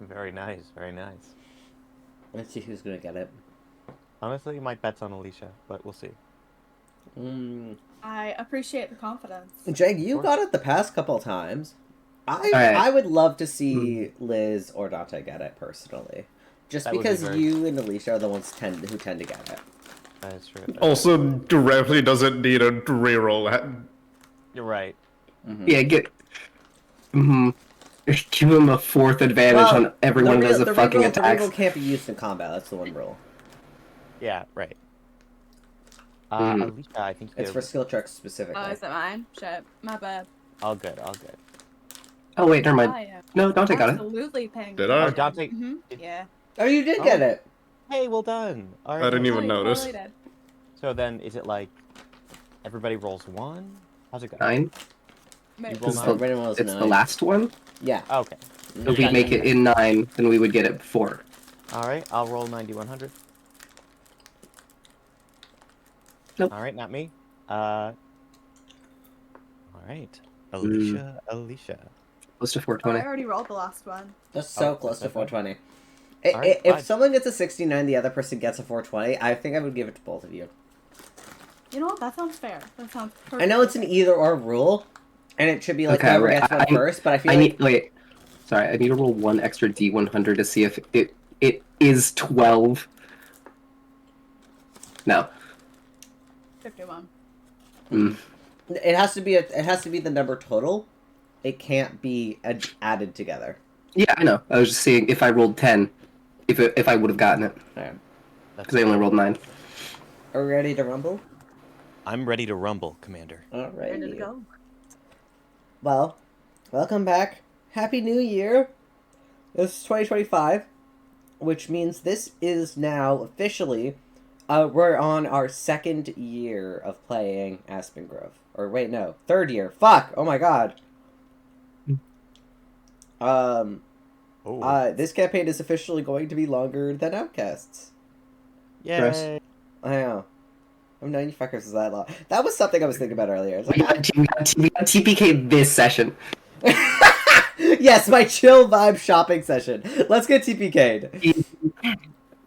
Very nice, very nice. Let's see who's gonna get it. Honestly, my bet's on Alicia, but we'll see. Mm. I appreciate the confidence. Jake, Of you got course. it the past couple of times. All right. I would love to Hmm. see Liz or Dante get it personally, just That would be because very. you and Alicia are the ones who tend to get it. That is true. Also, directly doesn't need a reroll. You're right. Mm-hmm. Yeah, hmm give him a fourth advantage Well, on everyone that does the fucking the attacks. reroll can't be used in combat. That's the one rule. Yeah, right. Hmm. Alicia, I think you It's get for skill checks specifically. Oh, is it mine? Shit, my bad. all good, all good. Oh wait, never mind. I am No, Dante got it. absolutely paying Did I? Oh, attention. Dante. Mm-hmm. Yeah. Oh, you did Oh. get it. Hey, well done. All right. I didn't No, even you notice. totally did. So then, is it like everybody rolls one? How's it go? 9. Wait, roll It's, nine? the, Everybody rolls it's the 9. last one. Yeah. Oh, okay. If we make it in 9, then we would get it 4. All right, I'll roll 9100. Nope. All right, not me. All right, Alicia, Alicia. Close to Oh, 420. I already rolled the last one. That's so Oh, close to that's okay. 420. Alright, If fine. someone gets a 69, the other person gets a 420, I think I would give it to both of you. You know what? That sounds fair. That sounds perfect. I know it's an either or rule, and it should be like Okay, whoever wait, gets one first, but I feel I like need wait. Sorry, I need to roll one extra D100 to see if it is 12. No. 51. Mm. it has to be the number total. It can't be added together. Yeah, I know. I was just seeing if I rolled 10, if I would have gotten it, Alright. because I only rolled 9. Are we ready to rumble? I'm ready to rumble, Commander. Alright. Ready to go. Well, welcome back. Happy New Year. This is 2025, which means this is now officially, we're on our second year of playing Aspen Grove. Or wait, no, third year. Fuck! Oh my god. This campaign is officially going to be longer than Outcasts. Yay! I know. I'm 90 fuckers is that long. That was something I was thinking about earlier. It's like, We got TPK this session. yes, my chill vibe shopping session. Let's get TPK'd.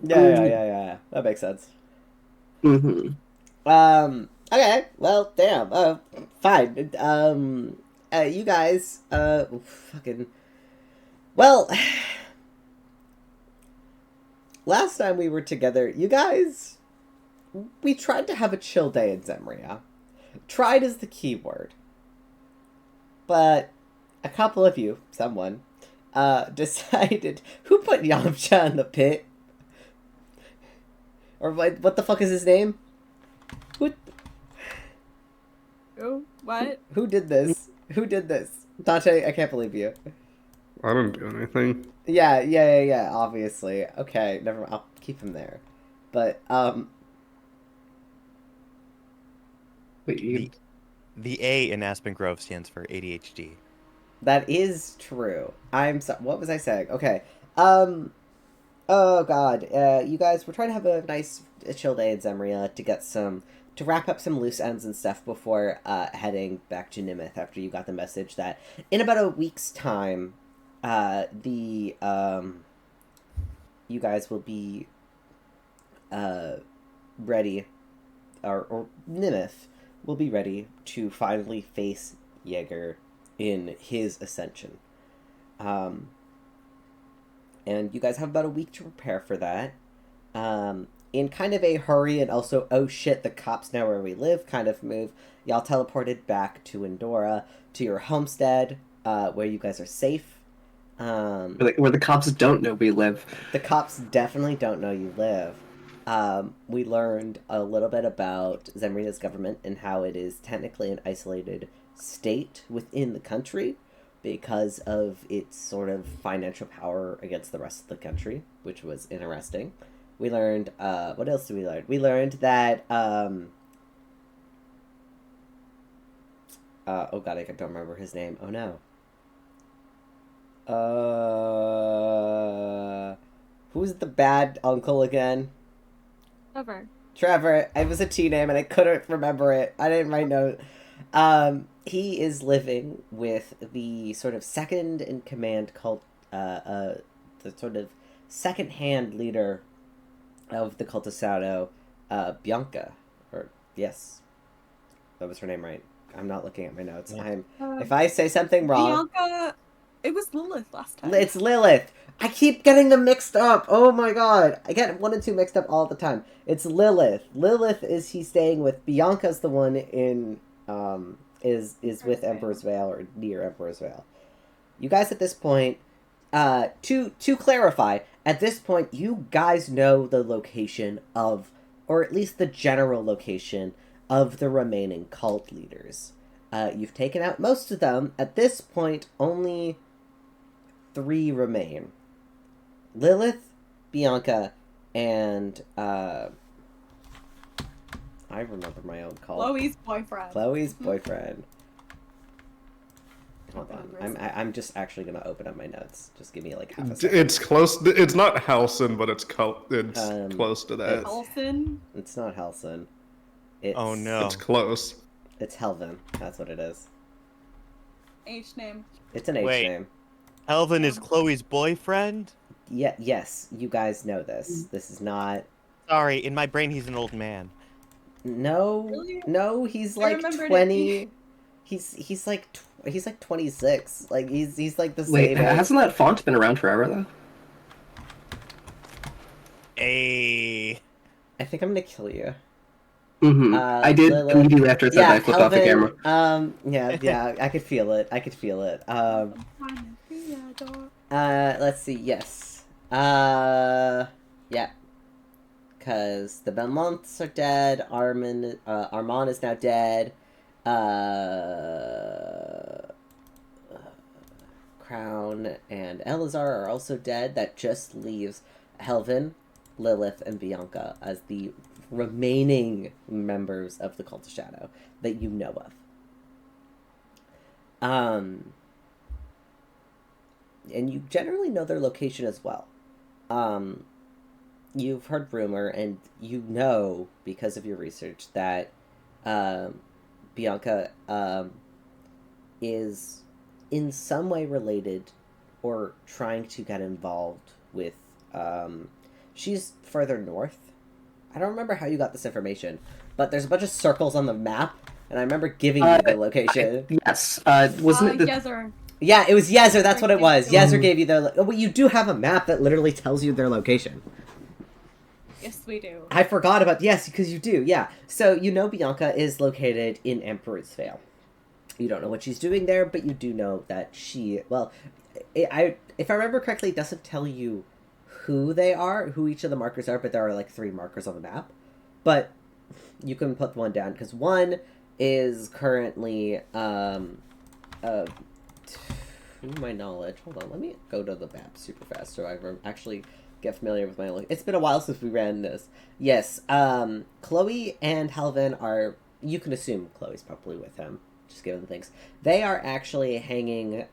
Yeah. That makes sense. Mm-hmm. Okay. Well, damn. Fine. You guys. Fucking. Well. Last time we were together, you guys. We tried to have a chill day in Zemria. Tried is the key word. But a couple of you, someone, decided who put Yamcha in the pit? Or what the fuck is his name? Oh, what? Who did this? Who did this? Dante, I can't believe you. I didn't do anything. Yeah, obviously. Okay, never mind. I'll keep him there. But, Wait, The A in Aspen Grove stands for ADHD. that is true. I'm so- what was I saying? Okay. Oh god. You guys, we're trying to have a nice chill day in Zemria to wrap up some loose ends and stuff before heading back to Nimith after you got the message that in about a week's time, you guys will be ready, or Nimith will be ready to finally face Jaeger in his ascension. And you guys have about a week to prepare for that. In kind of a hurry and also, oh shit, the cops know where we live kind of move, y'all teleported back to Endora, to your homestead, where you guys are safe. where the cops don't know we live. The cops definitely don't know you live. We learned a little bit about Zemria's government and how it is technically an isolated state within the country because of its sort of financial power against the rest of the country, which was interesting. We learned, what else did we learn? We learned that, oh god, I don't remember his name. Oh no. Who's the bad uncle again? Trevor. Trevor. It was a T name and I couldn't remember it. I didn't write notes. He is living with the sort of second in command called, the sort of second-hand leader of the Cult of Shadow, Bianca. Or, yes, that was her name, right? I'm not looking at my notes. Yeah. If I say something wrong... Bianca... It was Lilith last time. It's Lilith! I keep getting them mixed up! Oh my god! I get 1 and 2 mixed up all the time. It's Lilith. Lilith is he's staying with. Bianca's the one in, is with Emperor's Vale, or near Emperor's Vale. You guys at this point, to clarify, at this point, you guys know the location of, or at least the general location of the remaining cult leaders. You've taken out most of them. At this point, only 3 remain. Lilith, Bianca, and, I remember my own cult. Chloe's boyfriend. Chloe's boyfriend. Hold on. I'm just actually gonna open up my notes. Just give me like half a second. It's close. It's not Halson, but it's close to that. Halson? It's not Halson. It's, Oh no. It's close. It's Helvin. That's what it is. H name. It's an H Wait. name. Elvin is Chloe's boyfriend? Yeah. Yes. You guys know this. This is not. Sorry, in my brain he's an old man. No. Really? No. He's I like remembered 20. it. He's like 26. Like he's like the Wait, same. hasn't that font been around forever though? Hey. I think I'm gonna kill you. Mm-hmm. I did Lilith. immediately after it said that, I flipped off the camera. Yeah. I could feel it. Let's see. Yes. Yeah. Because the Belmonts are dead. Armand is now dead. Crown and Elazar are also dead. That just leaves Helvin, Lilith, and Bianca as the remaining members of the Cult of Shadow that you know of. And you generally know their location as well. You've heard rumor, and you know, because of your research, that Bianca is in some way related or trying to get involved with... she's further north. I don't remember how you got this information, but there's a bunch of circles on the map, and I remember giving you the location. Yes. Wasn't it the... Yezer. Yeah, it was Yezer, that's what it was. Yezer gave you their... well, you do have a map that literally tells you their location. Yes, we do. I forgot about... Yes, because you do, yeah. So, you know Bianca is located in Emperor's Vale. You don't know what she's doing there, but you do know that she... Well, if I remember correctly, it doesn't tell you who they are, who each of the markers are, but there are like 3 markers on the map. But you can put one down, because one is currently... to my knowledge... Hold on, let me go to the map super fast so I actually... get familiar with my own... It's been a while since we ran this. Yes, Chloe and Helvin are... You can assume Chloe's probably with him, just given the things. They are actually hanging,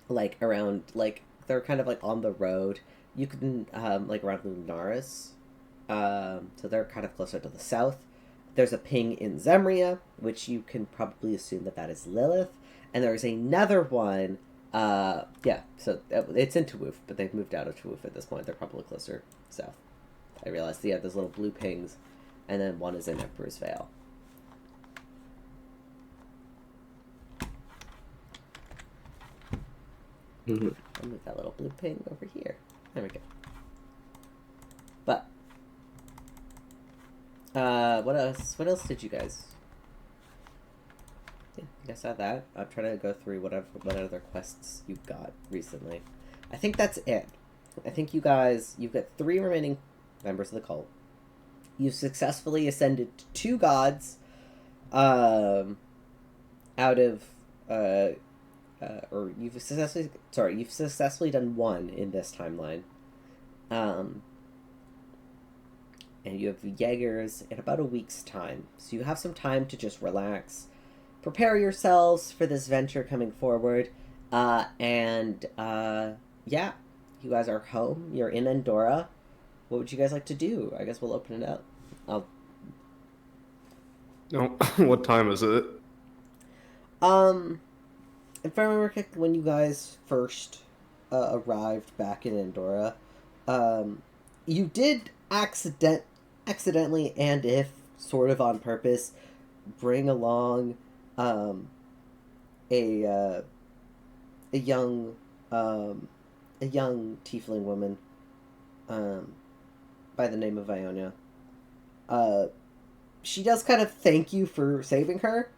like, around, like, they're kind of, like, on the road. You can, like, around Lunaris. So they're kind of closer to the south. There's a ping in Zemria, which you can probably assume that is Lilith. And there's another one... yeah, so it's in Tuwoof, but they've moved out of Tuwoof at this point. They're probably closer south. I realized, yeah, those little blue pings, and then one is in Emperor's Vale. Mm-hmm. I'll move that little blue ping over here. There we go. But, what else? What else did you guys... Yeah, I guess I have that. I'm trying to go through what other quests you've got recently. I think that's it. I think you've got 3 remaining members of the cult. You've successfully ascended 2 gods, out of, or you've successfully done 1 in this timeline. And you have Jaegers in about a week's time. So you have some time to just relax, prepare yourselves for this venture coming forward, yeah, you guys are home, you're in Andorra. What would you guys like to do? I guess we'll open it up. No, what time is it? If I remember correctly, when you guys first, arrived back in Andorra, you did accidentally, and if sort of on purpose, bring along a a young a young tiefling woman by the name of Iona. She does kind of thank you for saving her.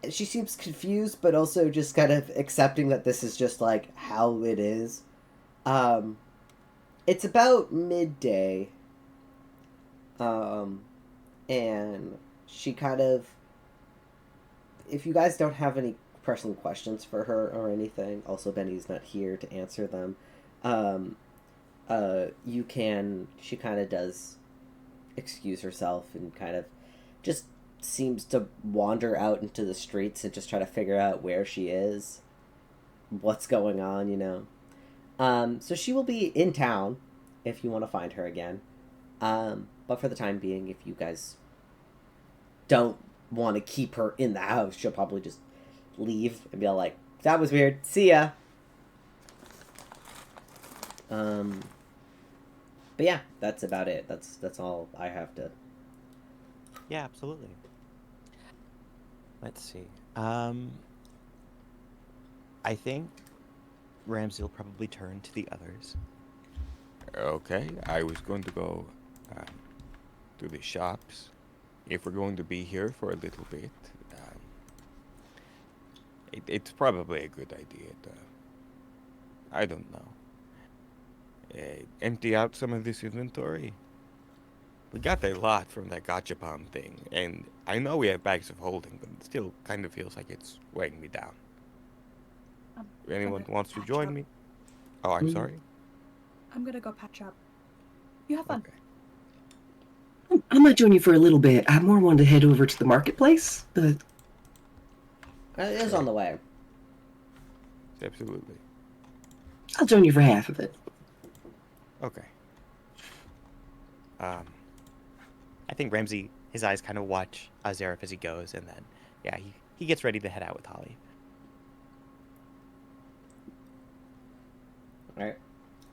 She seems confused, but also just kind of accepting that this is just like how it is. It's about midday, and she kind of, if you guys don't have any pressing questions for her or anything, also Benny's not here to answer them. You can. She kind of does excuse herself and kind of just seems to wander out into the streets and just try to figure out where she is, what's going on, you know. So she will be in town if you want to find her again. But for the time being, if you guys don't want to keep her in the house, she'll probably just leave and be all like, that was weird, see ya. But yeah, that's about it. That's all I have to. Yeah, absolutely. Let's see. I think Ramsey will probably turn to the others. Okay, I was going to go to the shops. If we're going to be here for a little bit, it's probably a good idea to, I don't know, empty out some of this inventory. We got a lot from that gachapon thing, and I know we have bags of holding, but it still kind of feels like it's weighing me down. If anyone Okay, wants to patch join up. me? Oh, I'm sorry? I'm gonna go patch up. You have fun. Okay. I might join you for a little bit. I more wanted to head over to the marketplace, but It is on the way. Absolutely. I'll join you for half of it. Okay. I think Ramsey, his eyes kind of watch Zareth as he goes, and then, yeah, he gets ready to head out with Holly. Alright.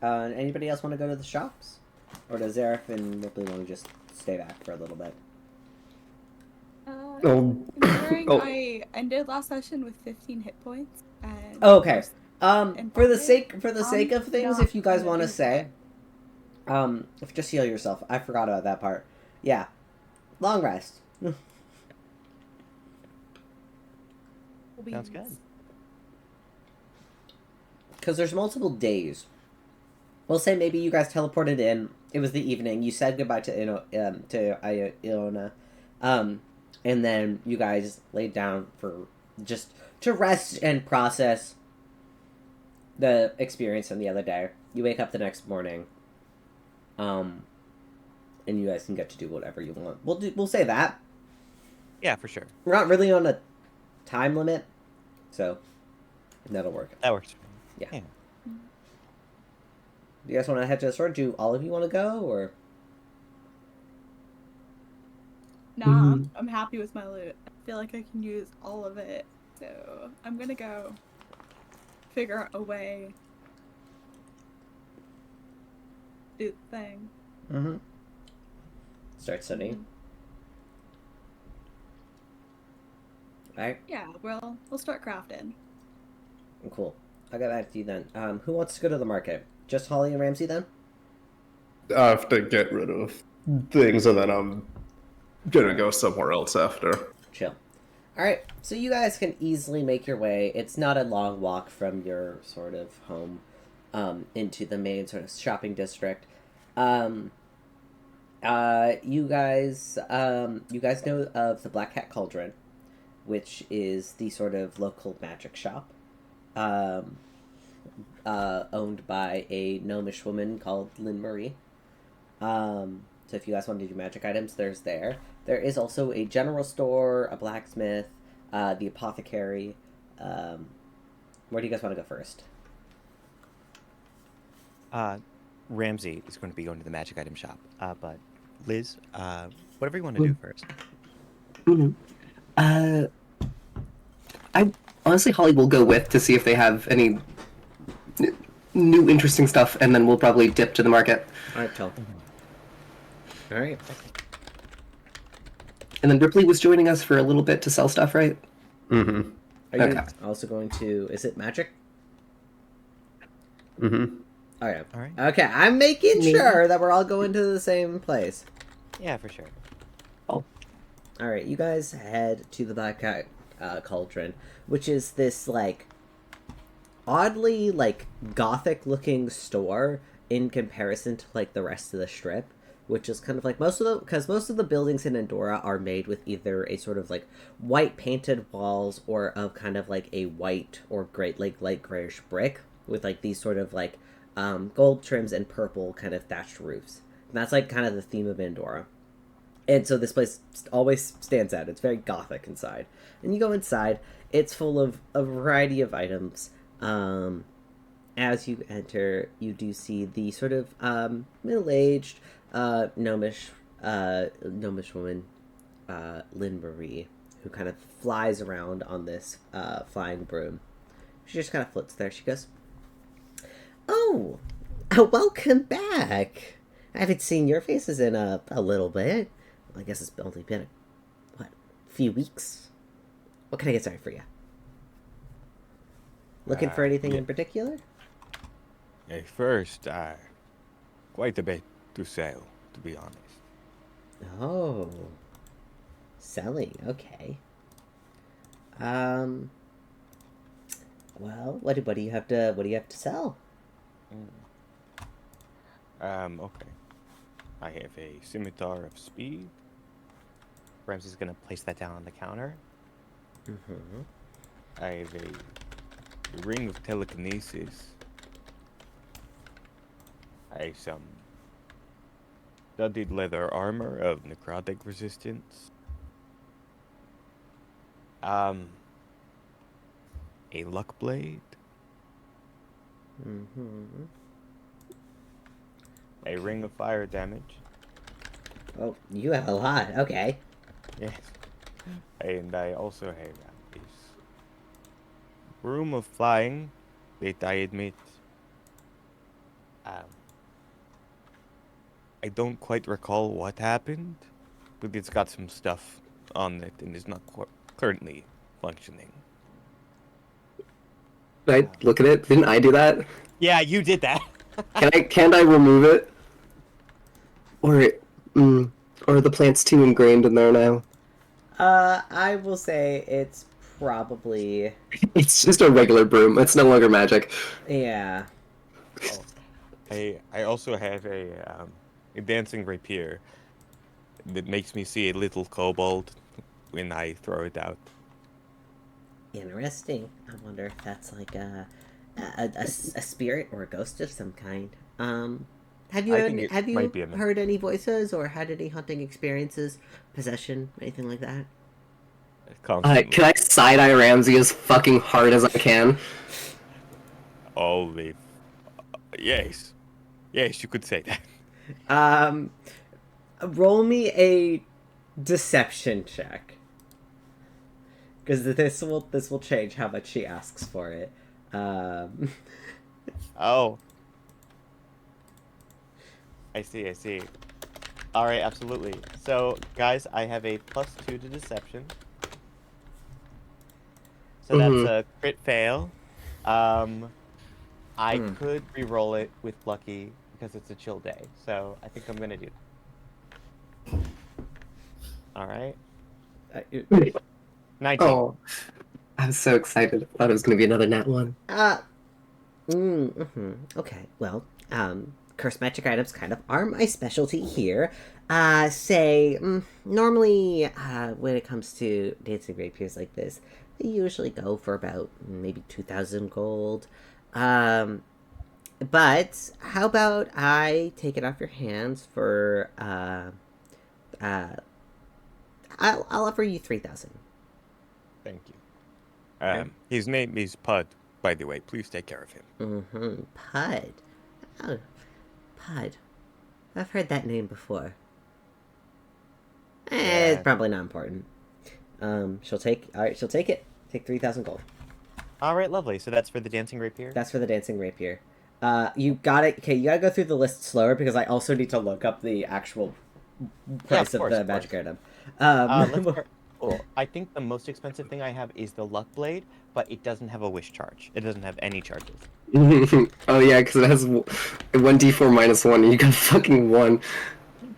Anybody else want to go to the shops? Or does Zareth and Ripley want to just stay back for a little bit? Considering Oh. I ended last session with 15 hit points. And Oh, okay. And For the bucket, sake of things, not if you guys gonna want to do say, if just heal yourself. I forgot about that part. Yeah, long rest. Sounds good. Because there's multiple days. We'll say maybe you guys teleported in. It was the evening. You said goodbye to Iona, and then you guys laid down for just to rest and process the experience from the other day. You wake up the next morning, and you guys can get to do whatever you want. We'll say that. Yeah, for sure. We're not really on a time limit, so that'll work. That works for me. Yeah. Do you guys want to head to the store? Do all of you want to go, or? Nah, Mhm. I'm happy with my loot. I feel like I can use all of it. So I'm gonna go figure out a way to do the thing. Mm-hmm. Start studying. Alright, Yeah, we'll start crafting. cool. I'll get back to you then. Who wants to go to the market? Just Holly and Ramsey then? I have to get rid of things, and then I'm gonna go somewhere else after. Chill. Alright, so you guys can easily make your way. It's not a long walk from your sort of home into the main sort of shopping district. You guys know of the Black Cat Cauldron, which is the sort of local magic shop. Owned by a gnomish woman called Lynn Marie. So if you guys want to do magic items, there's there. There is also a general store, a blacksmith, the apothecary. Where do you guys want to go first? Ramsey is going to be going to the magic item shop, but Liz, whatever you want to do first. Mhm. I honestly, Holly will go with to see if they have any new interesting stuff, and then we'll probably dip to the market. All right, chill. All right. And then Ripley was joining us for a little bit to sell stuff, right? Mm-hmm. Are you Okay. also going to? Is it magic? Mm-hmm. All right. All right. Okay, I'm making Me. sure that we're all going to the same place. Yeah, for sure. All right, you guys head to the Black Cat Cauldron, which is this like oddly like gothic-looking store in comparison to like the rest of the strip, which is kind of like most of the buildings in Andorra are made with either a sort of like white painted walls or of kind of like a white or great like light grayish brick with like these sort of like gold trims and purple kind of thatched roofs. And that's like kind of the theme of Andorra. And so this place always stands out. It's very gothic inside. And you go inside, it's full of a variety of items. As you enter, you do see the sort of middle-aged, gnomish woman, Lynn Marie, who kind of flies around on this flying broom. She just kind of floats there. She goes, "Oh, welcome back. I haven't seen your faces in a little bit. Well, I guess it's only been, a few weeks. What can I get started for you? Looking for anything yeah. in particular?" First, quite a bit to sell, to be honest. Oh, selling. Okay. Well, what do you have to sell? Okay. I have a scimitar of speed. Ramsey's gonna place that down on the counter. Mm-hmm. I have a ring of telekinesis. I have some studded leather armor of necrotic resistance. A luck blade. Mm-hmm. A ring of fire damage. Oh, you have a lot. Okay. Yes. And I also have this broom of flying that I admit I don't quite recall what happened, but it's got some stuff on it and is not currently functioning. Did I look at it? Didn't I do that? Yeah, you did that. Can't I remove it? Or or are the plants too ingrained in there now? I will say it's probably It's just a regular broom. It's no longer magic. yeah. Oh, I also have a dancing rapier that makes me see a little kobold when I throw it out. Interesting. I wonder if that's like a spirit or a ghost of some kind. Have you I think it might be a myth. heard any voices or had any hunting experiences, possession, anything like that? Constantly. Can I side-eye Ramsey as fucking hard as I can? Holy. Yes. Yes, you could say that. Roll me a deception check. Because this will change how much she asks for it. Oh. I see. Alright, absolutely. So, guys, I have a +2 to deception. So that's a crit fail. I could re-roll it with lucky because it's a chill day. So I think I'm gonna do that. Alright. 19. Oh, I was so excited. I thought it was going to be another nat one. Okay, well, cursed magic items kind of are my specialty here. Normally, when it comes to dancing rapiers like this, they usually go for about maybe 2,000 gold. But how about I take it off your hands for, I'll offer you 3,000. Thank you. His name is Pud, by the way. Please take care of him. Pud. Oh, Pud. I've heard that name before. It's probably not important. She'll take it. Take 3,000 gold. Alright, lovely. So that's for the dancing rapier? That's for the dancing rapier. You got it. Okay, you gotta go through the list slower because I also need to look up the actual price of course, the of magic course. item. Let's start. Cool. I think the most expensive thing I have is the luck blade, but it doesn't have a wish charge. It doesn't have any charges. Oh yeah, because it has 1d4 minus 1, and you got fucking 1.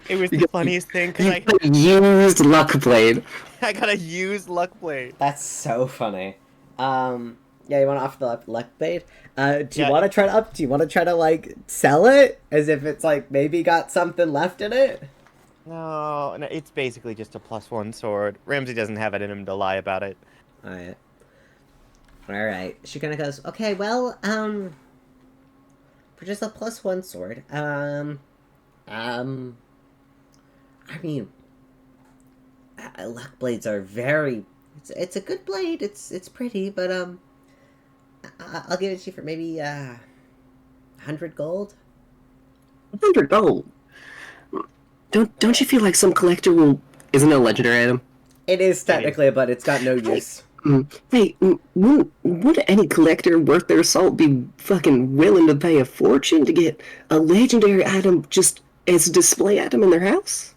It was You the got, funniest thing because you got used luck blade. I got a used luck blade. That's so funny. Yeah, you want to offer the luck blade? Do you Yeah, want to try to Do you want to try to like sell it as if it's like maybe got something left in it? no, it's basically just a +1 sword. Ramsey doesn't have it in him to lie about it. All right. All right. She kind of goes, okay, well, for just a +1 sword, I mean, luck blades are very. It's a good blade. It's pretty, but I'll give it to you for maybe 100 gold. 100 gold. Don't you feel like some collector will? Isn't it a legendary item? It is technically, but it's got no use. Hey, would any collector worth their salt be fucking willing to pay a fortune to get a legendary item just as a display item in their house?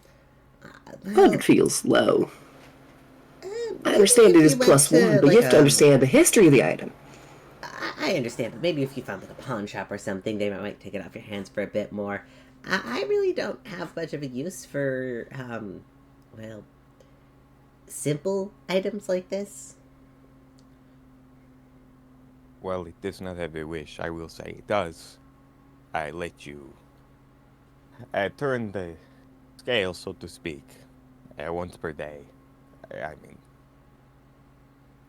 100 feels low. I understand it is +1, but you have to understand the history of the item. I understand, but maybe if you found like a pawn shop or something, they might take it off your hands for a bit more. I really don't have much of a use for, well, simple items like this. Well, it does not have a wish, I will say. It does. I let you turn the scale, so to speak, once per day. I mean,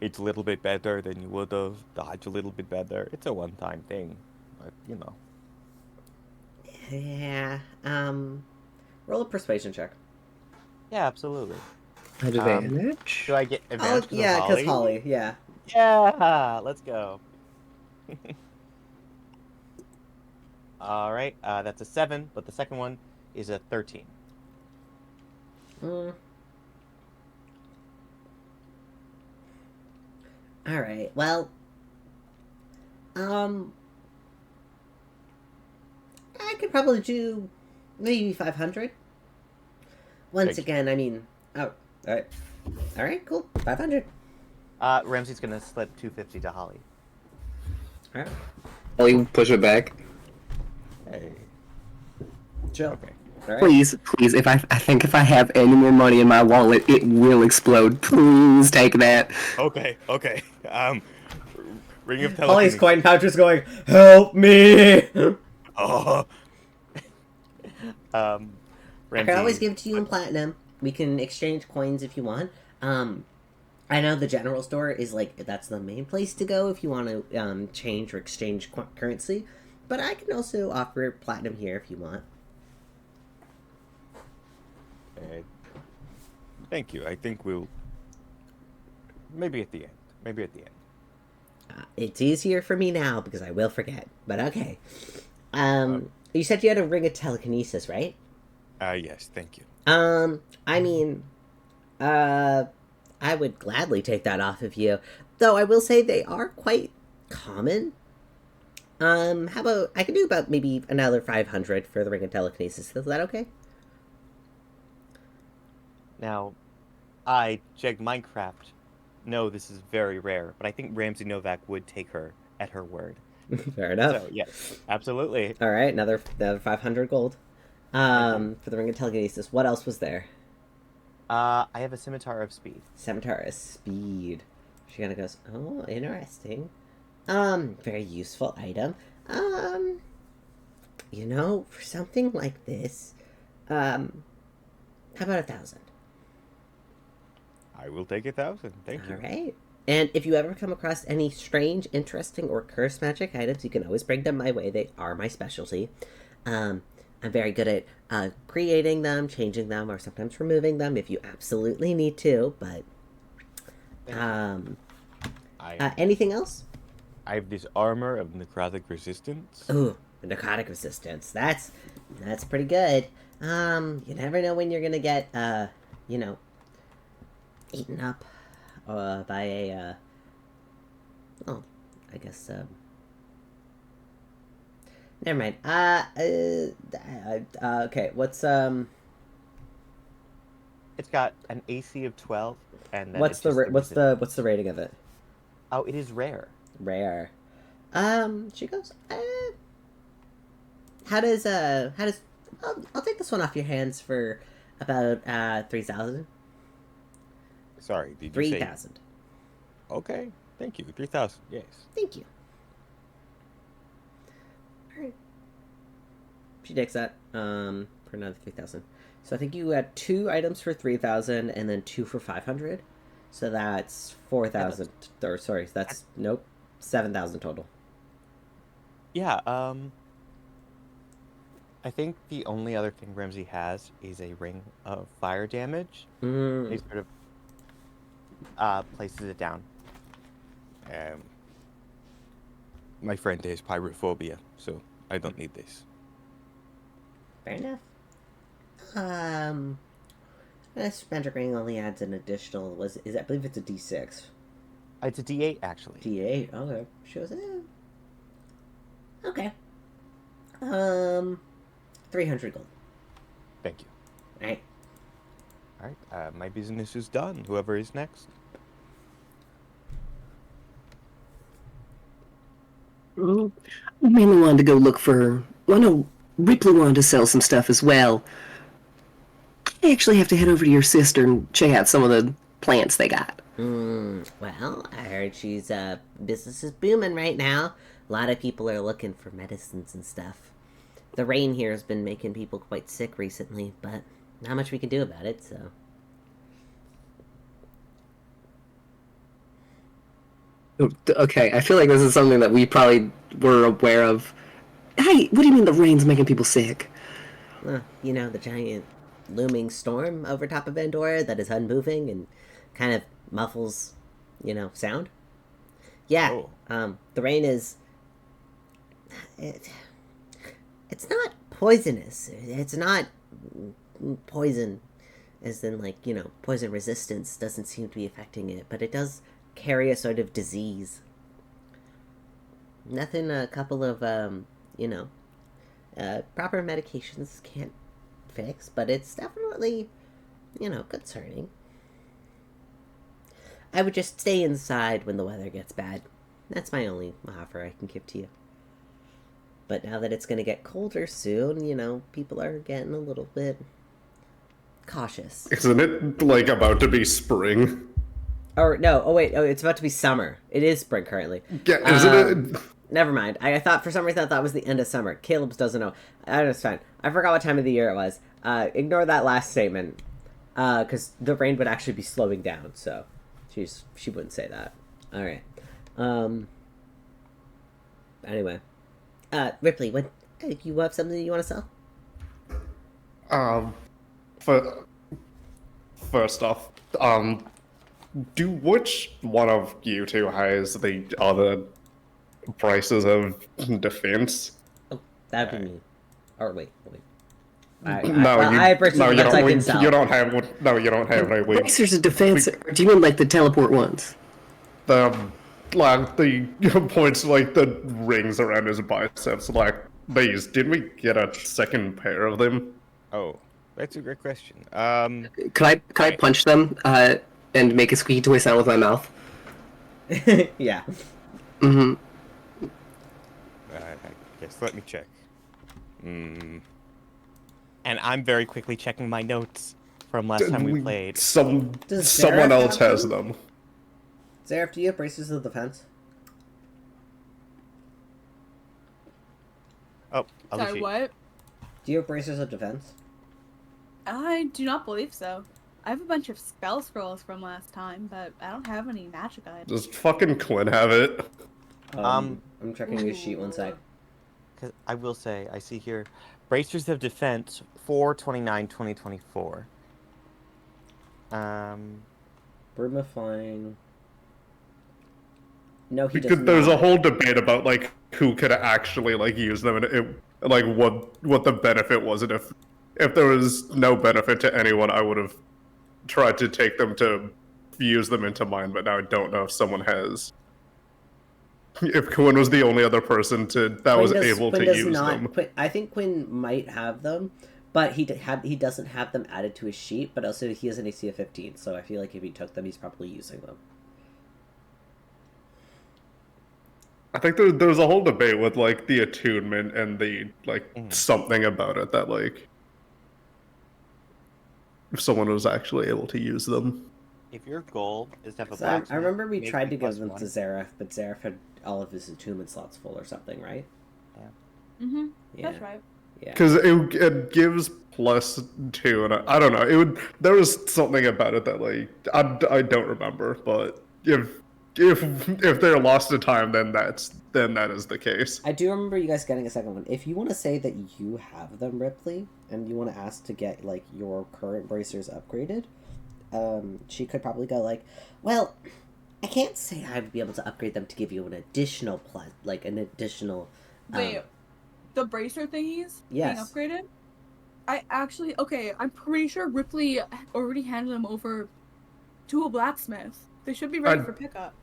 it's a little bit better than you would have, dodge a little bit better. It's a one-time thing, but you know. Yeah, roll a persuasion check. Yeah, absolutely. Advantage? Do I get advantage? Oh, yeah, because Holly, yeah. Yeah, let's go. All right, that's a 7, but the second one is a 13. Mm. Alright, well, I could probably do maybe 500. Once Thank you. again, I mean, oh, alright. Alright, cool, 500. Ramsey's gonna slip 250 to Holly. Alright, I'll even push it back. Hey. chill. Okay. Alright. Please, if I think if I have any more money in my wallet, it will explode. Please take that. Okay. Ring of Holly's telekinesis. coin pouch is going, help me! Oh, I Ramsey. can always give it to you in platinum. We can exchange coins if you want. I know the general store is like that's the main place to go if you want to change or exchange currency, but I can also offer platinum here if you want. thank you. I think we'll maybe at the end. It's easier for me now because I will forget. But okay. You said you had a ring of telekinesis, right? Yes, thank you. I mean, I would gladly take that off of you, though I will say they are quite common. How about I can do about maybe another 500 for the ring of telekinesis? Is that okay? Now, I, Jeg Minecraft, know this is very rare, but I think Ramsey Novak would take her at her word. Fair enough. So, yes, absolutely. All right, another 500 gold. For the ring of telekinesis. What else was there? I have a Scimitar of Speed. Scimitar of speed. She kind of goes, oh, interesting. Very useful item. You know, for something like this, how about 1,000? I will take 1,000. Thank you. All right. And if you ever come across any strange, interesting, or cursed magic items, you can always bring them my way. They are my specialty. I'm very good at creating them, changing them, or sometimes removing them if you absolutely need to. But anything else? I have this armor of necrotic resistance. Ooh, narcotic resistance. That's pretty good. You never know when you're gonna get you know, eaten up by a I guess Never mind. Okay. What's It's got an AC of 12, and then what's it's the just ra- the what's residual. the rating of it? Oh, it is rare. Rare. She goes. How does? I'll take this one off your hands for about 3,000. Sorry, did you say? 3,000. Okay, thank you. 3,000. Yes. Thank you. Alright. She takes that for another 3,000. So I think you had 2 items for 3,000 and then 2 for 500. So that's 4,000. Or sorry, that's nope, 7,000 total. Yeah. I think the only other thing Ramsey has is a ring of fire damage. He Mm. sort of places it down. Um, my friend has pyrophobia, so I don't need this. Fair enough. This magic ring only adds an additional I believe it's a D6. It's a D8 actually. D8. Okay. Shows it. Okay. 300 gold. Thank you. All right. All right, my business is done. Whoever is next. I mainly wanted to go look for. Well, no, Ripley wanted to sell some stuff as well. I actually have to head over to your sister and check out some of the plants they got. Well, I heard business is booming right now. A lot of people are looking for medicines and stuff. The rain here has been making people quite sick recently, but not much we can do about it, so. Okay, I feel like this is something that we probably were aware of. Hey, what do you mean the rain's making people sick? The giant looming storm over top of Andorra that is unmoving and kind of muffles, sound. Yeah, Oh. the rain is. It's not poisonous. It's not poison, as in, poison resistance doesn't seem to be affecting it, but it does carry a sort of disease. Nothing a couple of, proper medications can't fix, but it's definitely, concerning. I would just stay inside when the weather gets bad. That's my only offer I can give to you. But now that it's going to get colder soon, people are getting a little bit cautious. Isn't it like about to be spring? Or no, wait, it's about to be summer. It is spring currently. Yeah, isn't it? Never mind. I thought for some reason I thought it was the end of summer. Caleb's doesn't know. It's fine. I forgot what time of the year it was. Ignore that last statement, because the rain would actually be slowing down. So, she wouldn't say that. All right. Anyway, Ripley, what you have something you want to sell? First off, which one of you two has the other prices of defense? Oh, that'd be me. Or wait. I You can don't have one. No, you don't have any. Bracers of defense. Or do you mean like the teleport ones? The points like the rings around his biceps. Like these. Did we get a second pair of them? Oh, that's a great question. Could I punch them and make a squeaky toy sound with my mouth? Yeah. Mm-hmm. I guess let me check. And I'm very quickly checking my notes from last time we played. Someone Zareth else have has them? them. Zareth, do you have braces of defense? Oh, Sorry, what? Do you have braces of defense? I do not believe so. I have a bunch of spell scrolls from last time, but I don't have any magic items. Does fucking Quinn have it? I'm checking your sheet one sec. Because I will say, I see here, Bracers of Defense 4/29/2024. Broom of Flying. No, he Because does there's not. a whole debate about like who could actually like use them and like what the benefit was, and if there was no benefit to anyone, I would have tried to take them to fuse them into mine, but now I don't know if someone has. if Quinn was the only other person that was able Quinn to does use not, them. I think Quinn might have them, but he doesn't have them added to his sheet. But also he has an AC of 15, so I feel like if he took them, he's probably using them. I think there's a whole debate with like the attunement and the like something about it that like if someone was actually able to use them. If your goal is to have a So blacksmith, I remember we make tried to me give them +1. to Zareth, but Zareth had all of his attunement slots full or something, right? Mm-hmm. Yeah. That's right. Yeah. Because it gives +2, and I don't know. There was something about it that like I don't remember, but if they're lost to time, then that is the case. I do remember you guys getting a second one. If you want to say that you have them, Ripley, and you want to ask to get like your current bracers upgraded, she could probably go like, well, I can't say I would be able to upgrade them to give you an additional an additional. Wait, the bracer thingies Yes. being upgraded? I'm pretty sure Ripley already handed them over to a blacksmith. They should be ready for pickup.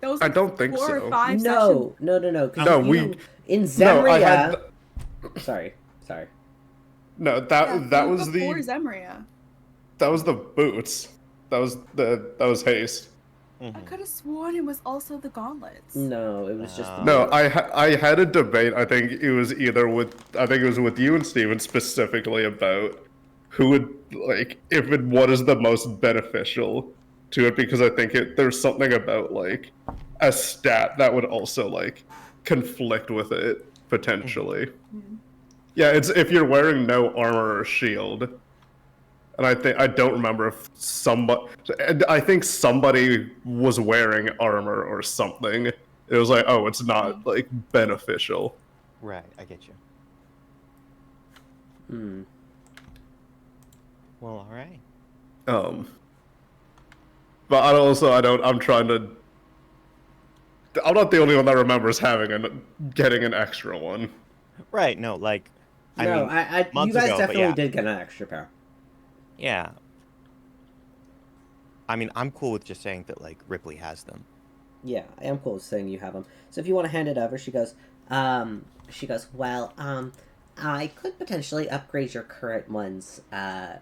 That was I don't think 4 so. or 5 sessions. No. No, in No, Zemria. I had. Sorry. No, that was before the Zemria. that was the boots. That was haste. I could have sworn it was also the gauntlets. No, it was just the No, boots. I had a debate. I think it was with you and Steven specifically about who would like what is the most beneficial to it, because I think there's something about like a stat that would also like conflict with it potentially. Yeah, it's if you're wearing no armor or shield. And I don't remember if I think somebody was wearing armor or something. It was like, oh, it's not like beneficial. Right, I get you. Well, all right. But I'm not the only one that remembers getting an extra one. Right, no, like I mean, you months guys ago, but definitely yeah. did get an extra pair. Yeah. I mean, I'm cool with just saying that like Ripley has them. Yeah, I am cool with saying you have them. So if you want to hand it over, she goes, well, I could potentially upgrade your current ones. I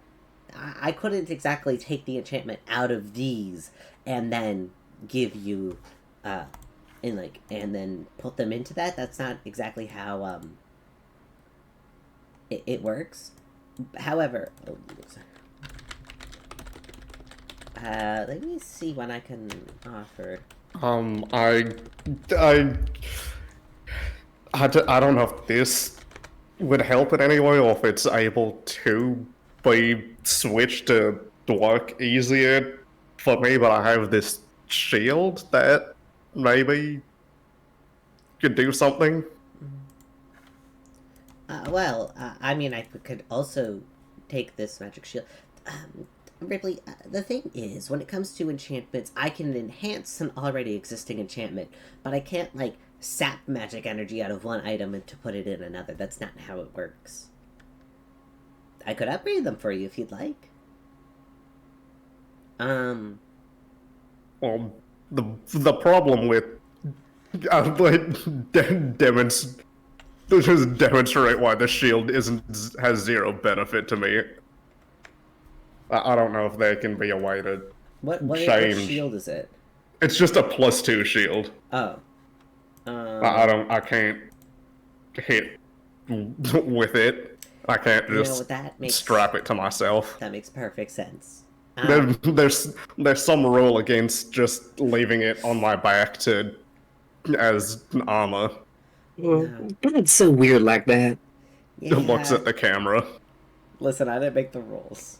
couldn't exactly take the enchantment out of these and then give you, and then put them into that. That's not exactly how, it works. However, let me see what I can offer. I don't know if this would help in any way, or if it's able to be switched to work easier for me, but I have this shield that maybe could do something. I mean, I could also take this magic shield. Ripley, the thing is, when it comes to enchantments, I can enhance an already existing enchantment, but I can't, like, sap magic energy out of one item and to put it in another. That's not how it works. I could upgrade them for you if you'd like. Well, the problem with just demonstrate why the shield has zero benefit to me. I don't know if there can be a way to What change. shield is it? It's just a +2 shield. Oh. I can't hit with it. I can't just strap it to myself. That makes perfect sense. There's some rule against just leaving it on my back as armor. That's so weird like that. Yeah. It looks at the camera. Listen, I didn't make the rules.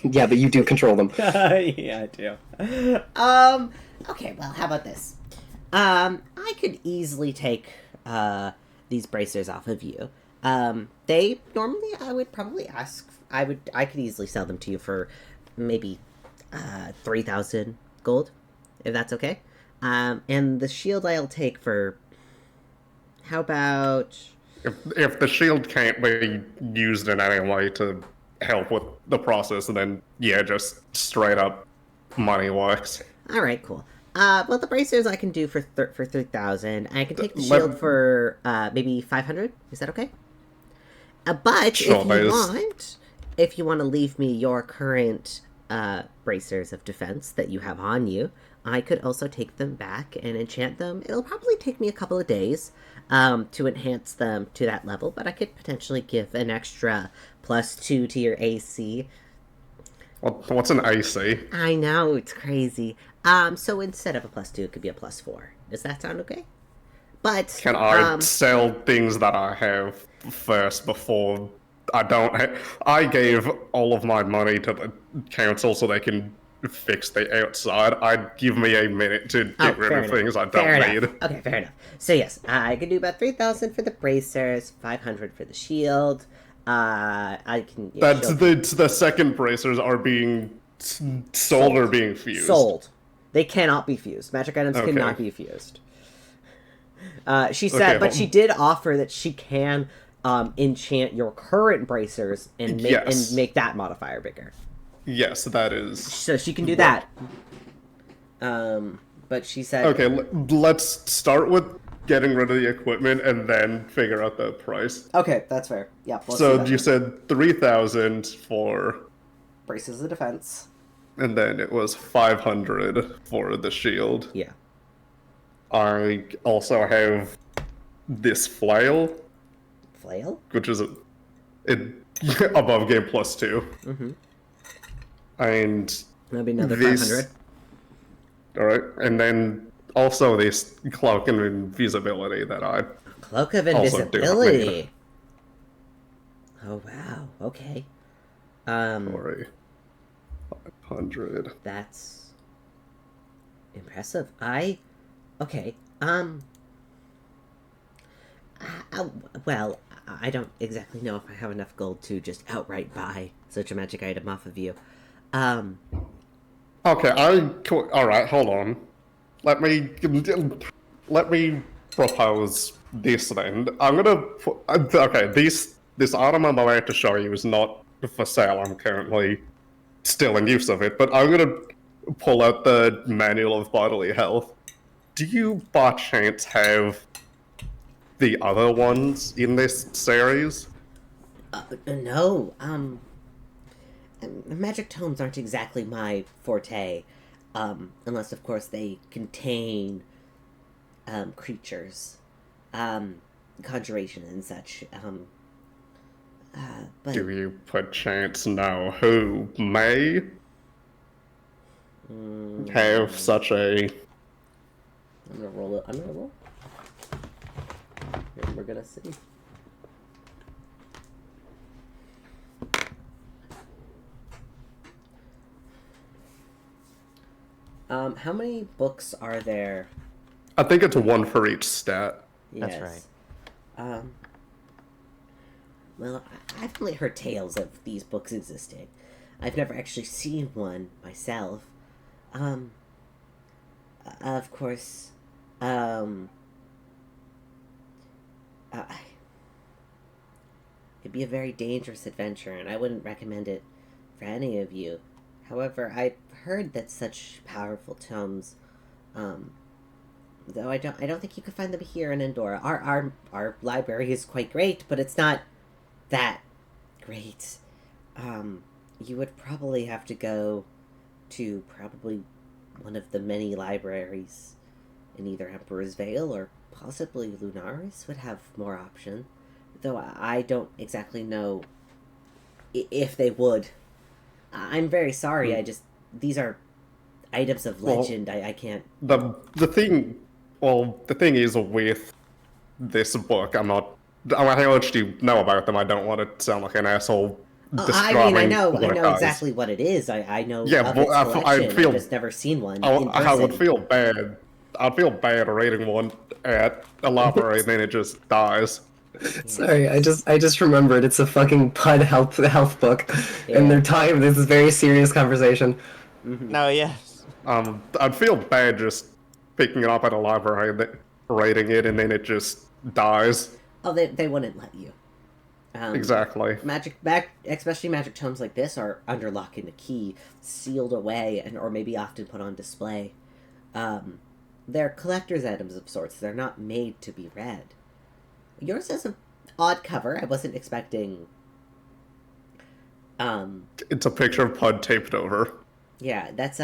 Yeah, but you do control them. Yeah, I do. Okay, well, how about this? I could easily take, these bracers off of you. They, normally, I would probably ask, I could easily sell them to you for maybe, 3,000 gold, if that's okay. And the shield I'll take for, how about... If the shield can't be used in any way to help with the process, then yeah, just straight up money works. Alright, cool. Well, the bracers I can do for 3,000. I can take the Let- shield for maybe 500. Is that okay? But Sure, if you want to leave me your current bracers of defense that you have on you, I could also take them back and enchant them. It'll probably take me a couple of days to enhance them to that level, but I could potentially give an extra +2 to your AC. What's an AC? I know, it's crazy. So instead of a +2, it could be a +4. Does that sound okay? But Can I sell things that I have first before I don't? I gave all of my money to the council so they can fix the outside. I'd give me a minute to get rid of things I don't need. Okay, fair enough. So yes, I can do about 3,000 for the bracers, 500 for the shield. I can. Yeah, That's the second bracers are being sold or being fused. Sold. They cannot be fused. Magic items Okay. cannot be fused. She said, but she did offer that she can enchant your current bracers and make that modifier bigger. Yes, that is. So she can do that. But she said, Okay, let's start with getting rid of the equipment and then figure out the price. okay, that's fair. Yeah. Let's do So that. you said 3,000 for, braces of defense. and then it was 500 for the shield. Yeah. I also have this flail, Flail. which is above game +2. Mm-hmm. And That'd be another this- 500. all right, and then also this cloak and invisibility that I Cloak of also do invisibility. Oh wow. Okay. for a 500. That's impressive. Okay. Well, I don't exactly know if I have enough gold to just outright buy such a magic item off of you. Okay, all right. Hold on. Let me propose this then. I'm gonna okay. This item I'm about to show you is not for sale. I'm currently still in use of it, but I'm gonna pull out the manual of bodily health. Do you by chance have the other ones in this series? No. Magic tomes aren't exactly my forte, unless of course they contain creatures, conjuration and such. But Do you perchance know who may have such a? I'm gonna roll it. I'm gonna roll. And we're gonna see. How many books are there? I think it's one for each stat. That's right. Well, I've only heard tales of these books existing. I've never actually seen one myself. Of course, it'd be a very dangerous adventure, and I wouldn't recommend it for any of you. However, I've heard that such powerful tomes, though I don't think you could find them here in Endora. Our library is quite great, but it's not that great. You would probably have to go to probably one of the many libraries in either Emperor's Vale or possibly Lunaris would have more option. Though I don't exactly know if they would. I'm very sorry. These are items of legend. I can't. The thing is with this book, I how much do you know about them? I don't want to sound like an asshole. I know exactly what it is. I know Yeah, of but its collection. I've just never seen one in person. I would feel bad. I'd feel bad reading one at a library and then it just dies. Sorry, I just remembered it's a fucking PUD health book, and they're talking. This is very serious conversation. No, yes. I'd feel bad just picking it up at a library and reading it and then it just dies. Oh, they wouldn't let you. Exactly. Especially magic tomes like this are under lock and key, sealed away, or maybe often put on display. They're collector's items of sorts. They're not made to be read. Yours has an odd cover. I wasn't expecting. It's a picture of Pud taped over. Yeah, that's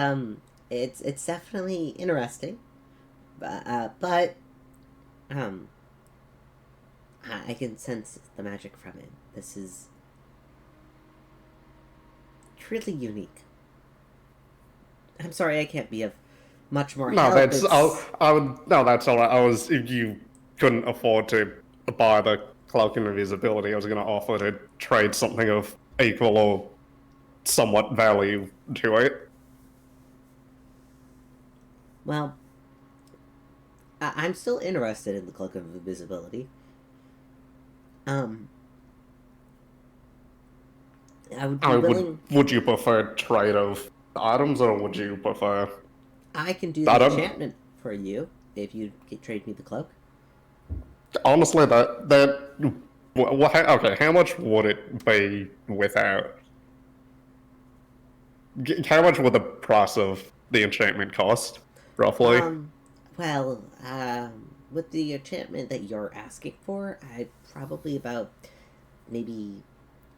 it's definitely interesting, but I can sense the magic from it. This is truly unique. I'm sorry, I can't be of much more No, help. that's It's- no, that's all right. If you couldn't afford to buy the cloak and invisibility, I was going to offer to trade something of equal or somewhat value to it. Well, I'm still interested in the cloak of invisibility. I would be willing. Would you prefer trade of items, or would you prefer? I can do the Item? enchantment for you if you trade me the cloak. Honestly, okay. How much would it be without? How much would the price of the enchantment cost, roughly? Well, with the enchantment that you're asking for, I'd probably about maybe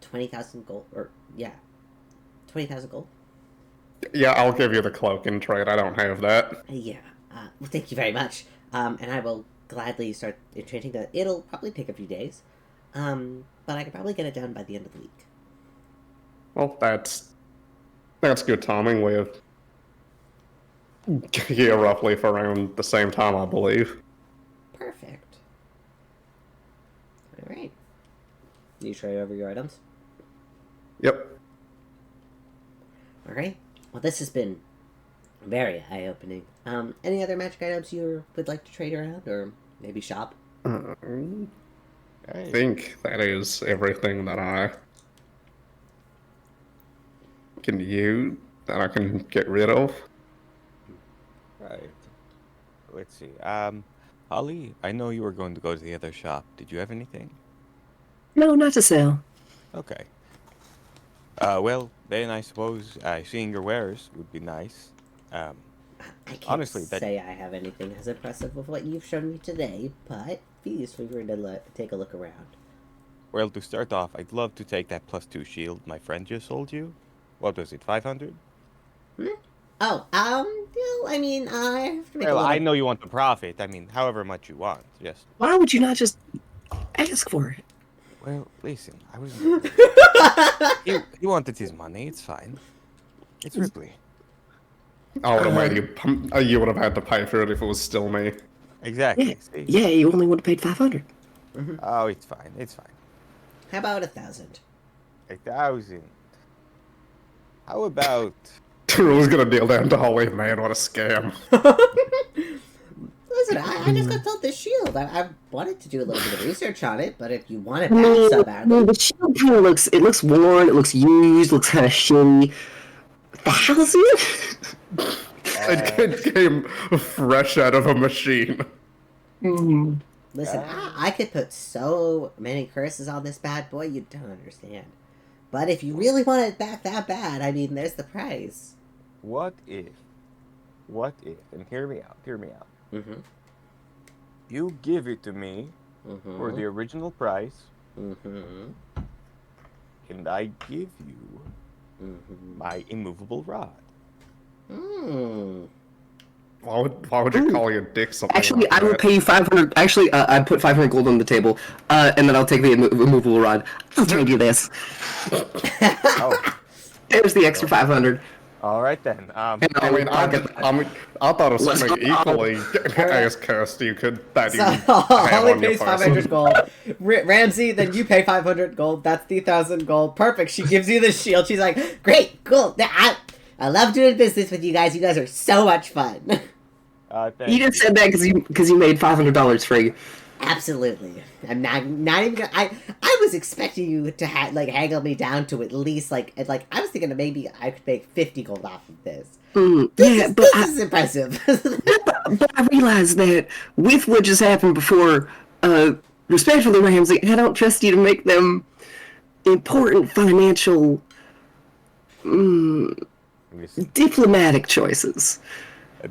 20,000 gold, or yeah, 20,000 gold. Yeah, I'll give you the cloak in trade. I don't have that. Yeah. Well, thank you very much. And I will gladly start enchanting that. It'll probably take a few days. But I could probably get it done by the end of the week. Well, that's good timing. We're here roughly for around the same time, I believe. Perfect. All right. You trade over your items. Yep. All right. Well, this has been very eye-opening. Any other magic items you would like to trade around, or maybe shop? I Hey. think that is everything that I can use, that I can get rid of. Right. Let's see. Holly, I know you were going to go to the other shop. Did you have anything? No, not to sell. Okay. Well, then I suppose seeing your wares would be nice. I can't Honestly, that- say I have anything as impressive of what you've shown me today, but please feel free to take a look around. Well, to start off, I'd love to take that +2 shield my friend just sold you. What was it, 500? Oh, well, I mean, I have to make Well, a little... I know you want the profit. I mean, however much you want. Just, Why would you not just ask for it? well, listen, I was. He wanted his money. It's fine. It's Ripley. I would have made you would have had to pay for it if it was still me. Exactly. Yeah, See? yeah, you only would have paid 500. Oh, it's fine. It's fine. How about 1,000? 1,000. How about? I was gonna kneel down to Holly, man, what a scam. Listen, I just got told this shield. I wanted to do a little bit of research on it, but if you want it I back mean, so badly... well, the shield kind of looks worn, it looks used, looks kind of shitty. 1,000? It came fresh out of a machine. Mm. Listen, I could put so many curses on this bad boy, you don't understand. But if you really want it back that bad, I mean, there's the price. What if? And hear me out. Mm-hmm. You give it to me for the original price, Mm-hmm. and I give you my immovable rod. Mm. Why would you call your dick something Actually, like I will that? pay you 500. Actually, I'd put 500 gold on the table, and then I'll take the immovable rod. I'll trade you this. Oh, There's the extra 500. all right then. And I I'll mean, I'll get that. I thought it was Let's something go. equally as cursed you could that you So, have Holly on your pays person. 500 gold. Ramsey, then you pay 500 gold. That's 3,000 gold. Perfect. She gives you the shield. She's like, great, cool. I love doing business with you guys. You guys are so much fun. Thank You just said that because you made $500 free. Absolutely. I'm not even gonna... I was expecting you to haggle me down to at least, I was thinking maybe I could make 50 gold off of this. Yeah, but This is impressive. but I realized that with what just happened before, respectfully, Ramsey, I don't trust you to make them important financial, Listen, diplomatic choices.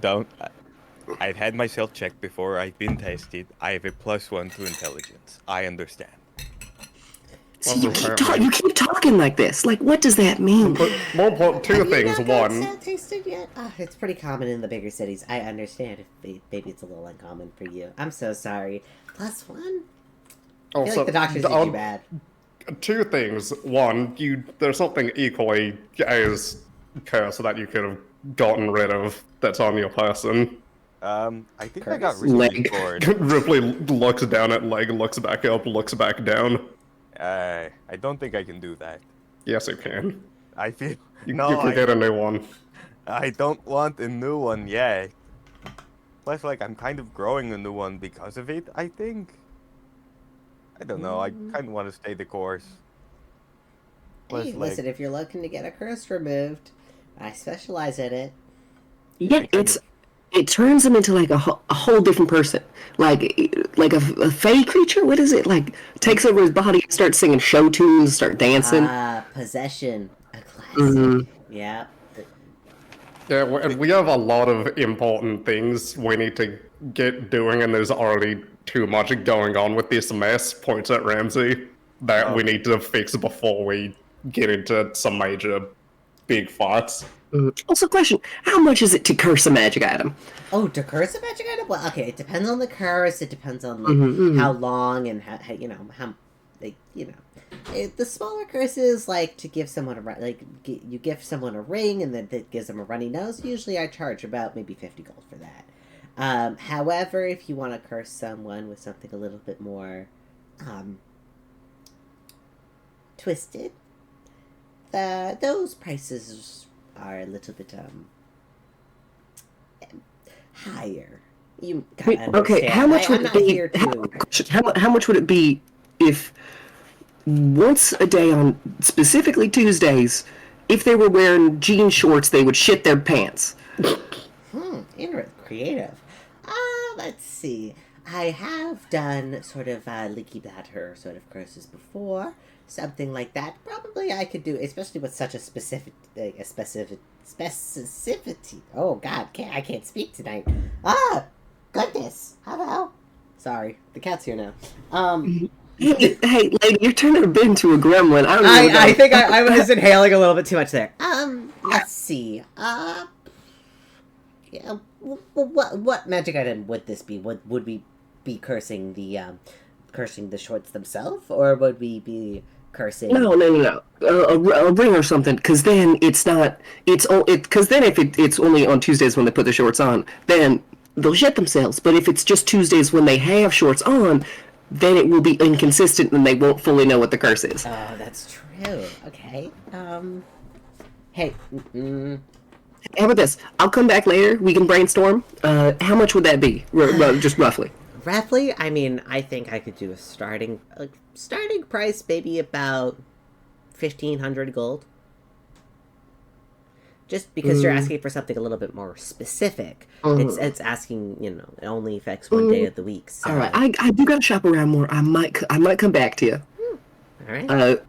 don't. I've had myself checked before. I've been tested. I have a +1 to intelligence. I understand. See, you keep talking like this. Like, what does that mean? But more important, two Have you things. not got One, sad tasted yet? It's pretty common in the bigger cities. I understand if maybe it's a little uncommon for you. I'm so sorry. +1? I feel also, like the doctors did you bad. two things. One, there's something equally as cursed that you could have gotten rid of that's on your person. I think I got Curtis? recently Leg. scored. Ripley looks down at leg, looks back up, looks back down. I don't think I can do that. Yes, you can. I feel You no. can get a new one. I don't want a new one yet. Plus, like, I'm kind of growing a new one because of it. I think. I don't know. I kind of want to stay the course. Plus, Hey, like, listen, if you're looking to get a curse removed, I specialize in it. Yeah, it turns him into like a whole different person, like a fey creature. What is it like? Takes over his body and starts singing show tunes, start dancing. Possession. A classic. Mhm. Yeah. Yeah, and we have a lot of important things we need to get doing, and there's already too much going on with this mess, points at Ramsey, that we need to fix before we get into some major big fights. Also, question: how much is it to curse a magic item? Oh, to curse a magic item? Well, okay, it depends on the curse. It depends on like how long and how how like the smaller curses, like to give someone you give someone a ring and then that gives them a runny nose. Usually, I charge about maybe 50 gold for that. However, if you want to curse someone with something a little bit more twisted, those prices are a little bit higher. You gotta understand. Okay, how much would it be? How much would it be if once a day on specifically Tuesdays, if they were wearing jean shorts, they would shit their pants? Creative. Let's see. I have done sort of leaky bladder sort of curses before. Something like that. Probably I could do, especially with such a specificity. Oh God, I can't speak tonight. Goodness. Hello. Sorry, the cat's here now. Hey, lady, you're turning a bit into a gremlin. I think I was inhaling a little bit too much there. Let's see. Yeah. What magic item would this be? Would we be cursing the shorts themselves, or would we be cursing? No. A ring or something, because then it's not. Because then if it's only on Tuesdays when they put the shorts on, then they'll shit themselves. But if it's just Tuesdays when they have shorts on, then it will be inconsistent and they won't fully know what the curse is. Oh, that's true. Okay. Hey. How about this? I'll come back later. We can brainstorm. How much would that be? Just roughly. Roughly, I mean, I think I could do a starting price, maybe about 1,500 gold. Just because you're asking for something a little bit more specific. It's asking, it only affects one day of the week. So. All right, I do gotta shop around more. I might come back to you. All right.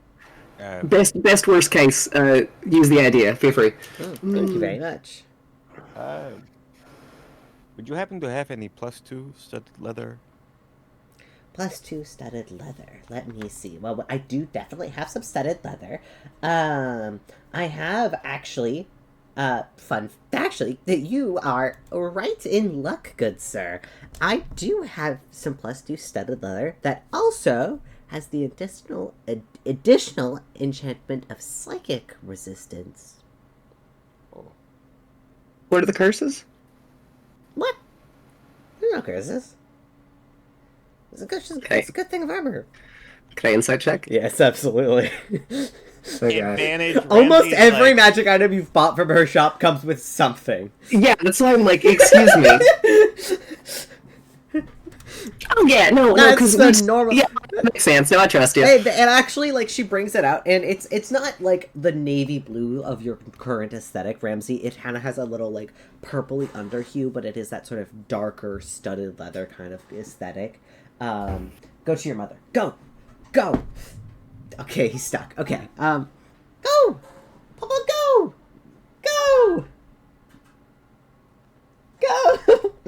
Best worst case, use the idea. Feel free. Thank you very much. Would you happen to have any +2 studded leather? +2 studded leather. Let me see. Well, I do definitely have some studded leather. I have actually, actually, that you are right in luck, good sir. I do have some +2 studded leather that also has the additional enchantment of psychic resistance. What are the curses? What? There's no curses. It's a good thing of armor. Can I insight check? Yes, absolutely. Okay. Advantage. Almost Ramsey's every like, magic item you've bought from her shop comes with something. Yeah, that's why I'm like, excuse me. Oh yeah, no, because That's the normal. Yeah, that makes sense. No, I trust you. And actually, like, she brings it out, and it's not like the navy blue of your current aesthetic, Ramsey. It kind of has a little like purpley underhue, but it is that sort of darker studded leather kind of aesthetic. Go to your mother. Go. Okay, he's stuck. Okay. Go, Papa, go.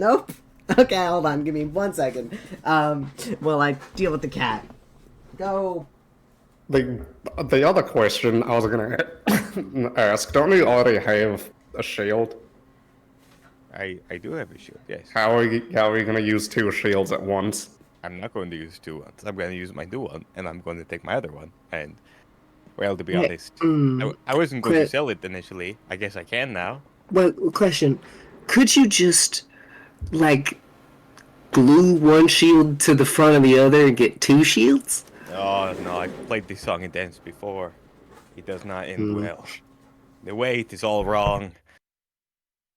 Nope. Okay, hold on. Give me 1 second. While I deal with the cat. Go. The other question I was gonna ask, don't you already have a shield? I do have a shield, yes. How are you gonna use 2 shields at once? I'm not going to use 2 ones. I'm going to use my new one, and I'm going to take my other one. And, well, to be Yeah, honest, I wasn't going to sell it initially. I guess I can now. Well, question. Could you just, like, glue one shield to the front of the other and get 2 shields? Oh, no, I've played this song and dance before. It does not end Hmm. well. The weight is all wrong.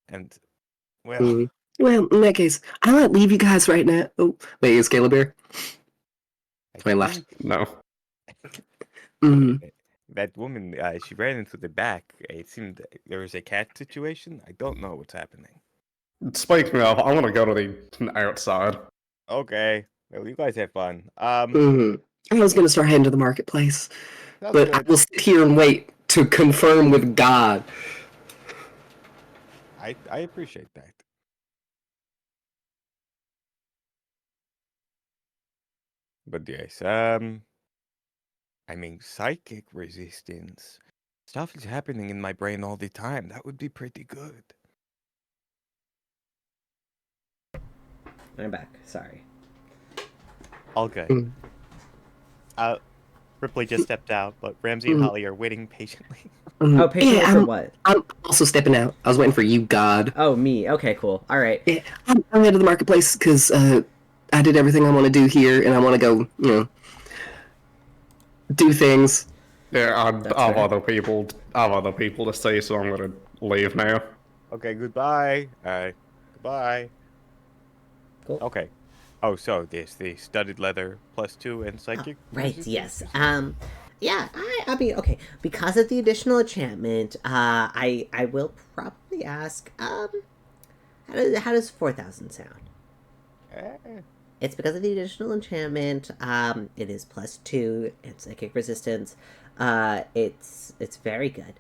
And, well, Hmm. Well, in that case, I might leave you guys right now. Oh, wait, is Caleb here? I Wait, left. think No. Mm. that woman, she ran into the back. It seemed there was a cat situation. I don't know what's happening. Speak me up. I want to go to the outside. Okay, well, you guys have fun. Mm. I was gonna start heading to the marketplace, Sounds but I good. will sit here and wait to confirm with God. I appreciate that. But yes, I mean, psychic resistance. Stuff is happening in my brain all the time. That would be pretty good. I'm back. Sorry. All good. Mm. Ripley just stepped out, but Ramsey and Holly are waiting patiently. Oh, patiently yeah, for what? I'm also stepping out. I was waiting for you, God. Oh, me. Okay, cool. All right. Yeah, I'm headed to the marketplace because I did everything I want to do here, and I want to go, do things. Yeah, That's I've fair. other people to see, so I'm gonna leave now. Okay, goodbye. Goodbye. Cool. Okay. Oh, so there's the studded leather +2 and psychic. Right, resistance, yes. you said? Yeah, I mean, okay, because of the additional enchantment, I will probably ask, how does 4,000 sound? Eh, It's because of the additional enchantment, it is +2, and psychic resistance, it's very good.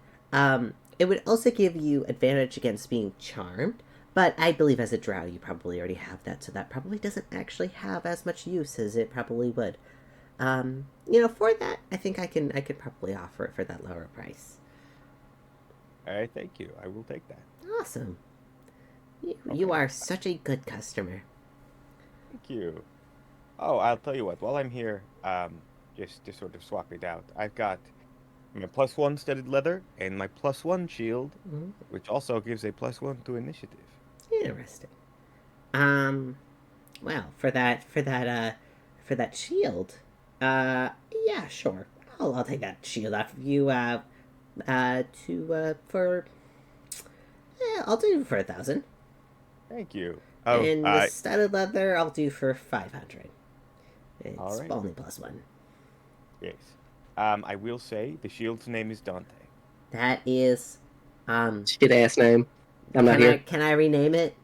It would also give you advantage against being charmed, but I believe as a drow you probably already have that, so that probably doesn't actually have as much use as it probably would. For that, I think I could probably offer it for that lower price. All right, thank you. I will take that. Awesome. You Okay. are such a good customer. Thank you. Oh, I'll tell you what. While I'm here, just to sort of swap it out, I've got my +1 studded leather and my +1 shield, Mhm. which also gives a +1 to initiative. Interesting. Well, for that shield, yeah, sure. I'll take that shield off of you. For I'll do for 1,000. Thank you. Oh, And the studded leather, I'll do for 500. It's Alright. only +1. yes. I will say the shield's name is Dante. That is, Shit ass name. I'm not here. Can I rename it?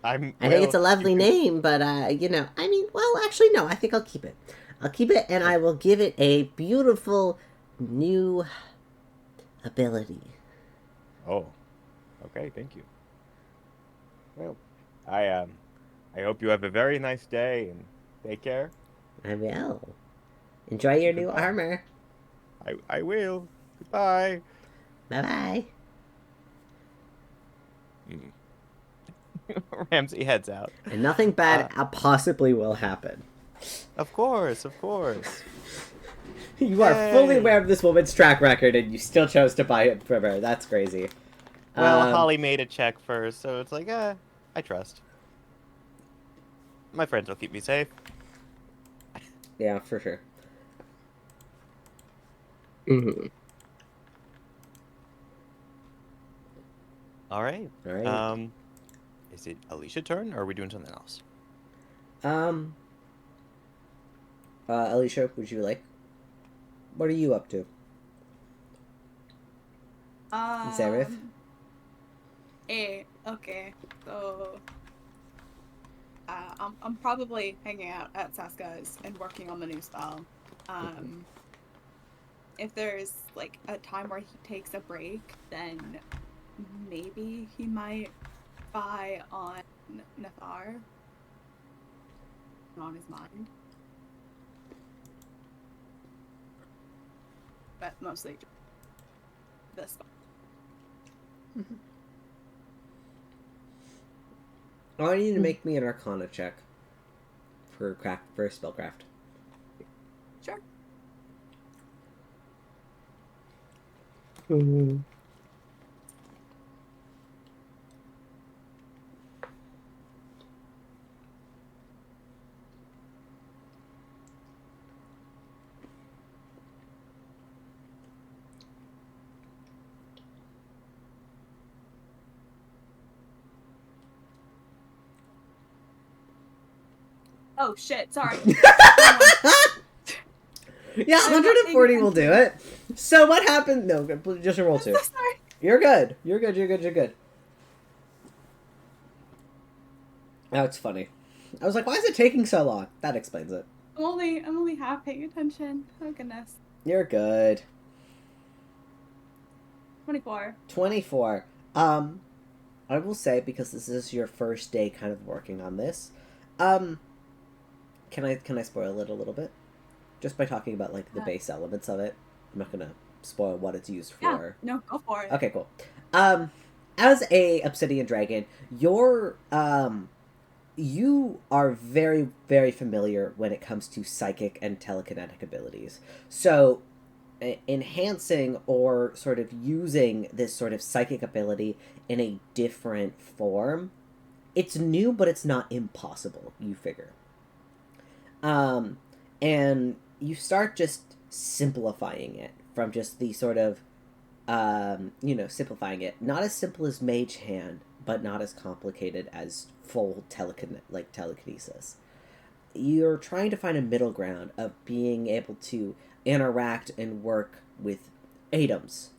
I think it's a lovely name, but I mean, well, actually, no. I think I'll keep it. I'll keep it, and I will give it a beautiful new ability. Oh, okay. Thank you. Well, I hope you have a very nice day and take care. I will. Enjoy your new Goodbye. armor. I will. Goodbye. Bye bye. Ramsey heads out. And nothing bad possibly will happen. Of course, of course. You are fully Yay. aware of this woman's track record, and you still chose to buy it from her. That's crazy. Well, Holly made a check first, so it's like, I trust. My friends will keep me safe. Yeah, for sure. Mm-hmm. All right. All right. Is it Alicia's turn, or are we doing something else? Alicia, would you like? What are you up to? Zareth? Okay. So, I'm probably hanging out at Saska's and working on the new spell. If there's like a time where he takes a break, then maybe he might buy on Nathar on his mind. But mostly this one. I want you to make me an Arcana check for spellcraft. Sure. Mm. Oh shit! Sorry. Yeah, I'm not 140 paying will do it. So what happened? No, just a roll I'm so 2. sorry. You're good. You're good. You're good. You're good. That's funny. I was like, why is it taking so long? That explains it. I'm only half paying attention. Oh goodness. You're good. 24. 24. I will say, because this is your first day kind of working on this, can I spoil it a little bit? Just by talking about like the base elements of it. I'm not gonna spoil what it's used Yeah. for. No, go for it. Okay, cool. As a obsidian dragon, you are very, very familiar when it comes to psychic and telekinetic abilities. So, enhancing or sort of using this sort of psychic ability in a different form, it's new, but it's not impossible, you figure. And you start just simplifying it from just the sort of, simplifying it. Not as simple as Mage Hand, but not as complicated as full telekinesis. You're trying to find a middle ground of being able to interact and work with items.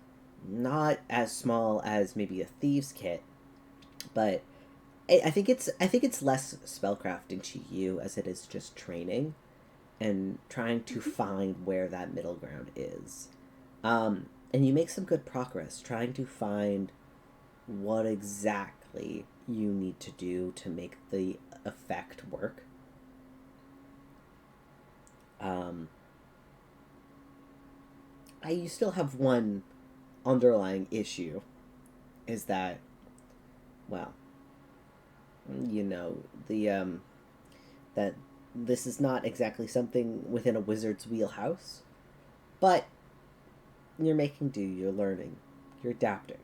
Not as small as maybe a thieves' kit, but I think it's less spellcrafting to you as it is just training and trying to find where that middle ground is. And you make some good progress trying to find what exactly you need to do to make the effect work. You still have one underlying issue, is that, well, that this is not exactly something within a wizard's wheelhouse, but you're making do, you're learning, you're adapting.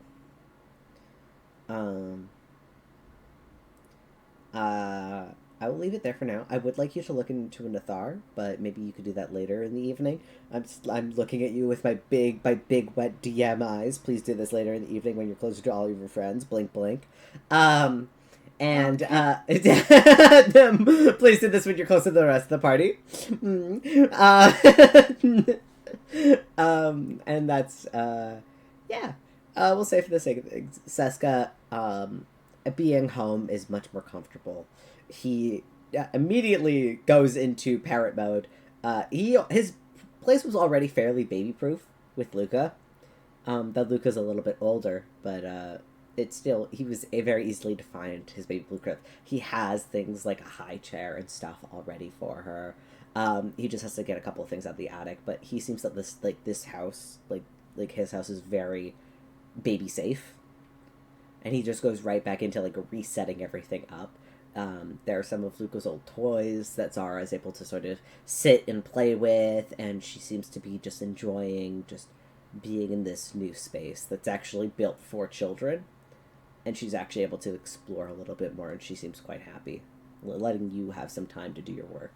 I will leave it there for now. I would like you to look into a Nathar, but maybe you could do that later in the evening. I'm looking at you with my big wet DM eyes. Please do this later in the evening when you're closer to all of your friends. Blink, blink. And please do this when you're close to the rest of the party. And that's yeah. We'll say for the sake of things, Seska, being home is much more comfortable. He immediately goes into parrot mode. His place was already fairly baby proof with Luca. That Luca's a little bit older, but it's still, he was very easily defined, his baby blue crib. He has things like a high chair and stuff already for her. He just has to get a couple of things out of the attic, but he seems that this house, his house is very baby safe. And he just goes right back into resetting everything up. There are some of Luca's old toys that Zara is able to sort of sit and play with, and she seems to be just enjoying just being in this new space that's actually built for children. And she's actually able to explore a little bit more, and she seems quite happy, letting you have some time to do your work.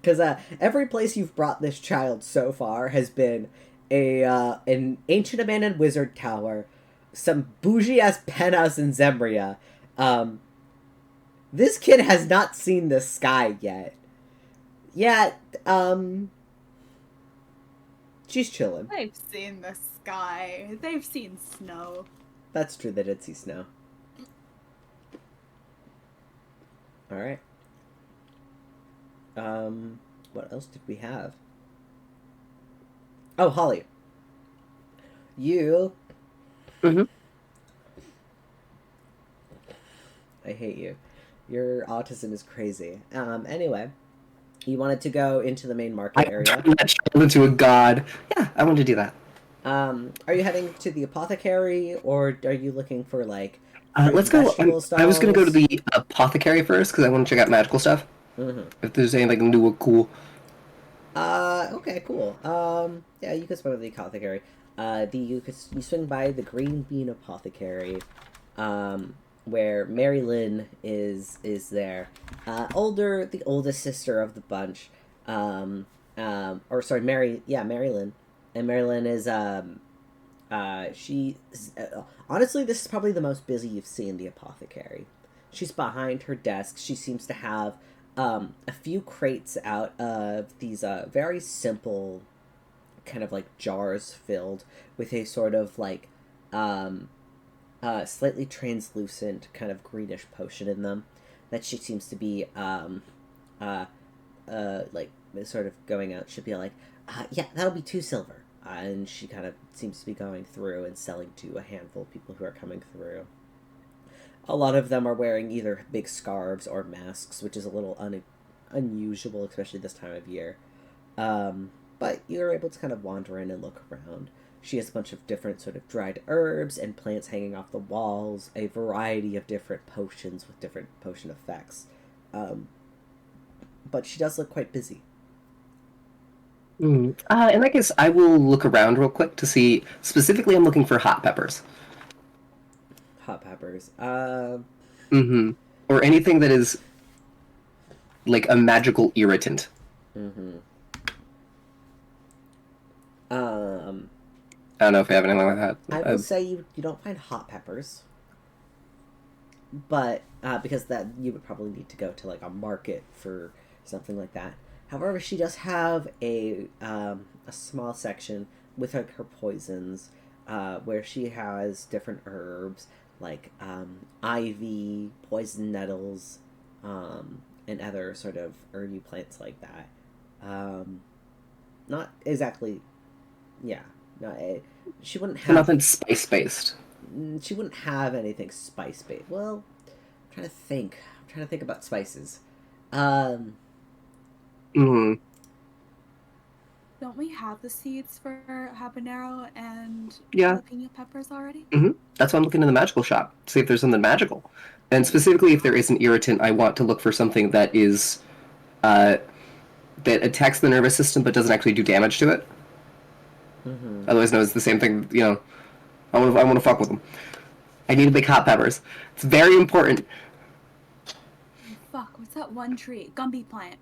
Because every place you've brought this child so far has been an ancient abandoned wizard tower, some bougie-ass penthouse in Zembria. This kid has not seen the sky yet. She's chilling. They've seen the sky. They've seen snow. That's true, they did see snow. Alright. What else did we have? Oh, Holly. You... Mm-hmm. I hate you. Your autism is crazy. Anyway, you wanted to go into the main market I area. turned that child into a god. Yeah, I want to do that. Are you heading to the apothecary, or are you looking for like Let's go. vegetable I was going to go to stalls? the apothecary first because I want to check out magical stuff. Mm-hmm. If there's anything new or cool. Okay, cool. Yeah, you could swing by the apothecary. You swing by the Green Bean Apothecary, where Mary Lynn is there. The oldest sister of the bunch. Or sorry, Mary Lynn, and Mary Lynn is honestly, this is probably the most busy you've seen the apothecary. She's behind her desk. She seems to have a few crates out of these very simple kind of like jars filled with a sort of like slightly translucent kind of greenish potion in them that she seems to be like sort of going out. She'll be like, yeah, that'll be 2 silver. And she kind of seems to be going through and selling to a handful of people who are coming through. A lot of them are wearing either big scarves or masks, which is a little unusual, especially this time of year. But you're able to kind of wander in and look around. She has a bunch of different sort of dried herbs and plants hanging off the walls, a variety of different potions with different potion effects. But she does look quite busy. In that case, I will look around real quick to see. Specifically, I'm looking for hot peppers. Hot peppers. Or anything that is like a magical irritant. I don't know if you have anything like that. I will say you don't find hot peppers, but because that you would probably need to go to like a market for something like that. However, she does have a small section with like her poisons, where she has different herbs like ivy, poison nettles, and other sort of herby plants like that. Not exactly, yeah. She wouldn't have nothing spice based. She wouldn't have anything spice based. Well, I'm trying to think. I'm trying to think about spices. Don't we have the seeds for habanero and jalapeno peppers already? That's why I'm looking in the magical shop to see if there's something magical. And specifically, if there is an irritant, I want to look for something that is that attacks the nervous system but doesn't actually do damage to it. Otherwise known as the same thing. You know, I want to fuck with them. I need big hot peppers. It's very important. Fuck, what's that one tree? Gumby plant.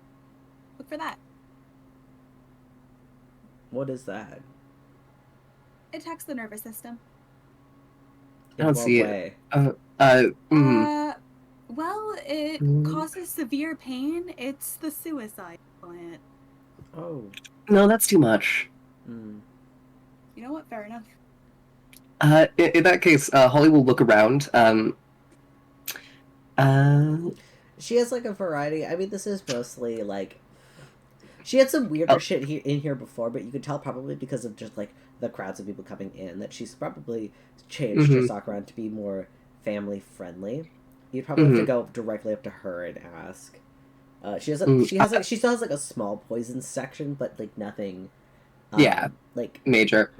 Look for that. What is that? It attacks the nervous system. I don't see way? it. Well, it causes severe pain. It's the suicide plant. Oh. No, that's too much. You know what? Fair enough. In that case, Holly will look around. She has like a variety. I mean, this is mostly like she had some weirder shit in here before, but you could tell probably because of just like the crowds of people coming in that she's probably changed her stock around to be more family friendly. You'd probably have to go directly up to her and ask. She still has like a small poison section, but like nothing. Like major.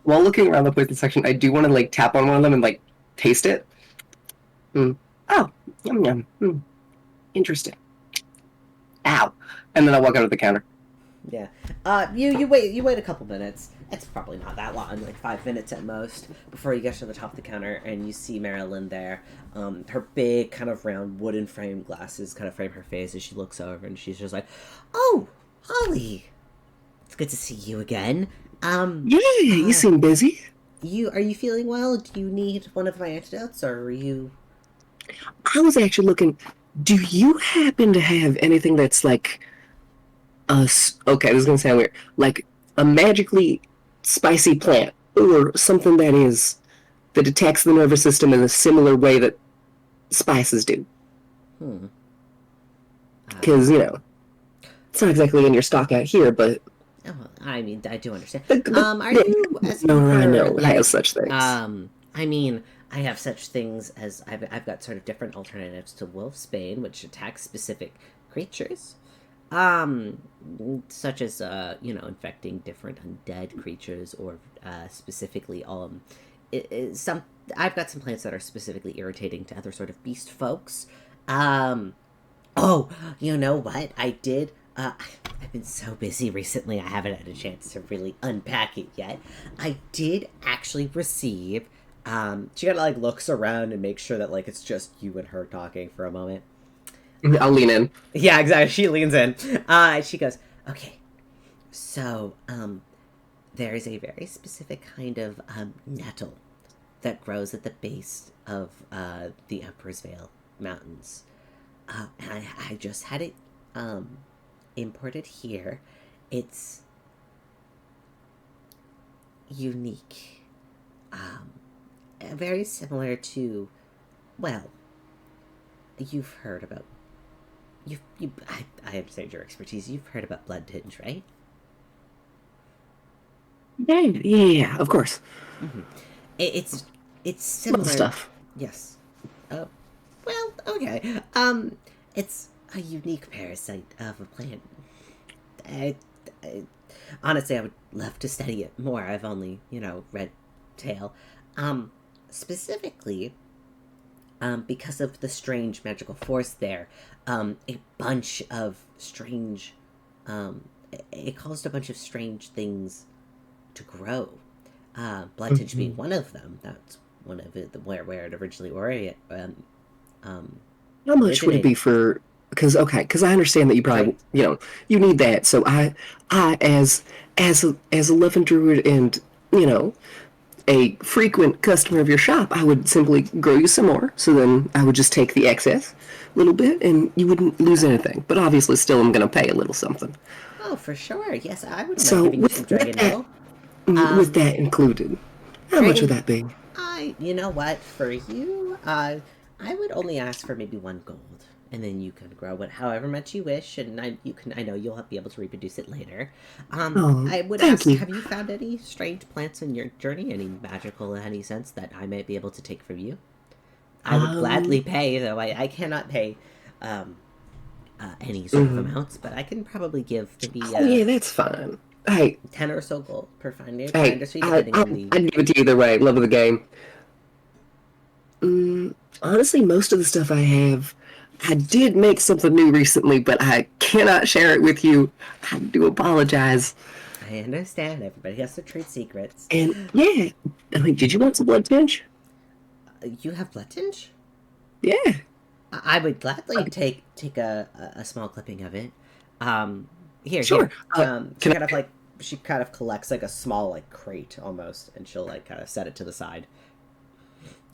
While looking around the poison section, I do want to like tap on one of them and like taste it. Oh, yum yum. Interesting. Ow. And then I'll walk out of the counter. Yeah. You wait a couple minutes. It's probably not that long, like 5 minutes at most, before you get to the top of the counter and you see Marilyn there. Her big kind of round wooden frame glasses kind of frame her face as she looks over, and she's just like, "Oh, Holly, it's good to see you again. You seem busy. Are you feeling well? Do you need one of my antidotes, or are you?" I was actually looking. Do you happen to have anything that's like okay, this is gonna sound weird, like a magically spicy plant, or something that attacks the nervous system in a similar way that spices do? Because it's not exactly in your stock out here, but I mean, I do understand. I know, I have such things. I mean, I have such things as I've got sort of different alternatives to wolfsbane, which attacks specific creatures, um, such as infecting different undead creatures, or specifically some. I've got some plants that are specifically irritating to other sort of beast folks. Um, oh, you know what? I did. I've been so busy recently, I haven't had a chance to really unpack it yet. I did actually receive. She kind of like looks around and makes sure that like it's just you and her talking for a moment. I'll lean in. Yeah, exactly. She leans in. She goes, "Okay, so there is a very specific kind of nettle that grows at the base of the Emperor's Vale Mountains. And I just had it imported here. It's unique. Very similar to, well, you've heard about. I understand your expertise. You've heard about blood tinge, right? Yeah, of course. Mm-hmm. It's Love similar. stuff. Yes. Oh, well, okay. It's a unique parasite of a plant. I, I, honestly, I would love to study it more. I've only, read tale. Specifically, because of the strange magical force there, a bunch of strange, it caused a bunch of strange things to grow. Blood tinge being one of them. That's one of it. Where it originally How much would it be for? Because I understand that you probably you need that. So I as a loving druid and a frequent customer of your shop, I would simply grow you some more. So then I would just take the excess little bit, and you wouldn't lose anything. But obviously, still, I'm going to pay a little something. Oh, for sure. Yes, I would So mind giving you some dragon nettle. With that included, how much would that be? You know what? For you, I would only ask for maybe 1 gold, and then you can grow it however much you wish, and I know you'll be able to reproduce it later. I would ask, have you found any strange plants in your journey? Any magical in any sense that I might be able to take from you? I would gladly pay, though I cannot pay any sort of amounts, but I can probably give maybe. Yeah, that's fine. Hey, 10 or so gold per finder. Hey, I'd give it to you either way. Love of the game. Honestly, most of the stuff I have, I did make something new recently, but I cannot share it with you. I do apologize. I understand. Everybody has their trade secrets. And yeah, did you want some blood tinge? You have blood tinge? Yeah. I would gladly take a small clipping of it. Here, sure. Here. She kind of collects like a small like crate almost, and she'll like kind of set it to the side.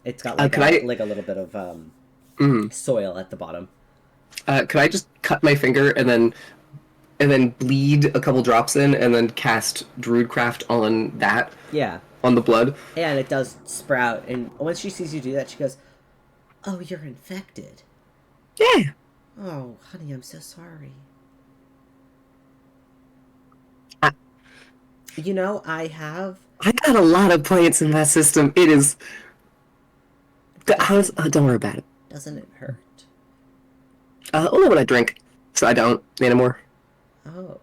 It's got like a little bit of soil at the bottom. Could I just cut my finger and then bleed a couple drops in, and then cast Druidcraft on that? Yeah. On the blood? Yeah, and it does sprout. And once she sees you do that, she goes, "Oh, you're infected." Yeah. Oh, honey, I'm so sorry. I got a lot of plants in my system. It is. Don't worry about it. Doesn't it hurt? Only when I drink, so I don't anymore. Oh,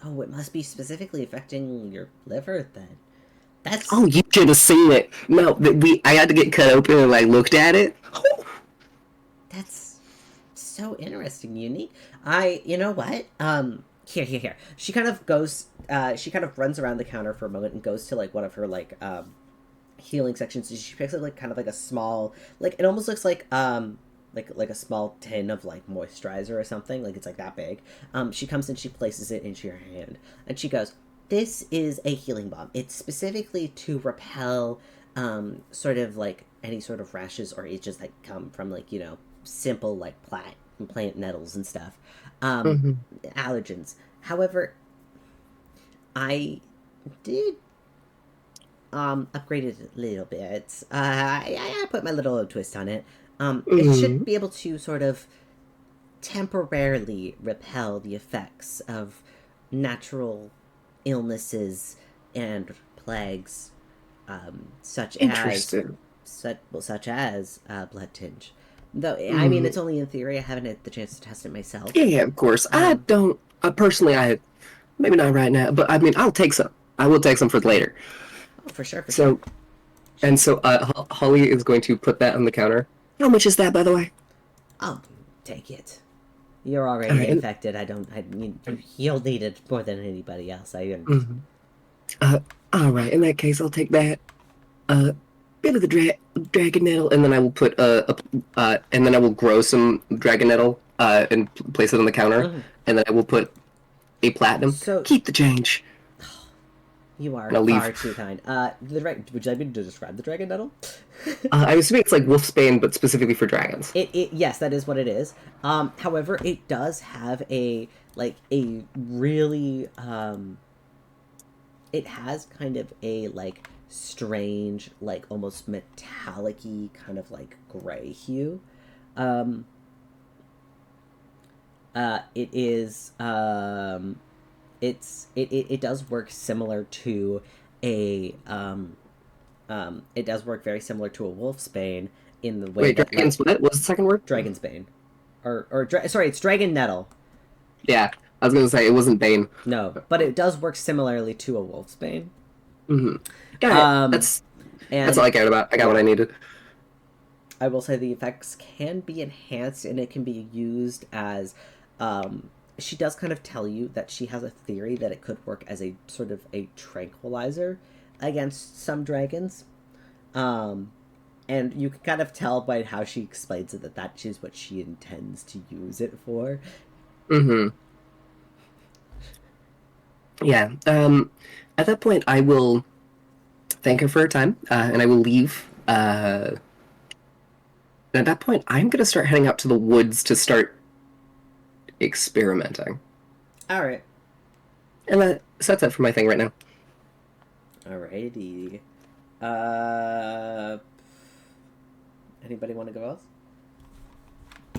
it must be specifically affecting your liver then. That's. Oh, you should have seen it. No, I had to get cut open and I looked at it. That's so interesting, unique. You know what? Here. She kind of goes. She kind of runs around the counter for a moment and goes to like one of her like healing sections. So she picks up like kind of like a small, like it almost looks like like a small tin of like moisturizer or something. Like it's like that big. She comes and she places it into your hand, and she goes, "This is a healing balm. It's specifically to repel sort of like any sort of rashes or itches that come from like simple like plant nettles and stuff, allergens. However, I did upgrade it a little bit. I put my little twist on it. It should be able to sort of temporarily repel the effects of natural illnesses and plagues, such as such as blood tinge. Though I mean, it's only in theory. I haven't had the chance to test it myself. Yeah, of course. I don't. Personally, maybe not right now, but I mean, I'll take some. I will take some for later. Oh, for sure. So, and so, Holly is going to put that on the counter. How much is that, by the way? I'll take it. You're already Alright, and- infected. I mean, you'll need it more than anybody else. All right. In that case, I'll take that. Bit of the dragon nettle, and then I will put and then I will grow some dragon nettle and place it on the counter, and then I will put a platinum. So- Keep the change. You are I'll far leave. too kind. Would you like me to describe the dragon nettle? I'm assuming it's like wolfsbane, but specifically for dragons. Yes, that is what it is. However, it does have a really it has kind of a like strange, like almost metallic-y kind of like gray hue. It is it does work similar to a it does work very similar to a wolf's bane in the way Wait, that dragon's what? What's the second word? dragon's bane, sorry, it's dragon nettle. Yeah, I was gonna say it wasn't bane. No, but it does work similarly to a wolf's bane. Mm-hmm. Got it. That's all I cared about. I got what I needed. I will say the effects can be enhanced and it can be used as she does kind of tell you that she has a theory that it could work as a sort of a tranquilizer against some dragons. And you can kind of tell by how she explains it that is what she intends to use it for. Mm-hmm. Yeah. At that point, I will thank her for her time, and I will leave. And at that point, I'm gonna start heading out to the woods to start experimenting. All right. And that's it for my thing right now. Alrighty. Anybody want to go else?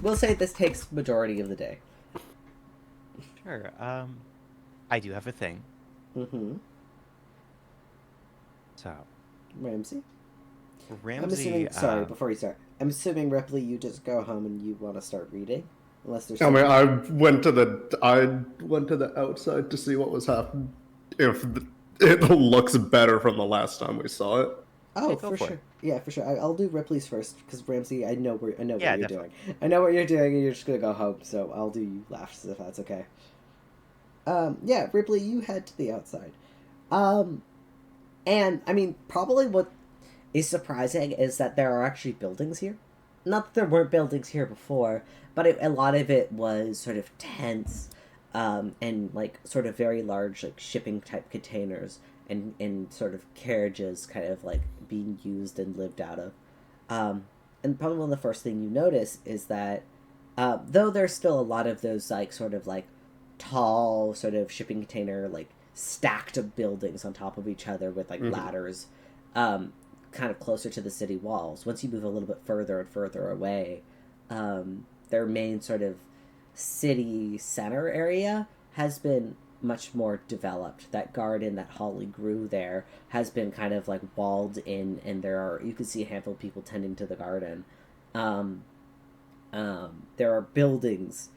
We'll say this takes majority of the day. Sure. I do have a thing. Mm-hmm. So, Ramsey? Ramsey. I'm assuming. Sorry, before you start, I'm assuming Ripley, you just go home and you want to start reading, unless there's. I mean, I went to the outside to see what was happening. It looks better from the last time we saw it. Oh, Yeah, go for for sure. it. Yeah, for sure. I'll do Ripley's first because Ramsey, I know what Yeah, you're definitely. doing. I know what you're doing, and you're just gonna go home. So I'll do you last if that's okay. Yeah, Ripley, you head to the outside. And I mean, probably what is surprising is that there are actually buildings here. Not that there weren't buildings here before, but a lot of it was sort of tents, and like sort of very large like shipping type containers and sort of carriages kind of like being used and lived out of. And probably one of the first thing you notice is that though there's still a lot of those like sort of like tall sort of shipping container like stacked of buildings on top of each other with like ladders kind of closer to the city walls. Once you move a little bit further and further away, their main sort of city center area has been much more developed. That garden that Holly grew there has been kind of like walled in, and you can see a handful of people tending to the garden. There are buildings,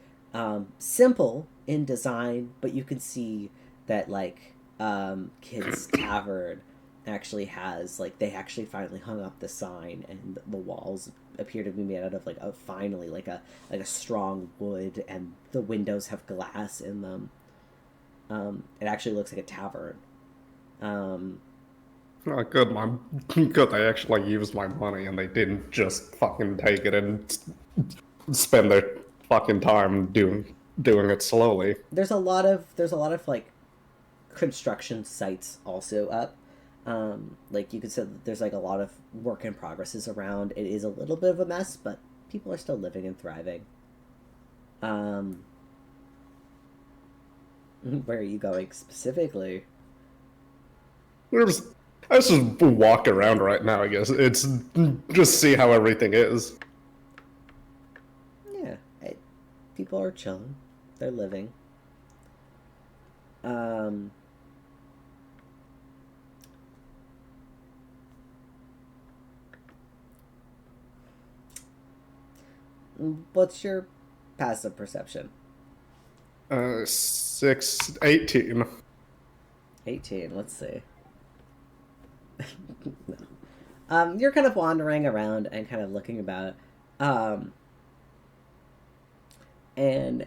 simple in design, but you can see that like Kids Tavern actually has like they actually finally hung up the sign, and the walls appear to be made out of like finally like a strong wood, and the windows have glass in them. It actually looks like a tavern. Oh, good. They actually used my money and they didn't just fucking take it and spend their fucking time doing it slowly. There's a lot of like construction sites also up. Like you could say that there's like a lot of work in progresses around. It is a little bit of a mess, but people are still living and thriving. Where are you going specifically? I just walk around right now, I guess. It's just see how everything is. Yeah, people are chilling. They're living. What's your passive perception? 18. 18. Let's see. No. You're kind of wandering around and kind of looking about. And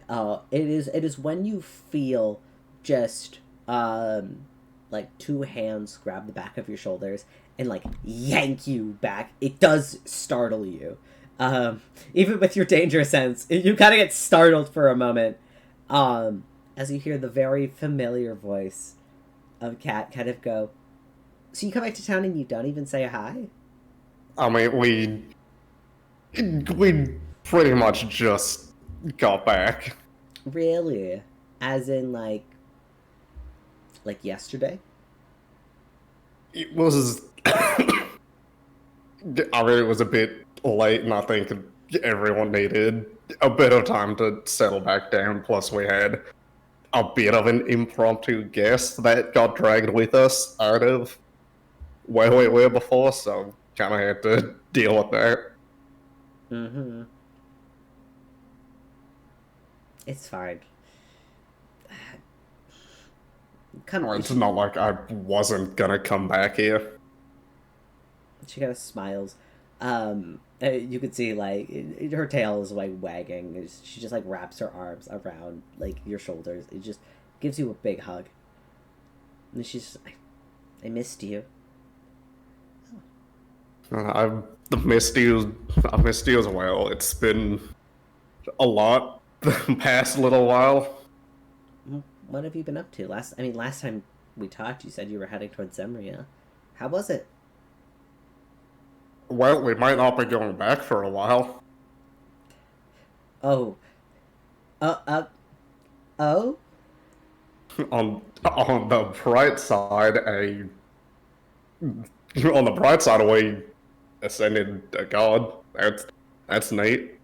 it is when you feel just like two hands grab the back of your shoulders and like yank you back. It does startle you. Even with your danger sense, you kind of get startled for a moment. As you hear the very familiar voice of Kat kind of go, "So you come back to town and you don't even say hi?" I mean, we pretty much just got back. Really? As in like yesterday? It was. I mean, it was a bit late, and I think everyone needed a bit of time to settle back down. Plus, we had a bit of an impromptu guest that got dragged with us out of where we were before, so kind of had to deal with that. Mm-hmm. It's fine. Come on. It's not like I wasn't gonna come back here. She kind of smiles. You could see like her tail is like wagging. She just like wraps her arms around like your shoulders. It just gives you a big hug. And she's, I missed you. I've missed you. I've missed you as well. It's been a lot the past little while. What have you been up to? Last time we talked, you said you were heading towards Zemria. How was it? Well, we might not be going back for a while. Oh. Oh? On the bright side, we ascended a god. That's neat.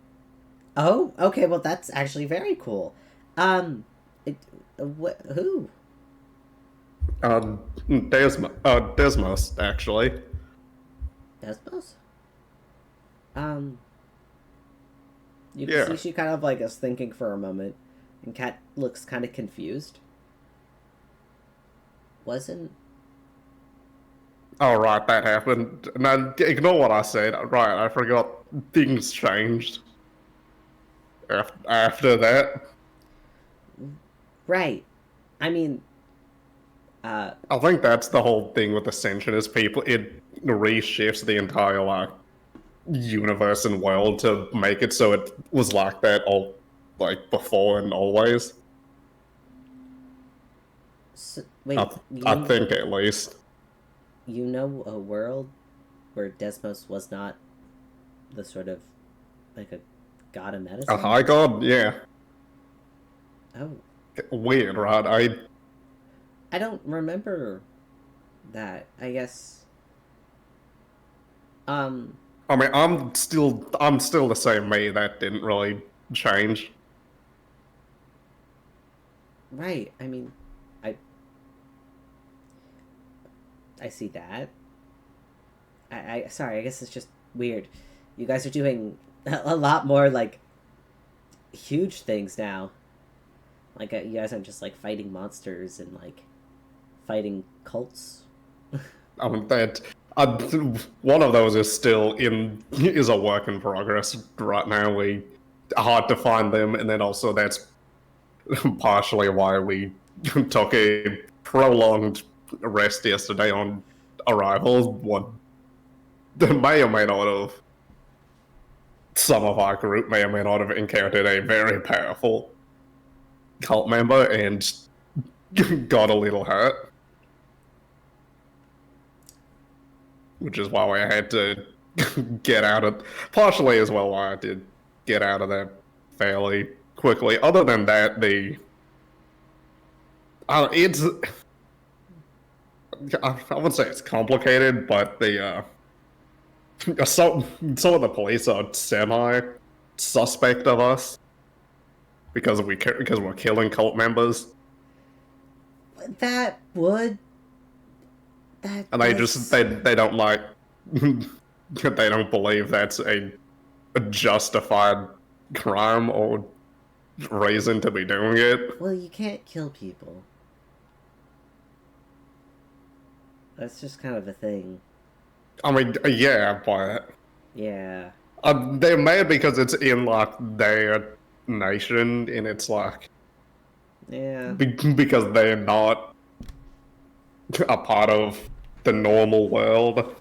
Oh? Okay, well that's actually very cool. Who? Desmos, actually. Desmos? You can Yeah. see she kind of like is thinking for a moment, and Kat looks kind of confused. Wasn't... Oh, right, that happened. Now, ignore what I said. Right, I forgot things changed after that. Right. I mean, I think that's the whole thing with Ascension is it reshifts the entire like universe and world to make it so it was like that all like before and always. wait, I think at least. you know a world where Desmos was not the sort of like a god of medicine? A high god, yeah. Oh, Weird, right? I don't remember that. I guess. I mean, I'm still the same me. That didn't really change. Right. I mean, I see that. I sorry. I guess it's just weird. You guys are doing a lot more like huge things now. Like you guys aren't just like fighting monsters and like fighting cults. I mean, one of those is is a work in progress right now. We hard to find them, and then also that's partially why we took a prolonged rest yesterday on arrival. What may or may not have, some of our group may or may not have encountered a very powerful cult member and got a little hurt. Which is why I had to get out of... Partially as well why I did get out of there fairly quickly. Other than that, it's... I wouldn't say it's complicated, but some of the police are semi-suspect of us. Because we're killing cult members. That would... And they don't like... they don't believe that's a justified crime or reason to be doing it. Well, you can't kill people. That's just kind of a thing. I mean, yeah, but Yeah. they're mad because it's in like their nation, and it's like Yeah. because they're not a part of the normal world.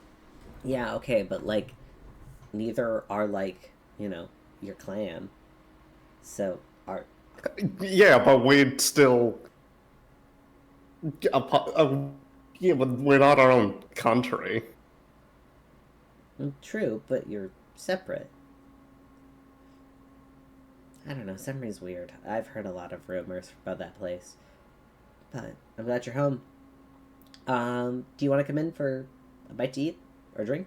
Yeah, okay, but like neither are like, your clan. So are Yeah, but we're still a part. Yeah, but we're not our own country. true, but you're separate. I don't know, Summery's weird. I've heard a lot of rumors about that place. But I'm glad you're home. Do you want to come in for a bite to eat or drink?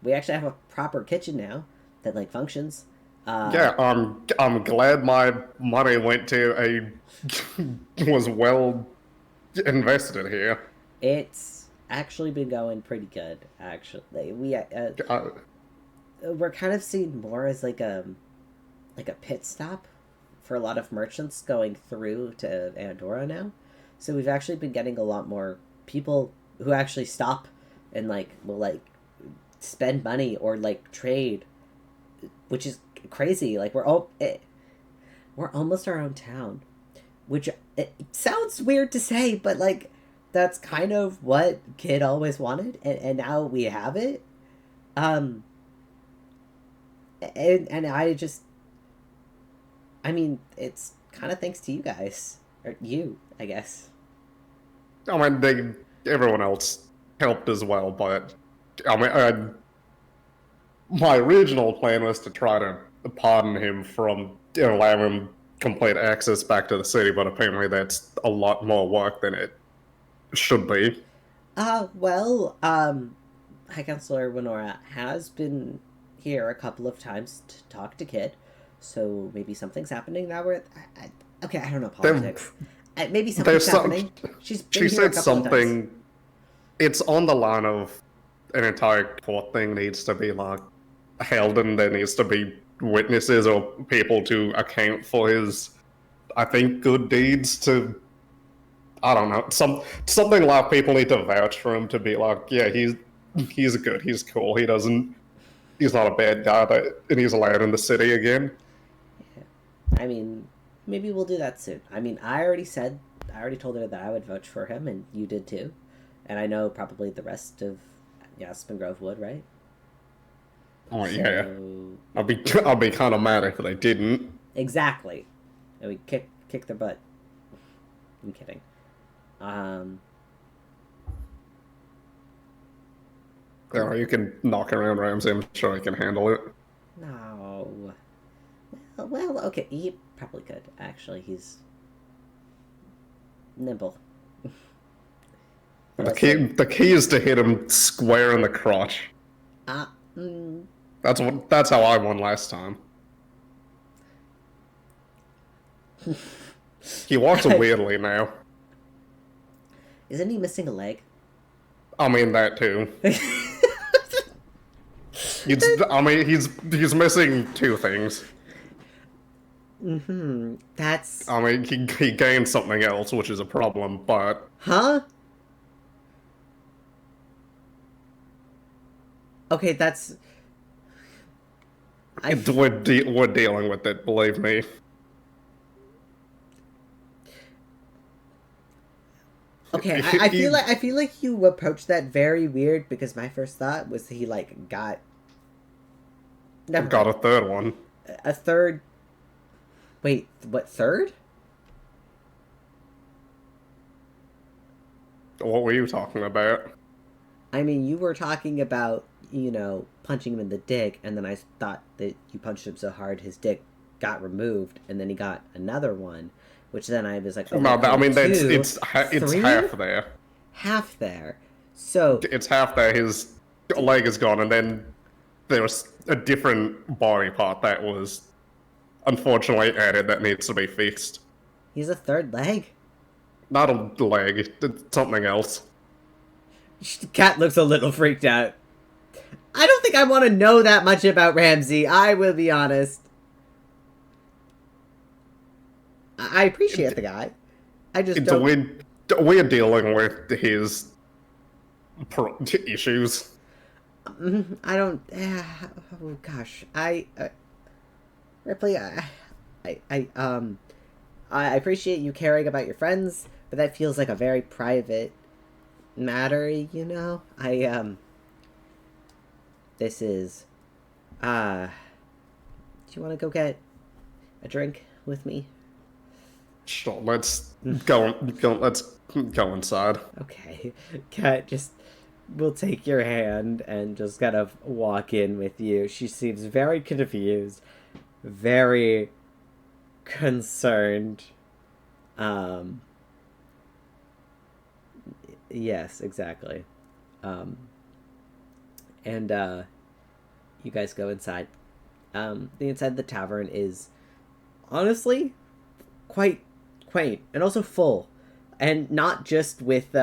We actually have a proper kitchen now that like functions. Yeah, I'm glad my money went to was well invested here. It's actually been going pretty good. Actually, we're kind of seen more as like a pit stop for a lot of merchants going through to Andorra now. So we've actually been getting a lot more people who actually stop and like will like spend money or like trade, which is crazy. Like we're almost our own town, which it sounds weird to say, but like that's kind of what Kid always wanted, and now we have it. And I mean, it's kind of thanks to you guys, or you, I guess. I mean, everyone else helped as well, but I mean, my original plan was to try to pardon him from allow him complete access back to the city, but apparently that's a lot more work than it should be. Well, High Counselor Winora has been here a couple of times to talk to Kid, so maybe something's happening now. Okay, I don't know politics. Maybe something's happening. She said something. It's on the line of an entire court thing needs to be like held, and there needs to be witnesses or people to account for his, I think, good deeds. To I don't know, something like people need to vouch for him to be like, yeah, he's good, he's cool, he's not a bad guy, and he's allowed in the city again. Yeah. I mean, maybe we'll do that soon. I mean, I already told her that I would vouch for him, and you did too. And I know probably the rest of Aspen Grove would, right? Oh yeah. I'll be kind of mad if they didn't. Exactly. And we kick their butt. I'm kidding. Yeah, you can knock around Ramsey. I'm sure he can handle it. No. Well, okay. He probably could. Actually, he's nimble. The key is to hit him square in the crotch. That's how I won last time. He walks weirdly now. Isn't he missing a leg? I mean that too. He's missing two things. That's. I mean, he gained something else, which is a problem. But huh? Okay, that's. we're dealing with it. Believe me. Okay, I feel like you approached that very weird because my first thought was he like got. Got a third one. A third. Wait, what third? What were you talking about? I mean, you were talking about, punching him in the dick, and then I thought that you punched him so hard his dick got removed, and then he got another one, which then I was like, oh, no, I mean, it's half there. Half there. So it's half there. His leg is gone, and then there was a different body part that was unfortunately added that needs to be fixed. He's a third leg? Not a leg, it's something else. The cat looks a little freaked out. I don't think I want to know that much about Ramsey, I will be honest. I appreciate the guy. I just It's a don't. way of dealing with his issues. I don't. Oh gosh, Ripley, I, I, um, I appreciate you caring about your friends, but that feels like a very private matter, you know. This is, do you want to go get a drink with me? Sure, let's let's go inside. Okay, Kat just will take your hand and just kind of walk in with you. She seems very confused, very concerned. Um, yes, exactly. Um, and you guys go inside. The inside of the tavern is honestly quite quaint and also full, and not just with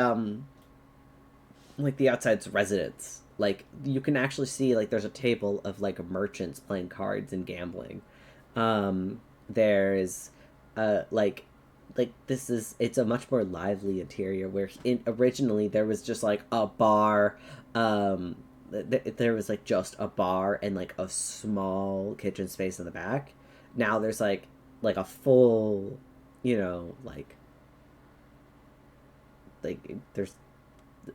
like the outside's residents. Like you can actually see like there's a table of like merchants playing cards and gambling. There's like this is it's a much more lively interior where originally there was just like a bar. There was like just a bar and like a small kitchen space in the back. Now there's like a full, you know, like there's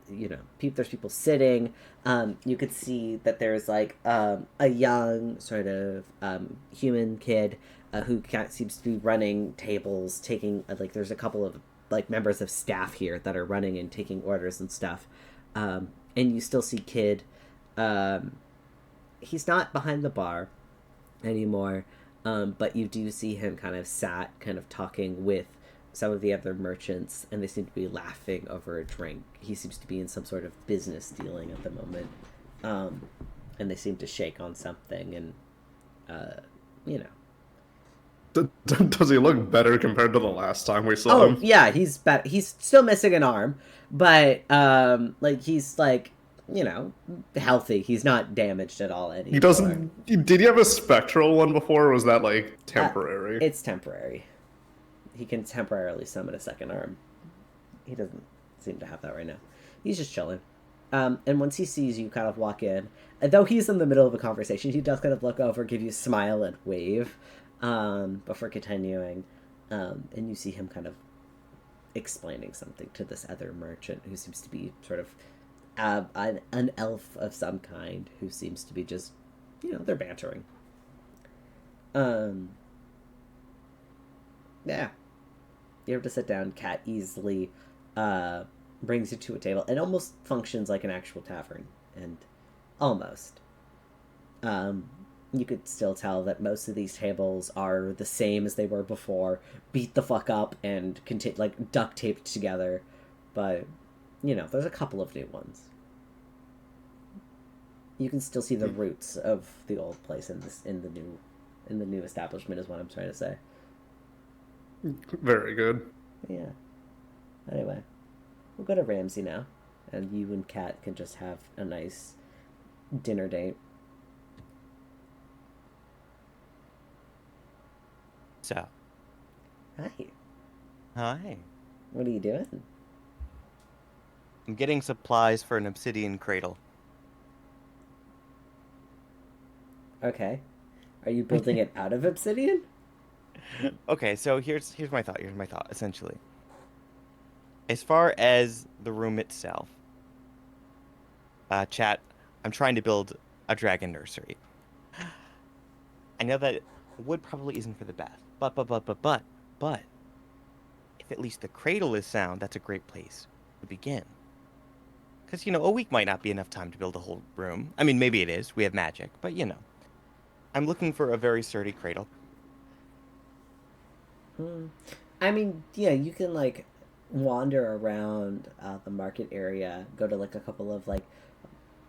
there's people sitting. You could see that there's like a young sort of human kid who seems to be running tables, taking like there's a couple of like members of staff here that are running and taking orders and stuff. And you still see Kid. He's not behind the bar anymore, but you do see him kind of kind of talking with some of the other merchants, and they seem to be laughing over a drink. He seems to be in some sort of business dealing at the moment, and they seem to shake on something, and you know. Does he look better compared to the last time we saw him? Yeah, he's better. He's still missing an arm, but like he's like healthy. He's not damaged at all anymore. He doesn't. Did he have a spectral one before, or was that like temporary? It's temporary. He can temporarily summon a second arm. He doesn't seem to have that right now. He's just chilling. And once he sees you kind of walk in, and though he's in the middle of a conversation, he does kind of look over, give you a smile and wave before continuing. And you see him kind of explaining something to this other merchant who seems to be sort of an elf of some kind who seems to be just, they're bantering. Yeah. You have to sit down. Cat easily brings you to a table. It almost functions like an actual tavern, and almost. You could still tell that most of these tables are the same as they were before, beat the fuck up and like duct taped together, but there's a couple of new ones. You can still see the roots of the old place in the new establishment, is what I'm trying to say. Very good. Yeah. Anyway, we'll go to Ramsey now, and you and Kat can just have a nice dinner date. So. Hi. Hi. What are you doing? I'm getting supplies for an obsidian cradle. Okay. Are you building it out of obsidian? Okay, so here's my thought. Essentially. As far as the room itself, chat, I'm trying to build a dragon nursery. I know that wood probably isn't for the best, but, if at least the cradle is sound, that's a great place to begin. Because, a week might not be enough time to build a whole room. I mean, maybe it is. We have magic, but, I'm looking for a very sturdy cradle. I mean, yeah, you can, like, wander around the market area, go to, like, a couple of, like,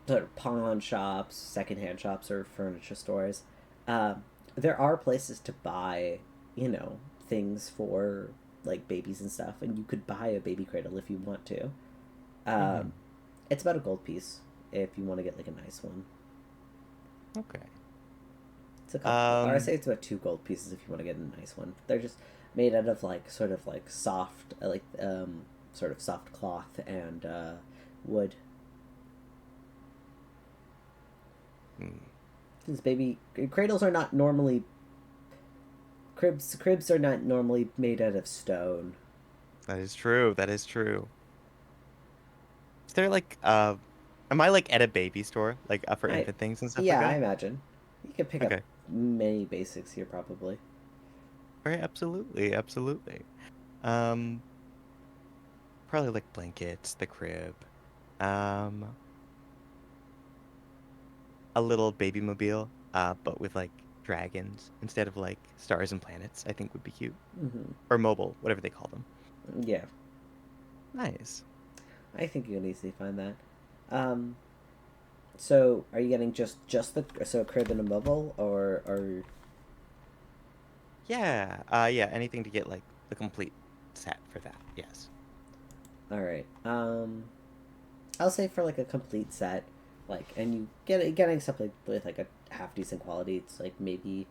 sort of pawn shops, secondhand shops, or furniture stores. There are places to buy, things for, like, babies and stuff, and you could buy a baby cradle if you want to. It's about a gold piece if you want to get, like, a nice one. Okay. It's a couple. Or I say it's about 2 gold pieces if you want to get a nice one. They're just made out of sort of soft sort of soft cloth and wood. Hmm. Because baby cradles are not normally cribs are not normally made out of stone. That is true. That is true. Is there like am I like at a baby store like for I infant things and stuff like Yeah, I that? imagine you can pick up Okay. many basics here probably. Right, absolutely, absolutely. Um, probably like blankets, the crib, um, a little baby mobile, but with like dragons instead of like stars and planets. I think would be cute. Hmm. Or mobile, whatever they call them. Yeah, Nice. I think you can easily find that. Um, so are you getting just the a crib and a mobile or Yeah. Yeah. Anything to get like the complete set for that. Yes. all right? I'll say for like a complete set, and you getting something with like a half decent quality. It's like maybe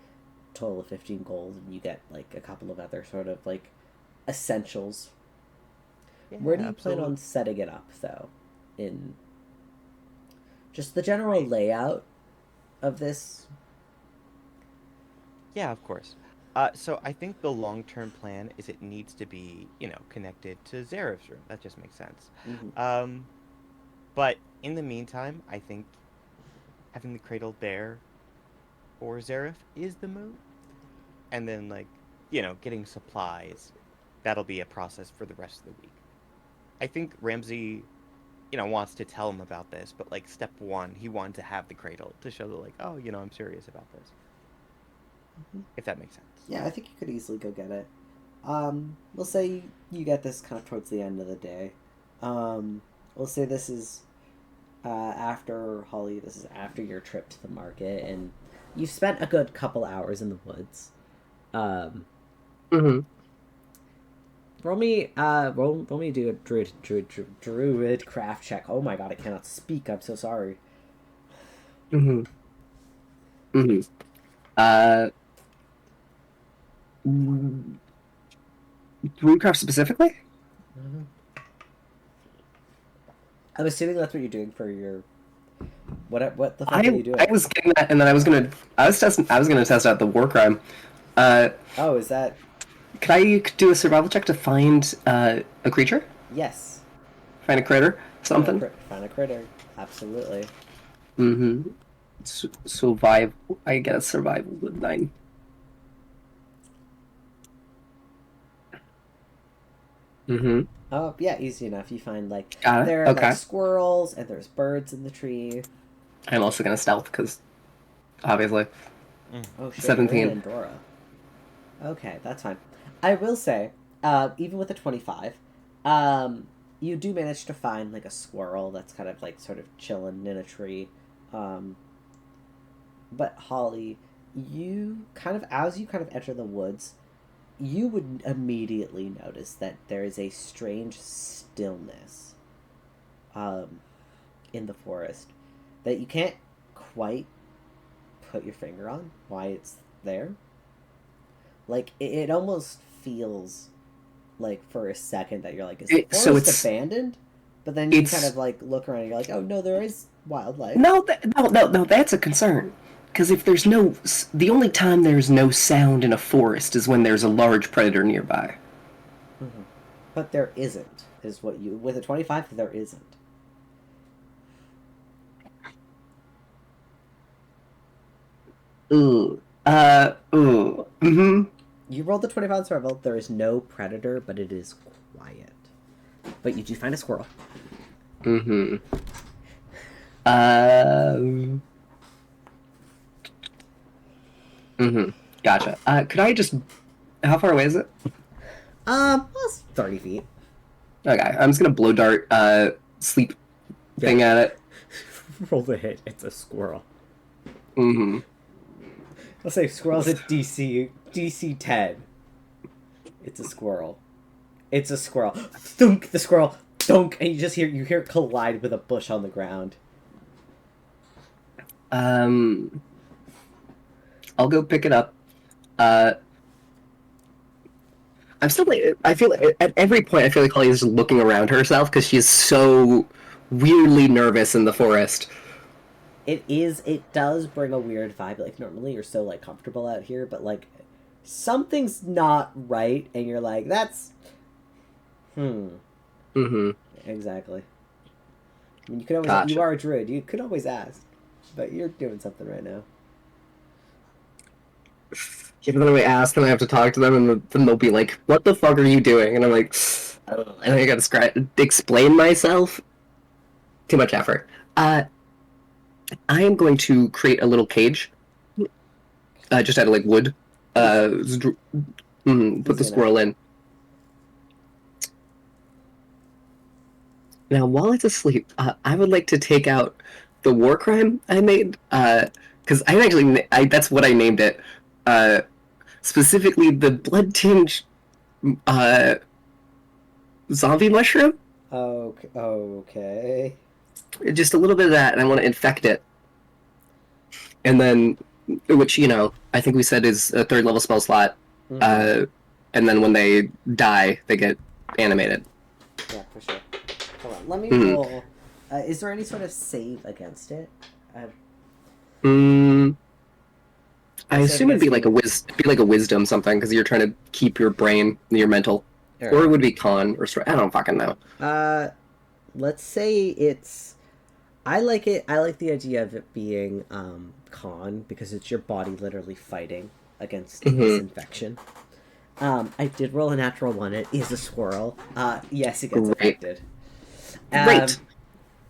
total of 15 gold, and you get like a couple of other sort of like essentials. Yeah. Where do you plan Absolutely. on setting it up though? In just the general layout of this. Yeah, of course. So I think the long-term plan is it needs to be, connected to Zarev's room. That just makes sense. Hmm. Um, but in the meantime, I think having the cradle there for Zareth is the move. And then getting supplies, that'll be a process for the rest of the week. I think Ramsey, wants to tell him about this, but like step one, he wanted to have the cradle to show that like, oh, I'm serious about this. If that makes sense. Yeah, I think you could easily go get it. We'll say you get this kind of towards the end of the day. We'll say this is after Holly. This is after your trip to the market, and you've spent a good couple hours in the woods. Um, Mm-hmm. roll me do a druid craft check. Oh my god, I cannot speak. I'm so sorry. Mm-hmm. Mm-hmm. Uh, Runecraft specifically? Mm-hmm. I'm assuming that's what you're doing for your. What the fuck are you I doing? was getting that, and then I was gonna test out the war crime. Uh, Oh, is that could I do a survival check to find a creature, yes? find a critter, something? Find a critter. Absolutely. Mm-hmm. Survive. I get a survival with 9. Mm-hmm. Oh yeah, easy enough. You find Got it. there are Okay. squirrels and there's birds in the tree. I'm also gonna stealth because obviously Mm. Oh shit, you're in 17. Andorra. Okay, that's fine. I will say, even with a 25, um, you do manage to find a squirrel that's kind of sort of chilling in a tree. Um, but Holly, you kind of as you kind of enter the woods, you would immediately notice that there is a strange stillness um, in the forest that you can't quite put your finger on why it's there. It almost feels like for a second that you're like, is the So forest abandoned? But then you kind it's of look around and you're like, oh no, there is wildlife. no, no. That's a concern. Because if there's the only time there's no sound in a forest is when there's a large predator nearby. Hmm. But there isn't, is what you with a 25. There isn't. Ooh. Ooh. Mm-hmm. You rolled the 25 survival. There is no predator, but it is quiet. But you do find a squirrel. Mm-hmm. Um. Mm-hmm. Gotcha. Could I just? How far away is it? Well, it's 30 feet. Okay, I'm just gonna blow dart sleep thing at it. Roll the hit. It's a squirrel. Mm-hmm. Let's say squirrel's at DC 10. It's a squirrel. It's a squirrel. Thunk the squirrel. Thunk, and you hear it collide with a bush on the ground. Um. I'll go pick it up. Uh. I'm still like, I feel like at every point I feel like Holly is just looking around herself because she's so weirdly nervous in the forest. It does bring a weird vibe. Like, normally you're so, like, comfortable out here, but, like, something's not right, and you're like, that's... Mm-hmm. Exactly. I mean, you could always... Gotcha. You are a druid. You could always ask. But you're doing something right now. Even though I ask, and I have to talk to them, and then they'll be like, "What the fuck are you doing?" And I'm like, I don't know. And I gotta explain myself. Too much effort. I am going to create a little cage, just out of like wood. Put the squirrel in. Now, while it's asleep, I would like to take out the war crime I made, because that's what I named it. Specifically, the blood tinge zombie mushroom. Okay. Just a little bit of that, and I want to infect it. And then, which, I think we said is a 3rd level spell slot. Mm-hmm. And then when they die, they get animated. Yeah, for sure. Hold on, let me roll. Is there any sort of save against it? I assume it'd be like a wisdom something, because you're trying to keep your brain, your mental. Right. Or it would be con or I don't fucking know. Let's say it's... I like it. I like the idea of it being con, because it's your body literally fighting against this infection. I did roll a natural 1. It is a squirrel. Yes, it gets affected. Great.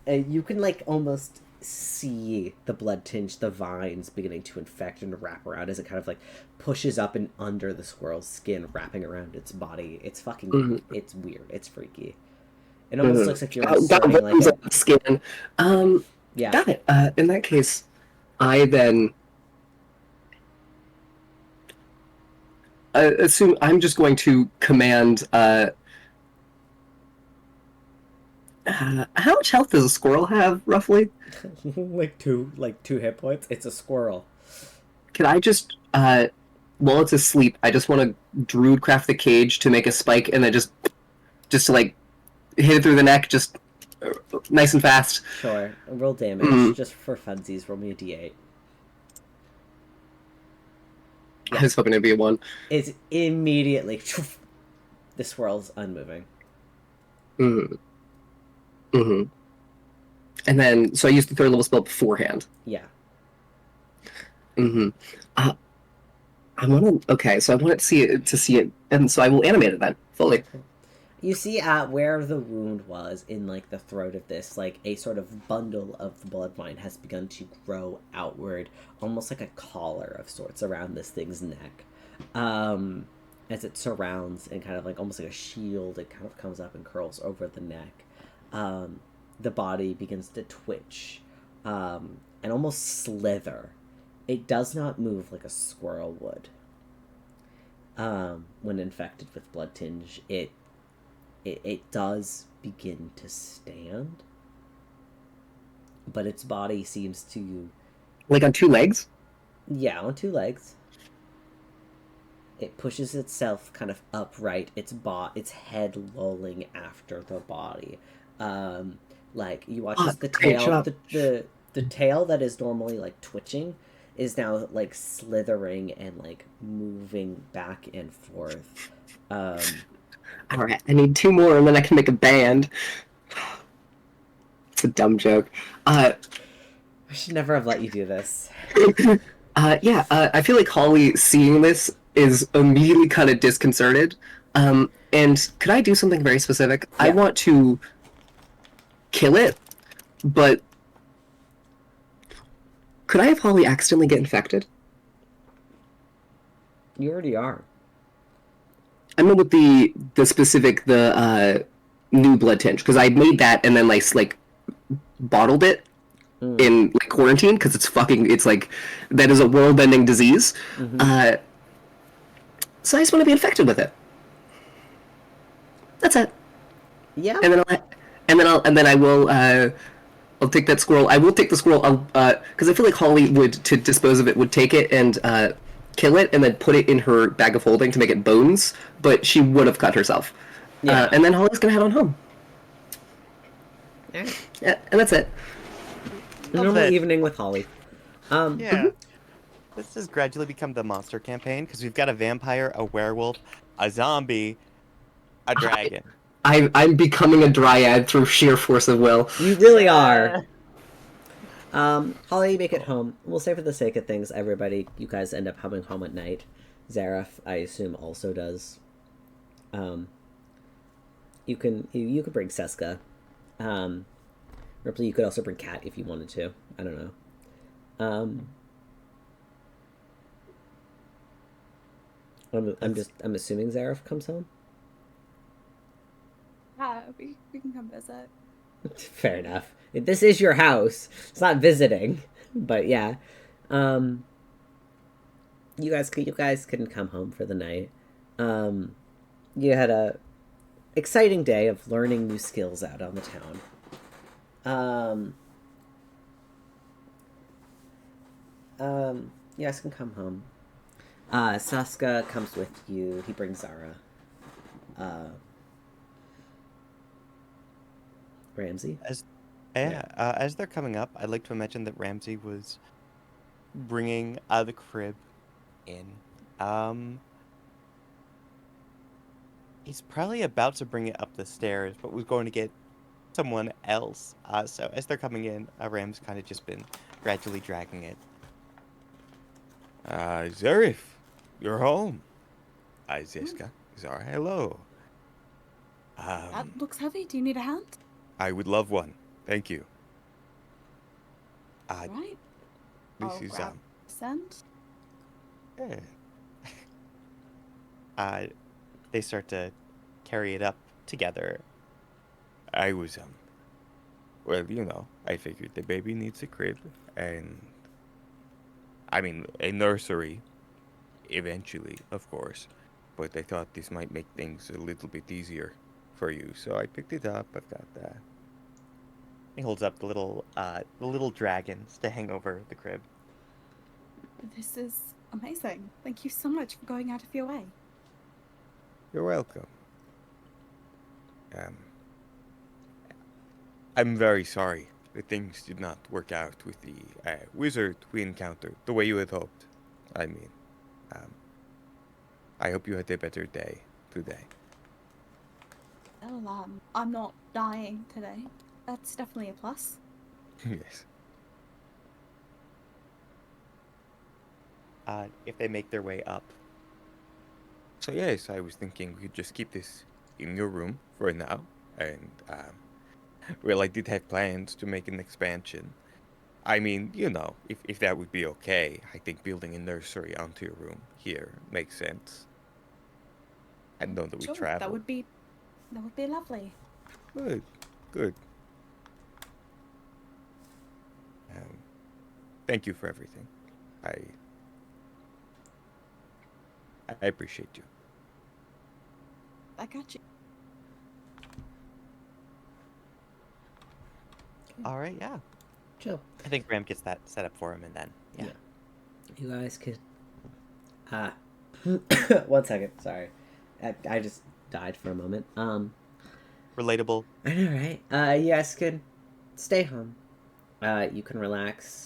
You can like almost see the blood tinge, the vines beginning to infect and wrap around as it kind of like pushes up and under the squirrel's skin, wrapping around its body. It's fucking it's weird. It's freaky. It almost looks like you're inserting like a skin. Yeah. Got it. In that case, I then assume I'm just going to command. How much health does a squirrel have, roughly? like two hit points. It's a squirrel. Can I just, while it's asleep, I just want to druid craft the cage to make a spike, and then just to like hit it through the neck, just nice and fast. Sure. Roll damage just for funsies. Roll me a d8. Yeah. I was hoping it'd be a 1. It's immediately the squirrel's unmoving. And then, so I used the 3rd level spell beforehand. Yeah. I want to. Okay, so I want to see it, and so I will animate it then fully. You see, where the wound was in like the throat of this, like a sort of bundle of the blood vine has begun to grow outward, almost like a collar of sorts around this thing's neck. As it surrounds and kind of like almost like a shield, it kind of comes up and curls over the neck. The body begins to twitch and almost slither. It does not move like a squirrel would. When infected with blood tinge, it does begin to stand, but its body seems to... Like on 2 legs? Yeah, on 2 legs. It pushes itself kind of upright, its head lolling after the body. Like, you watch as the tail... The tail that is normally, like, twitching is now, like, slithering and, like, moving back and forth. Alright, I need 2 more and then I can make a band. It's a dumb joke. I should never have let you do this. I feel like Holly seeing this is immediately kind of disconcerted. And could I do something very specific? Yeah. I want to kill it, but could I have Holly accidentally get infected? You already are. I mean with the specific, new blood tinge, because I made that and then like bottled it in like quarantine, because it's like, that is a world-ending disease. So I just want to be infected with it. That's it. Yeah. And then I will I'll take that squirrel. I will take the squirrel, because I feel like Holly would, to dispose of it, would take it and kill it and then put it in her bag of holding to make it bones, but she would have cut herself. Yeah. And then Holly's gonna head on home. Alright. Yeah, and that's it. Normal it. evening with Holly. Yeah. This has gradually become the monster campaign because we've got a vampire, a werewolf, a zombie, a dragon. I'm becoming a dryad through sheer force of will. You really are. Holly, make it home. We'll say for the sake of things, everybody, you guys end up coming home at night. Zareth, I assume, also does. You can bring Seska. Ripley, you could also bring Kat if you wanted to. I don't know. I'm assuming Zareth comes home. Yeah, we can come visit. Fair enough. This is your house. It's not visiting, but yeah. You guys couldn't come home for the night. You had a exciting day of learning new skills out on the town. You guys can come home. Saska comes with you. He brings Zara. Ramsey. As they're coming up, I'd like to mention that Ramsey was bringing the crib in. He's probably about to bring it up the stairs, but was going to get someone else. So as they're coming in, Ram's kind of just been gradually dragging it. Zareth, you're home. Ziska, Zara, hello. That looks heavy. Do you need a hand? I would love one. Thank you. Right. This I'll is grab scent. yeah. They start to carry it up together. I was well, I figured the baby needs a crib and I mean a nursery eventually, of course. But I thought this might make things a little bit easier for you, so I picked it up. I've got that. He holds up the little dragons to hang over the crib. This is amazing. Thank you so much for going out of your way. You're welcome. I'm very sorry that things did not work out with the wizard we encountered the way you had hoped. I mean, I hope you had a better day today. Well, I'm not dying today. That's definitely a plus. Yes. If they make their way up. So yes, I was thinking we could just keep this in your room for now, and well, I did have plans to make an expansion. I mean, if that would be okay, I think building a nursery onto your room here makes sense. I know that we Sure, travel. that would be lovely. Good, good. Thank you for everything. I appreciate you. I got you. All right, yeah. Chill. I think Ram gets that set up for him, and then yeah. You guys could. 1 second. Sorry, I just died for a moment. Relatable. I know, right? You guys could stay home. You can relax.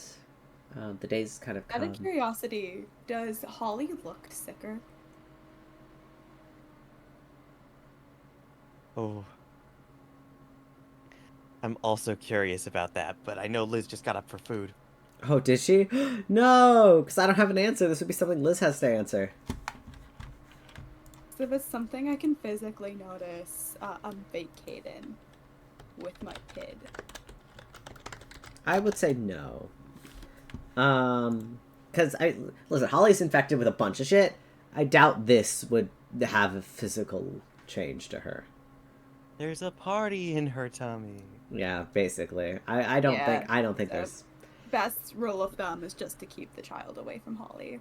The day's kind of Out calm. of curiosity, does Holly look sicker? Oh. I'm also curious about that, but I know Liz just got up for food. Oh, did she? No, because I don't have an answer. This would be something Liz has to answer. So if it's something I can physically notice, I'm vacating with my kid. I would say no. Because listen, Holly's infected with a bunch of shit. I doubt this would have a physical change to her. There's a party in her tummy. Yeah, basically. I don't think the there's best rule of thumb is just to keep the child away from Holly.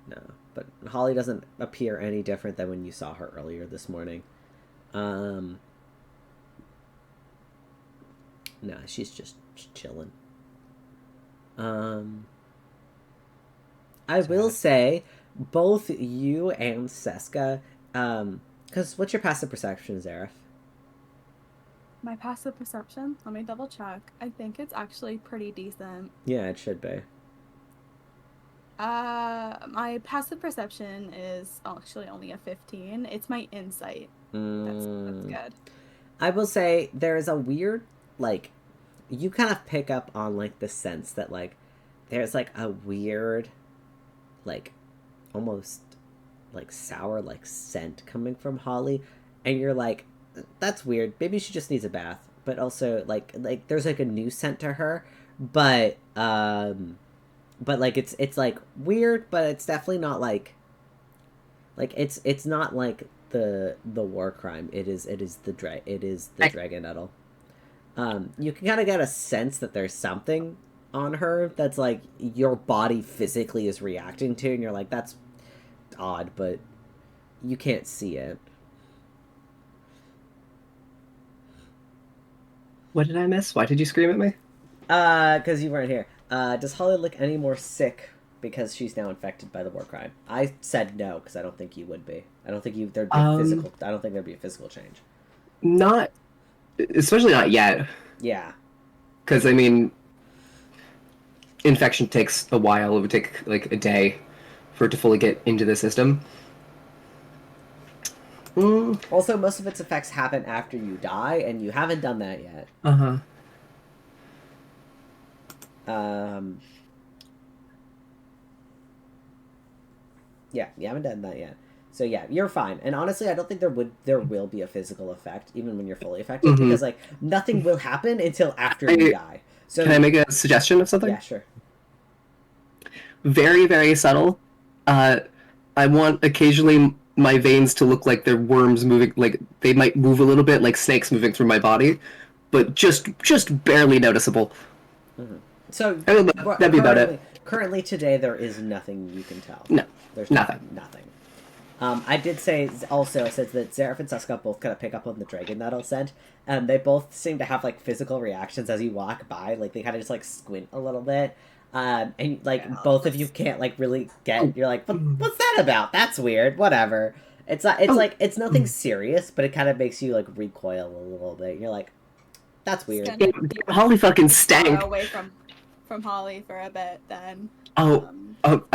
no. But Holly doesn't appear any different than when you saw her earlier this morning. No, she's just chilling. I will Sad. say, both you and Seska, because what's your passive perception, Zareth? My passive perception, let me double check. I think it's actually pretty decent. Yeah, it should be. My passive perception is actually only a 15. It's my insight. That's good. I will say there is a weird, like, you kind of pick up on, like, the sense that, like, there's, like, a weird, like, almost, like, sour, like, scent coming from Holly. And you're like, that's weird. Maybe she just needs a bath. But also, like there's, like, a new scent to her. But like, it's, like, weird, but it's definitely not, like, it's not like the war crime. It is the dragon nettle. You can kind of get a sense that there's something on her that's like your body physically is reacting to, and you're like, that's odd, but you can't see it. What did I miss? Why did you scream at me? Because you weren't here. Does Holly look any more sick because she's now infected by the war crime? I said no because I don't think you would be. I don't think there'd be a physical. I don't think there'd be a physical change. Not, especially not yet. Yeah. Because I mean, infection takes a while. It would take like a day for it to fully get into the system. Also, most of its effects happen after you die, and you haven't done that yet. Uh-huh. Yeah, you haven't done that yet. So yeah, you're fine. And honestly, I don't think there will be a physical effect even when you're fully affected because like nothing will happen until after you die. So Can I make a suggestion of something? Yeah, sure. Very, very subtle. I want occasionally my veins to look like they're worms moving, like they might move a little bit, like snakes moving through my body, but just barely noticeable. So That'd be about it. Currently today, there is nothing you can tell. No, There's nothing. Nothing. I did say also says that Zareth and Suska both kind of pick up on the dragon nettle scent, and they both seem to have like physical reactions as you walk by. Like they kind of just like squint a little bit, and like both of you can't like really get. You're like, what's that about? That's weird. Whatever. It's not. It's like it's nothing serious, but it kind of makes you like recoil a little bit. You're like, that's weird. Holly fucking stank. Away from Holly for a bit, then. I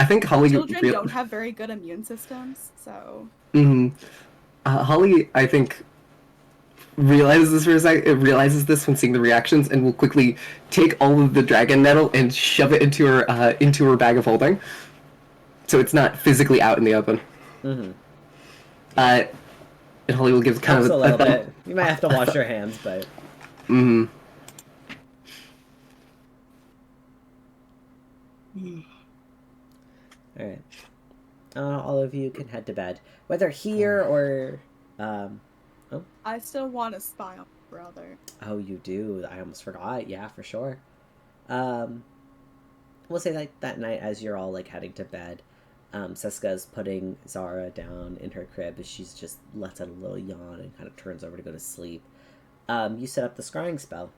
think Holly. Children don't have very good immune systems, so. Holly, I think, realizes this for a sec. It realizes this when seeing the reactions, and will quickly take all of the dragon nettle and shove it into her bag of holding, so it's not physically out in the open. And Holly will give kind of a little bit. You might have to wash your hands, but. Alright. All of you can head to bed. Whether here or... I still want to spy on my brother. Oh, you do. I almost forgot. Yeah, for sure. We'll say like that night as you're all like heading to bed, Seska's putting Zara down in her crib as she's just lets out a little yawn and kind of turns over to go to sleep. You set up the scrying spell.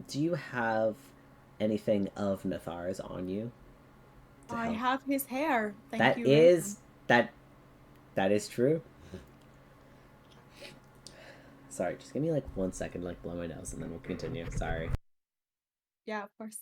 Do you have anything of Nathar's on you? I have his hair. That is true. Sorry, just give me like 1 second to like blow my nose and then we'll continue. Sorry. Yeah, of course.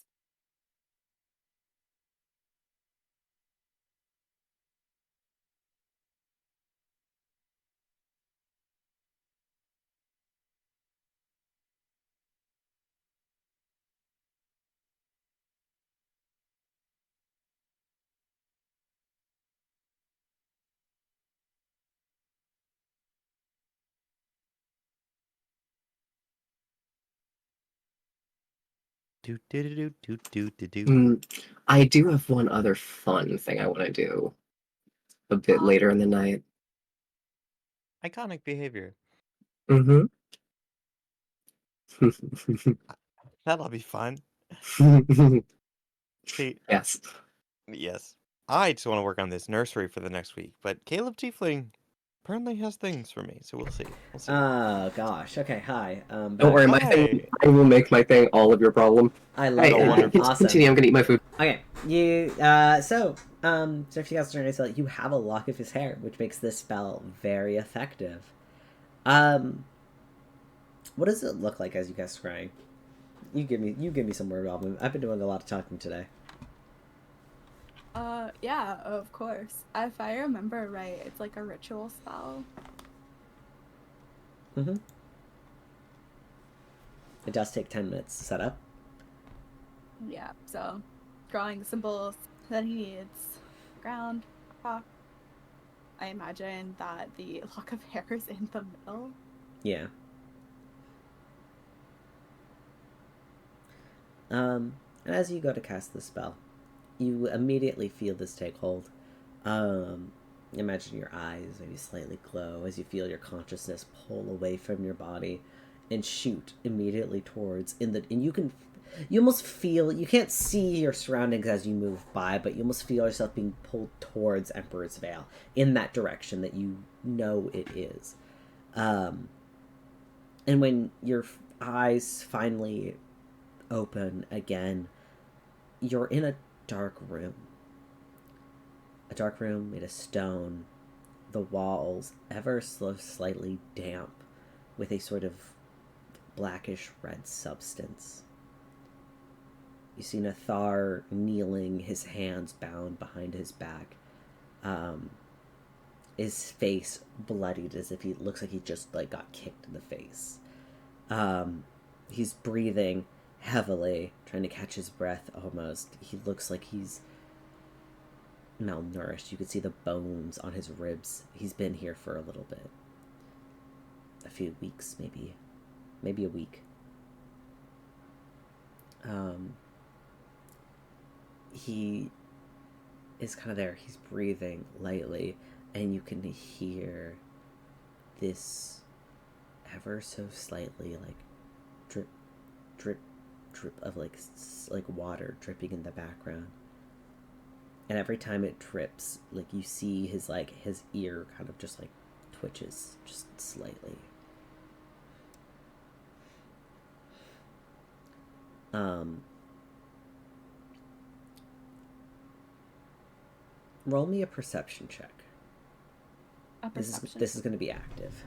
I do have one other fun thing I want to do a bit later in the night. Iconic behavior. That'll be fun. See, Yes. yes. I just want to work on this nursery for the next week, but Caleb Tiefling, Apparently has things for me, so we'll see. We'll see. Oh gosh. Okay. Hi. Don't worry, my Hi. thing. I will make my thing all of your problem. I love Hey, Oh, that. wonderful. Awesome. continue. I'm gonna eat my food. Okay, so if you guys are notice that you have a lock of his hair, which makes this spell very effective. What does it look like as you guys scrying? You give me some word album. I've been doing a lot of talking today. Yeah, of course. If I remember right, it's like a ritual spell. Mm-hmm. It does take 10 minutes to set up. Yeah, so drawing the symbols that he needs. Ground, rock. I imagine that the lock of hair is in the middle. Yeah. And as you go to cast the spell, you immediately feel this take hold. Imagine your eyes maybe slightly glow as you feel your consciousness pull away from your body and shoot immediately towards and you almost feel, you can't see your surroundings as you move by, but you almost feel yourself being pulled towards Emperor's Vale in that direction that you know it is. And when your eyes finally open again, you're in a dark room. A dark room made of stone, the walls ever so slightly damp with a sort of blackish red substance. You see Nathar kneeling, his hands bound behind his back, his face bloodied as if he looks like he just got kicked in the face. He's breathing heavily, trying to catch his breath almost. He looks like he's malnourished. You can see the bones on his ribs. He's been here for a little bit. A few weeks, maybe a week. He is kind of there. He's breathing lightly, and you can hear this ever so slightly drip, drip, drip of like water dripping in the background. And every time it drips, you see his ear kind of just twitches just slightly. Roll me a perception check. A perception. This is going to be active.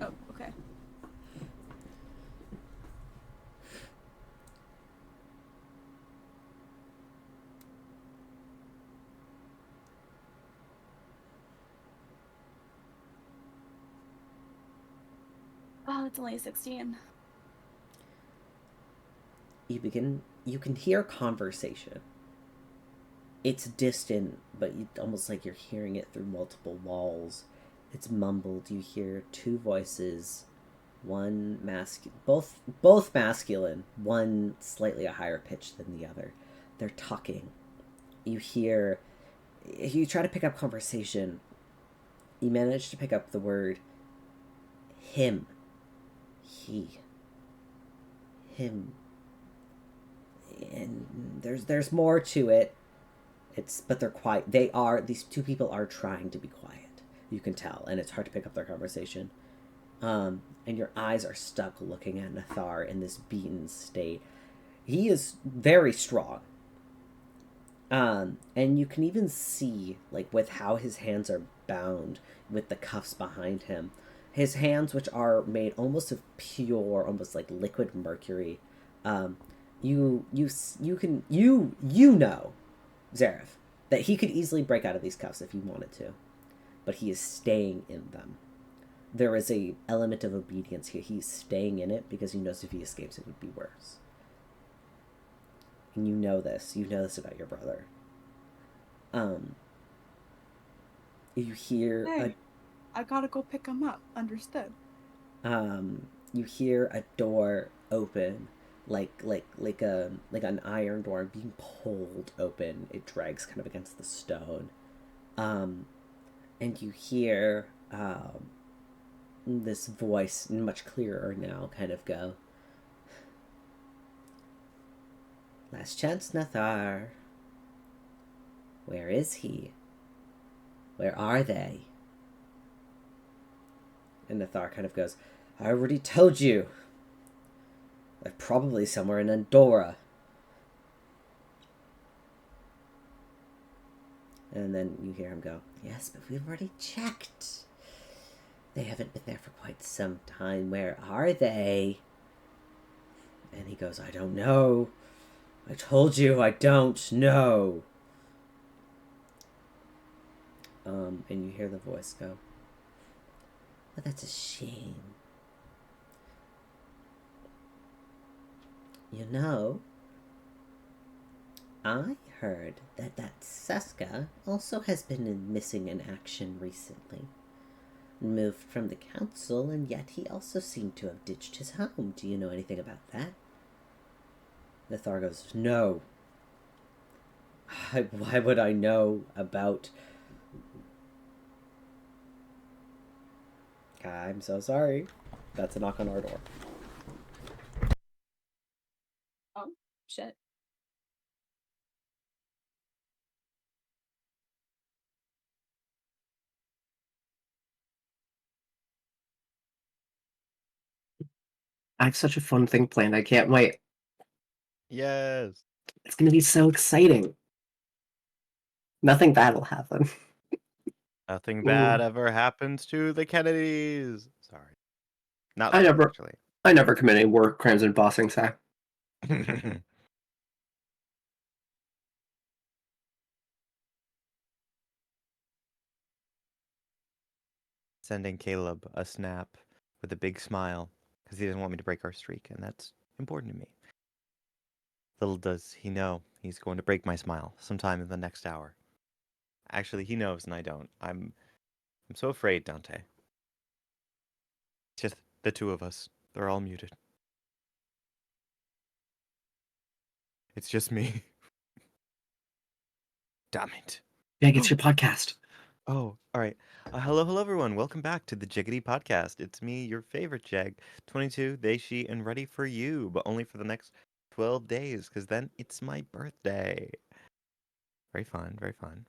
Oh, okay. Oh, it's only 16. You can hear conversation. It's distant, but almost like you're hearing it through multiple walls. It's mumbled. You hear two voices, one both masculine, one slightly a higher pitch than the other. They're talking. You try to pick up conversation. You manage to pick up the word him, he, him, and there's more to it. But they're quiet. These two people are trying to be quiet. You can tell, and it's hard to pick up their conversation. And your eyes are stuck looking at Nathar in this beaten state. He is very strong. And you can even see, with how his hands are bound with the cuffs behind him. His hands, which are made almost of pure, almost like liquid mercury. You know, Zareth, that he could easily break out of these cuffs if he wanted to, but he is staying in them. There is a element of obedience here. He's staying in it because he knows if he escapes it would be worse. And you know this about your brother. You hear Hey, I gotta go pick him up. Understood. you hear a door open, like an iron door being pulled open. It drags kind of against the stone. And you hear this voice, much clearer now, kind of go, "Last chance, Nathar. Where is he? Where are they?" And Nathar kind of goes, I already told you. They're probably somewhere in Andorra. And then you hear him go, yes, but we've already checked. They haven't been there for quite some time. Where are they? And he goes, I don't know. I told you I don't know. And you hear the voice go, well, that's a shame. You know, I heard that Seska also has been missing in action recently. Moved from the council, and yet he also seemed to have ditched his home. Do you know anything about that? Nathar goes, no. Why would I know about... I'm so sorry. That's a knock on our door. Oh, shit. I have such a fun thing planned. I can't wait. Yes. It's gonna be so exciting. Nothing bad will happen. Nothing Ooh. bad ever happens to the Kennedys. Sorry. Not I sorry, never commit any war crimes in Bossing, so. actually. Sending Caleb a snap with a big smile because he doesn't want me to break our streak, and that's important to me. Little does he know he's going to break my smile sometime in the next hour. Actually, he knows and I don't. I'm so afraid, Dante. It's just the two of us. They're all muted. It's just me. Damn it. Yeah, it's your podcast. Oh, all right. Hello, everyone. Welcome back to the Jiggity Podcast. It's me, your favorite Jag, 22, Daishi, and ready for you, but only for the next 12 days, because then it's my birthday. Very fun, very fun.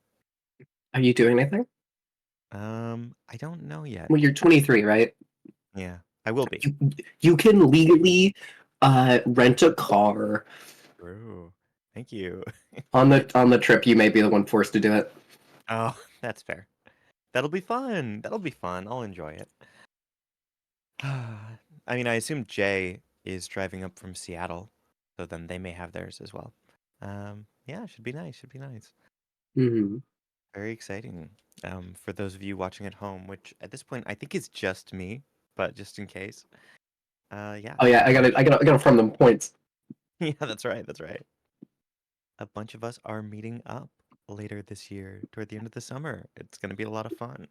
Are you doing anything? I don't know yet. Well, you're 23, right? Yeah, I will be. You can legally rent a car. True. Thank you. On the trip. You may be the one forced to do it. Oh, that's fair. That'll be fun. That'll be fun. I'll enjoy it. I mean, I assume Jay is driving up from Seattle, so then they may have theirs as well. Yeah, should be nice. Should be nice. Mm-hmm. Very exciting. For those of you watching at home, which at this point I think is just me, but just in case. Yeah. Oh yeah, I gotta farm them points. Yeah, that's right. That's right. A bunch of us are meeting up later this year toward the end of the summer. It's going to be a lot of fun.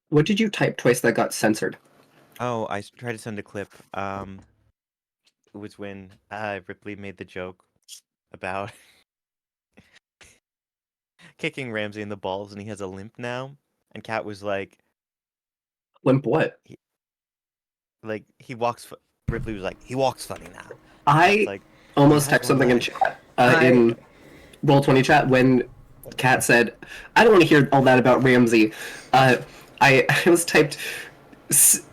What did you type twice that got censored? Oh, I tried to send a clip. It was when Ripley made the joke about kicking Ramsey in the balls and he has a limp now. And Kat was like, Limp what? he walks. Ripley was like, he walks funny now. Kat's I like, he almost has typed one something in leg. chat in Roll20 chat when Kat said, "I don't want to hear all that about Ramsey." I was typed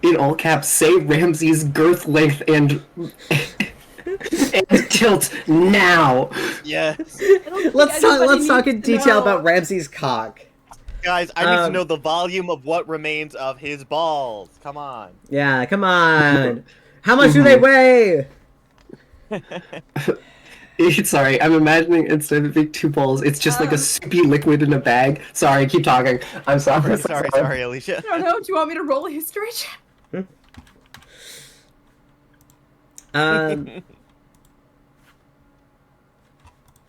in all caps, "Say Ramsey's girth length and and tilt now." Yes. Let's talk in detail about Ramsey's cock. Guys, I need to know the volume of what remains of his balls. Come on. Yeah, come on. How much do they weigh? Sorry, I'm imagining instead of being two balls, it's just like a soupy liquid in a bag. Sorry, keep talking. I'm sorry. Sorry, Alicia. I don't know. Do you want me to roll a history check?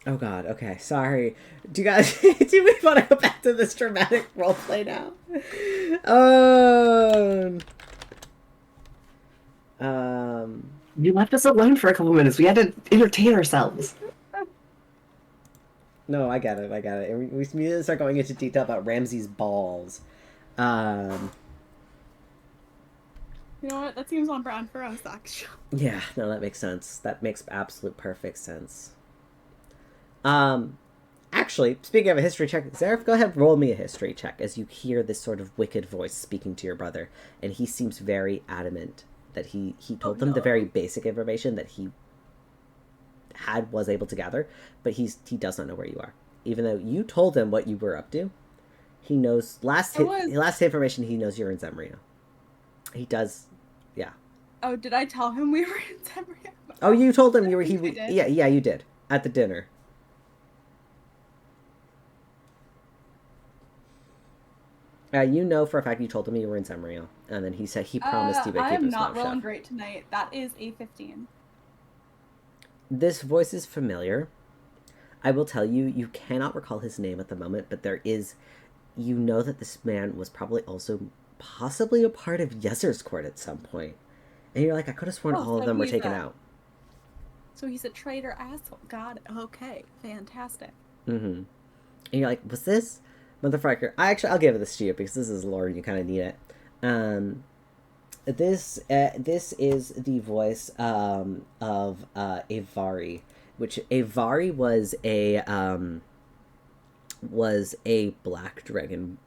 Oh god, okay, sorry. Do you guys do we want to go back to this dramatic roleplay now? You left us alone for a couple minutes. We had to entertain ourselves. No, I get it. We need to start going into detail about Ramsey's balls. You know what? That seems on brand for us, actually. Yeah, no, that makes sense. That makes absolute perfect sense. Actually, speaking of a history check, Zareth, go ahead, roll me a history check as you hear this sort of wicked voice speaking to your brother, and he seems very adamant that he told them the very basic information that he was able to gather, but he does not know where you are, even though you told him what you were up to. He knows last information. He knows you're in Zemria. He does, yeah. Oh, did I tell him we were in Zemria? Oh, you told him you were. Yeah, You did at the dinner. You know for a fact you told him you were in Zemria, and then he said he promised he would keep his mouth shut. I'm not rolling great tonight. That is a 15. This voice is familiar. I will tell you, you cannot recall his name at the moment, but there is. You know that this man was probably also possibly a part of Yezer's court at some point. And you're like, I could have sworn all of them were taken out. So he's a traitor asshole. Got it. Okay. Fantastic. Mm-hmm. And you're like, was this? Motherfucker. I'll give this to you because this is lore and you kind of need it. This is the voice of Avari, which Avari was a black dragon,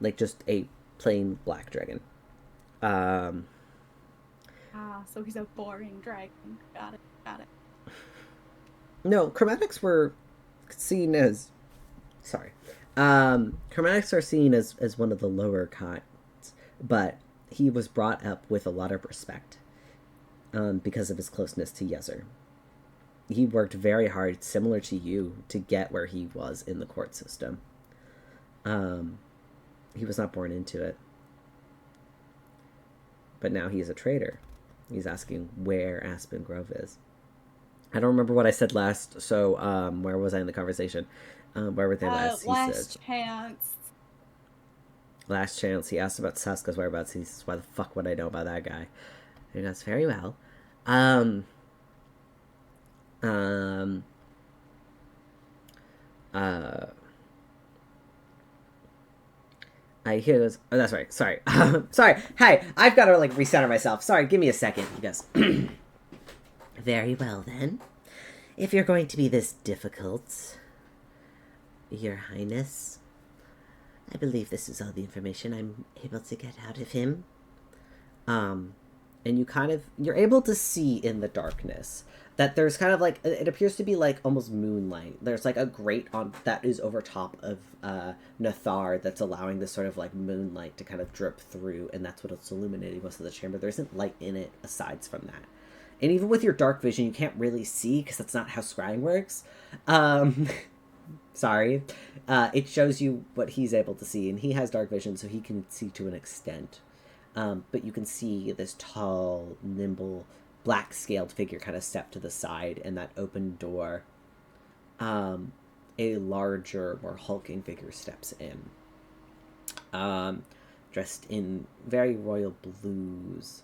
like just a plain black dragon. So he's a boring dragon. Got it. No, chromatics were seen as. Sorry. Chromatics are seen as one of the lower kinds, but he was brought up with a lot of respect because of his closeness to Yezer. He worked very hard, similar to you, to get where he was in the court system. He was not born into it. But now he is a traitor. He's asking where Aspen Grove is. I don't remember what I said last, so where was I in the conversation? Where were they last? Last chance. Last chance. He asked about Saska's whereabouts. He says, why the fuck would I know about that guy? And he goes, very well. I hear this. Oh, that's right. Sorry. Sorry. Hey, I've got to, like, recenter myself. Sorry, give me a second. He goes, very well, then. If you're going to be this difficult, Your Highness, I believe this is all the information I'm able to get out of him. And you're able to see in the darkness that there's kind of like, it appears to be like almost moonlight. There's like a grate on that is over top of Nathar that's allowing this sort of like moonlight to kind of drip through, and that's what's illuminating most of the chamber. There isn't light in it aside from that. And even with your dark vision, you can't really see because that's not how scrying works. Sorry. It shows you what he's able to see, and he has dark vision, so he can see to an extent. But you can see this tall, nimble, black-scaled figure kind of step to the side, and that open door, a larger, more hulking figure steps in. Dressed in very royal blues.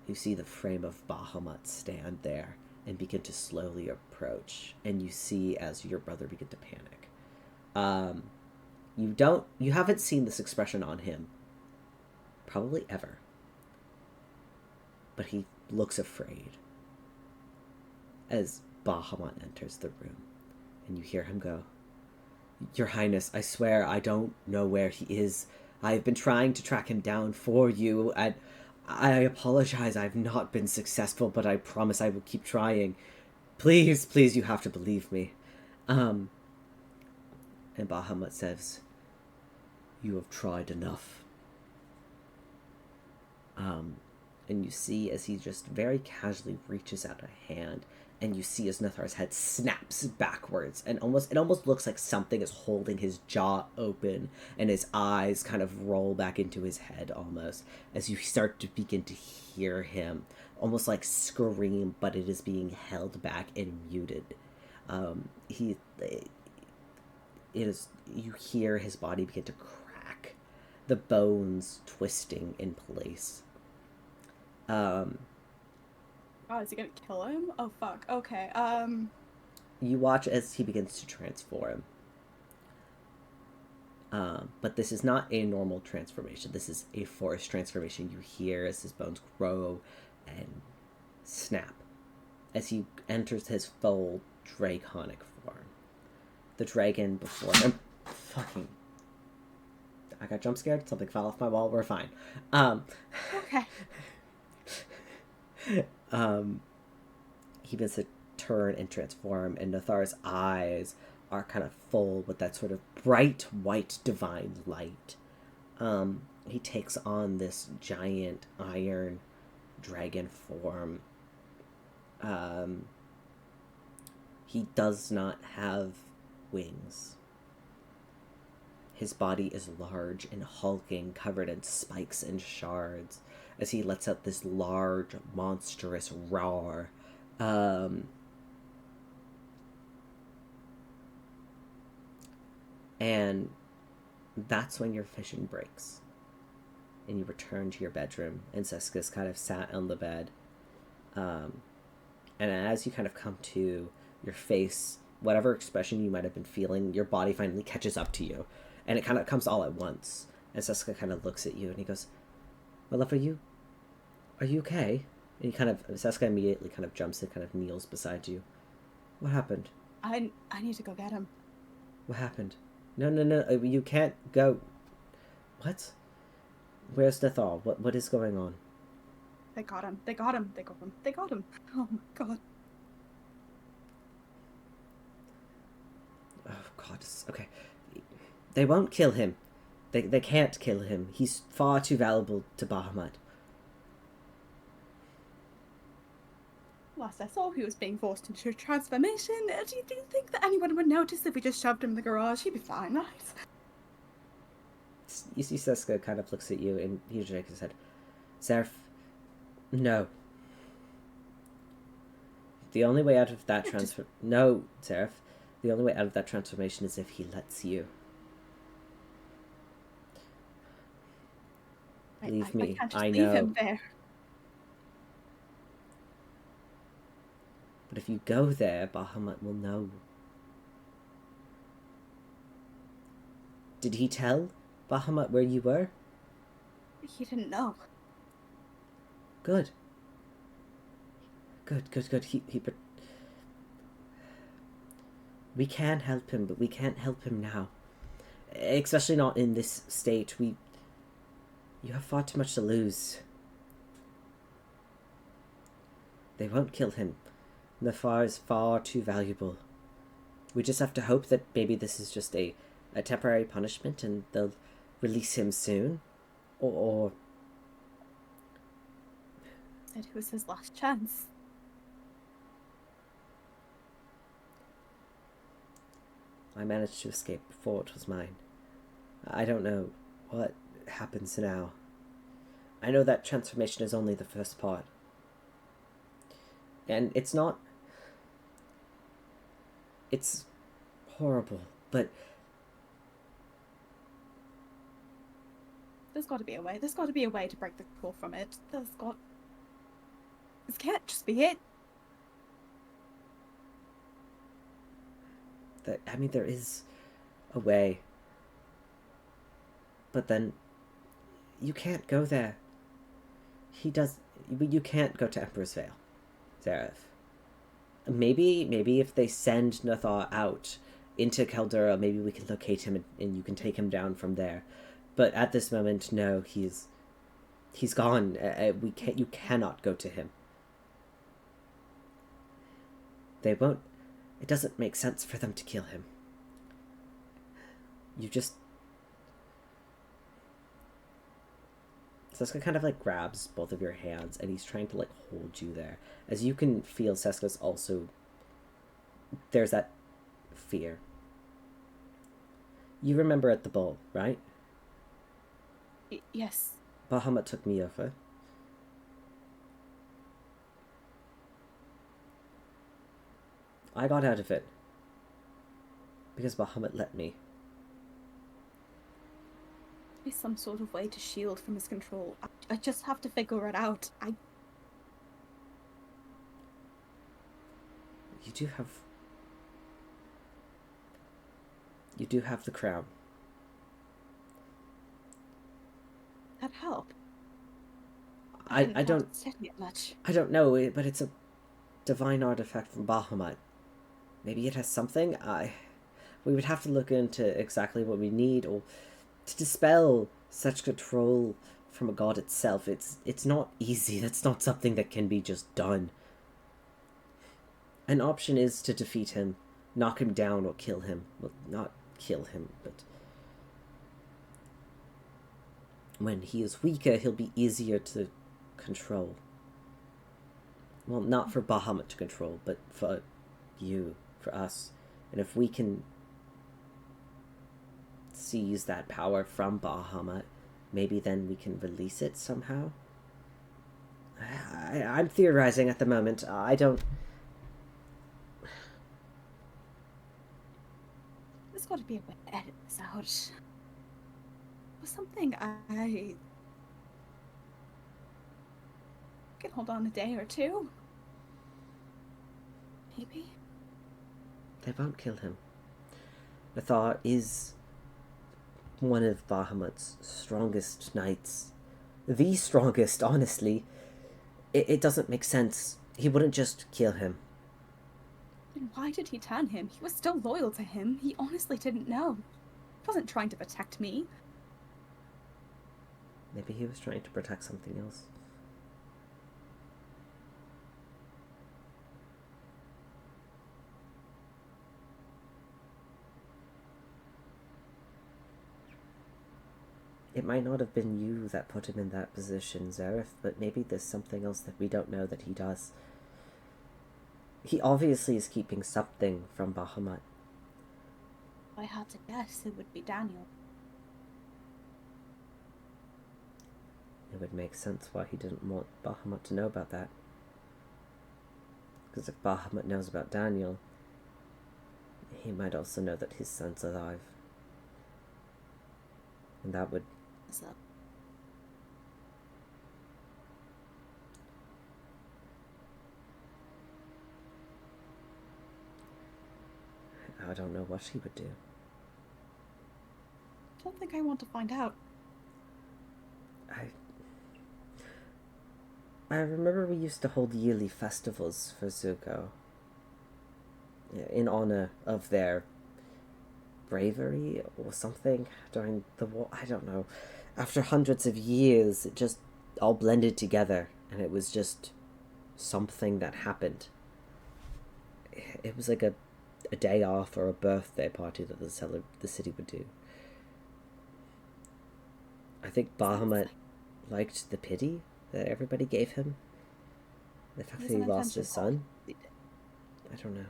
You see the frame of Bahamut stand there and begin to slowly approach, and you see as your brother begin to panic. You haven't seen this expression on him probably ever, but he looks afraid as Bahamut enters the room, and you hear him go, Your Highness, I swear I don't know where he is. I have been trying to track him down for you, and I apologize I've not been successful, but I promise I will keep trying. Please, please, you have to believe me. And Bahamut says, You have tried enough. And you see as he just very casually reaches out a hand, and you see as Nathar's head snaps backwards, and it almost looks like something is holding his jaw open, and his eyes kind of roll back into his head almost, as you start to begin to hear him almost like scream, but it is being held back and muted. You hear his body begin to crack, the bones twisting in place. Oh, is he gonna kill him? Oh, fuck. Okay, You watch as he begins to transform. But this is not a normal transformation. This is a forced transformation. You hear as his bones grow and snap as he enters his full draconic form. the dragon before him. Fucking. I got jump scared. Something fell off my wall. We're fine. Okay. He begins to turn and transform, and Nathar's eyes are kind of full with that sort of bright white divine light. He takes on this giant iron dragon form. He does not have wings. His body is large and hulking, covered in spikes and shards, as he lets out this large, monstrous roar. And that's when your vision breaks. And you return to your bedroom, and Seska's kind of sat on the bed. And as you kind of come to, your face, whatever expression you might have been feeling, your body finally catches up to you. And it kind of comes all at once. And Seska kind of looks at you, and he goes, "My love, are you okay?" And Seska immediately kind of jumps and kind of kneels beside you. "What happened?" I need to go get him. "What happened?" No, you can't go. What? Where's Nathal? What is going on? They got him. They got him. They got him. They got him. Oh my god. Oh god, okay. They won't kill him. They can't kill him. He's far too valuable to Bahamut. Last I saw, he was being forced into a transformation. Do you think that anyone would notice if we just shoved him in the garage? He'd be fine, right? You see Seska kind of looks at you, and he shakes his head. "Seraph, no. The only way out of that No, Seraph. The only way out of that transformation is if he lets you. Believe me, I can't just I leave know. him there. But if you go there, Bahamut will know." "Did he tell Bahamut where you were?" He didn't know. Good. We can help him, but we can't help him now. Especially not in this state. You have far too much to lose. They won't kill him. Nafar is far too valuable. We just have to hope that maybe this is just a temporary punishment and they'll release him soon. Or Said it was his last chance. I managed to escape before it was mine. I don't know what happens now. I know that transformation is only the first part. And it's not... It's horrible, but... There's got to be a way. There's got to be a way to break the control from it. This can't just be it. There is a way. But then... You can't go there. You can't go to Emperor's Vale, Zareth. Maybe if they send Nathar out into Caldera, maybe we can locate him and you can take him down from there. But at this moment, no, he's gone. You cannot go to him. They won't. It doesn't make sense for them to kill him. You just... Seska kind of grabs both of your hands and he's trying to hold you there. As you can feel, Seska's also... There's that fear. You remember at the ball, right? Yes. Bahamut took me over. I got out of it. Because Bahamut let me. Be some sort of way to shield from his control. I just have to figure it out. You do have the crown. That'd help. I don't study it much. I don't know, but it's a divine artifact from Bahamut. Maybe it has something. We would have to look into exactly what we need, or to dispel such control from a god itself. It's not easy. That's not something that can be just done. An option is to defeat him, knock him down, or kill him. Well, not kill him, but when he is weaker, he'll be easier to control. Well, not for Bahamut to control, but for you, for us. And if we can seize that power from Bahamut, maybe then we can release it somehow. I'm theorizing at the moment. I don't... There's got to be a way to edit this out. Or something I can hold on a day or two. Maybe. They won't kill him. Nathar is one of Bahamut's strongest knights. The strongest, honestly. It doesn't make sense. He wouldn't just kill him. Then why did he turn him? He was still loyal to him. He honestly didn't know. He wasn't trying to protect me. Maybe he was trying to protect something else. It might not have been you that put him in that position, Zareth, but maybe there's something else that we don't know that he does. He obviously is keeping something from Bahamut. If I had to guess, it would be Daniel. It would make sense why he didn't want Bahamut to know about that. Because if Bahamut knows about Daniel, he might also know that his son's alive. And that would... So, I don't know what he would do. I don't think I want to find out. I remember we used to hold yearly festivals for Zuko. In honor of their bravery or something during the war. I don't know. After hundreds of years, it just all blended together, and it was just something that happened. It was like a day off or a birthday party that the city would do. I think Bahamut liked the pity that everybody gave him. The fact that he lost his son. I don't know.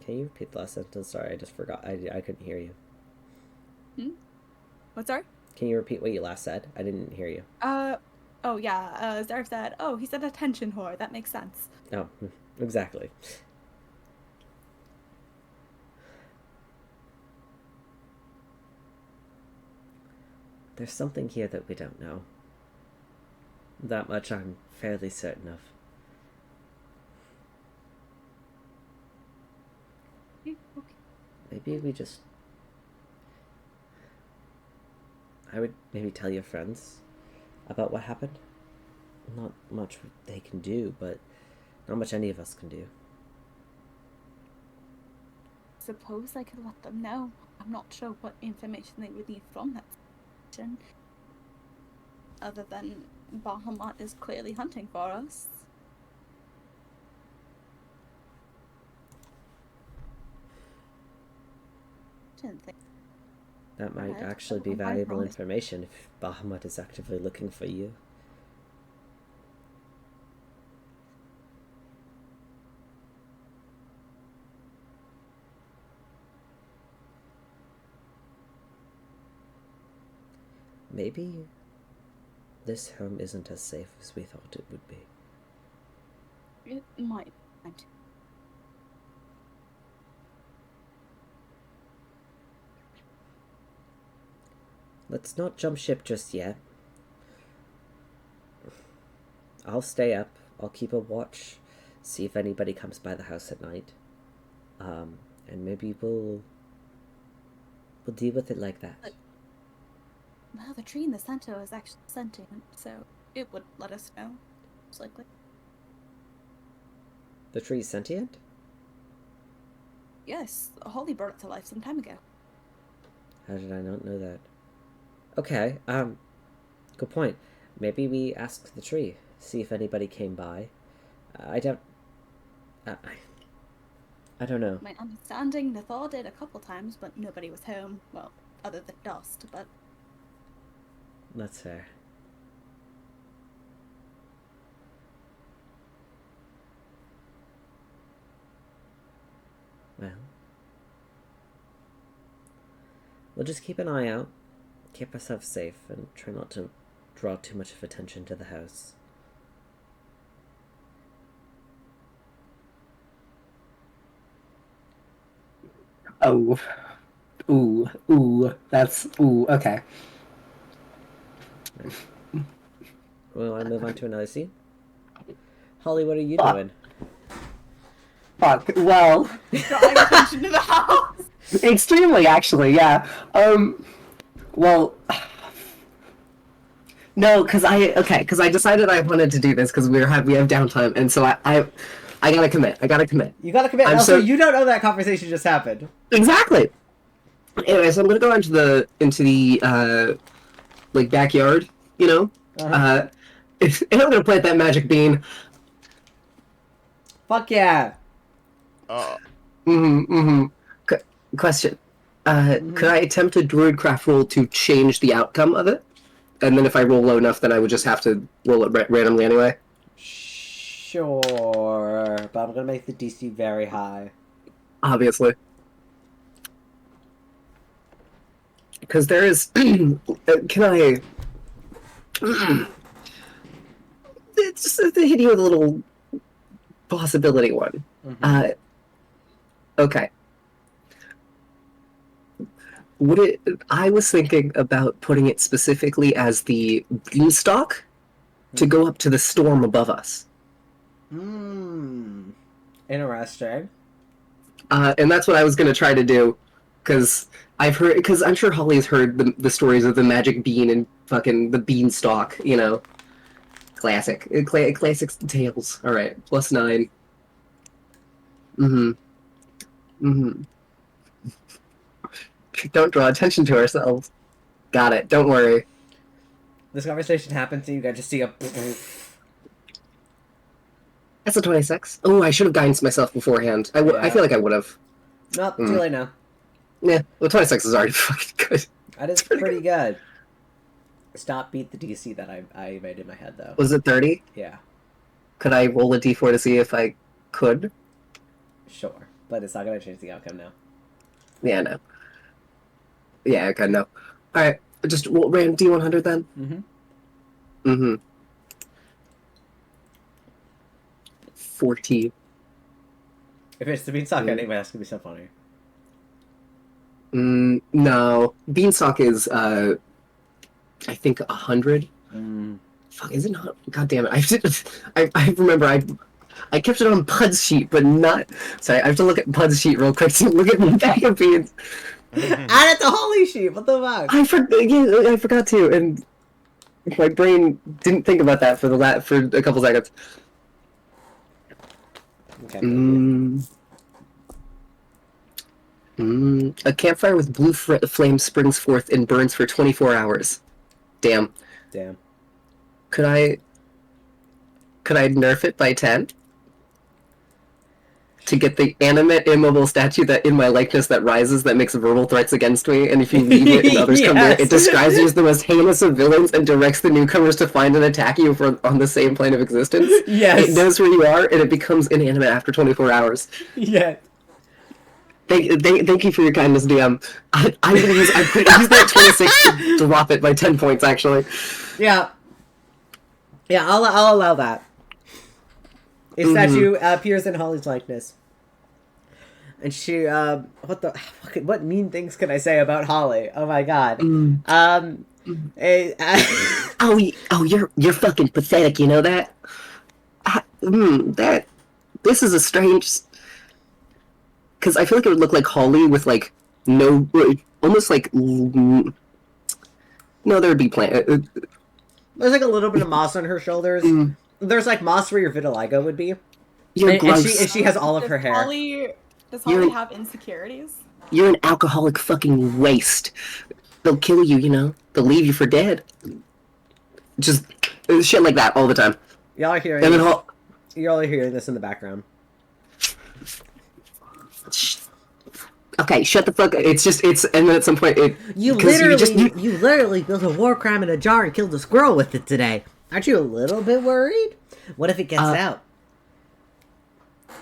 Can you repeat the last sentence? Sorry, I just forgot. I couldn't hear you. What's that? Can you repeat what you last said? I didn't hear you. Oh yeah, Zarf said, oh, he's an attention whore. That makes sense. Oh, exactly. There's something here that we don't know. That much I'm fairly certain of. Okay. Maybe we just... I would maybe tell your friends about what happened. Not much they can do, but not much any of us can do. Suppose I could let them know. I'm not sure what information they would need from that situation. Other than Bahamut is clearly hunting for us. Didn't think. That might Right. actually be Oh, my valuable promise. information if Bahamut is actively looking for you. Maybe this home isn't as safe as we thought it would be. It might. Let's not jump ship just yet. I'll stay up. I'll keep a watch. See if anybody comes by the house at night. And maybe we'll deal with it like that. Well, the tree in the center is actually sentient, so it would let us know, most likely. The tree's sentient? Yes, Holly brought it to life some time ago. How did I not know that? Okay, good point. Maybe we ask the tree, see if anybody came by. I don't... I don't know. My understanding, the Thor did a couple times, but nobody was home. Well, other than Dust, but... That's fair. Well... We'll just keep an eye out, keep ourselves safe, and try not to draw too much of attention to the house. Oh. Ooh. Okay. We want to move on to another scene? Holly, what are you Fuck. doing? Fuck. Well, drawing attention to the house! extremely, actually, yeah. Well, no, because I decided I wanted to do this because we have downtime, and so I gotta commit. You gotta commit. I'm Also, so- you don't know that conversation just happened. Exactly. Anyway, so I'm gonna go into the like backyard, you know, Uh-huh. and I'm gonna plant that magic bean. Fuck yeah! Question. Could I attempt a druidcraft roll to change the outcome of it? And then if I roll low enough, then I would just have to roll it randomly anyway? Sure, but I'm gonna make the DC very high. Obviously. Because there is... can I... Just to hit you with a little possibility one. Mhm. Okay. Would it? I was thinking about putting it specifically as the beanstalk to go up to the storm above us, Interesting. and that's what I was going to try to do, because I'm sure Holly's heard the stories of the magic bean and fucking the beanstalk. You know, classic tales. All right, +9. Don't draw attention to ourselves. Got it. Don't worry. This conversation happens and you guys just see a... That's a 26. Oh, I should have guidance myself beforehand. I Yeah. feel like I would have. Nope, too late now. Yeah, well, 26 is already fucking good. That is pretty good. Stop beat the DC that I made in my head, though. Was it 30? Yeah, Could I roll a d4 to see if I could? sure. But it's not going to change the outcome now. Yeah, no. Yeah, okay, no. Alright, just roll random d100 then? Mm-hmm. 40. If it's the beanstalk anyway, that's going to be so funny. No. Beanstalk is, I think 100. Fuck, is it not? God damn it. I remember I kept it on Pud's sheet, but not... Sorry, I have to look at Pud's sheet real quick to look at my bag of beans. Add it to Holy sheet! What the fuck? I forgot to, and my brain didn't think about that for a couple seconds. Okay. A campfire with blue flame springs forth and burns for 24 hours. Damn. Could I nerf it by 10? To get the animate immobile statue that in my likeness that rises that makes verbal threats against me, and if you leave it and others come near, Yes. it describes you as the most heinous of villains and directs the newcomers to find and attack you on the same plane of existence. Yes. It knows where you are, and it becomes inanimate after 24 hours. Yeah. Thank you for your kindness, DM. I'm gonna use that 26 to drop it by 10 points, actually. Yeah. Yeah, I'll allow that. A statue appears in Holly's likeness. And she, what mean things can I say about Holly? Oh my god. You're fucking pathetic, you know that? This is a strange... Because I feel like it would look like Holly with, like, no... Almost like... No, there would be plant... There's like a little bit of moss on her shoulders. There's like moss where your vitiligo would be. You're And gross. she has all of her hair. Does You're- Holly have insecurities? You're an alcoholic fucking waste. They'll kill you, you know? They'll leave you for dead. Just shit like that all the time. Y'all are hearing And then this. Hol- Y'all are hearing this in the background. Okay, shut the fuck up. It's and then at some point You 'cause literally built a war crime in a jar and killed a squirrel with it today. Aren't you a little bit worried? What if it gets out?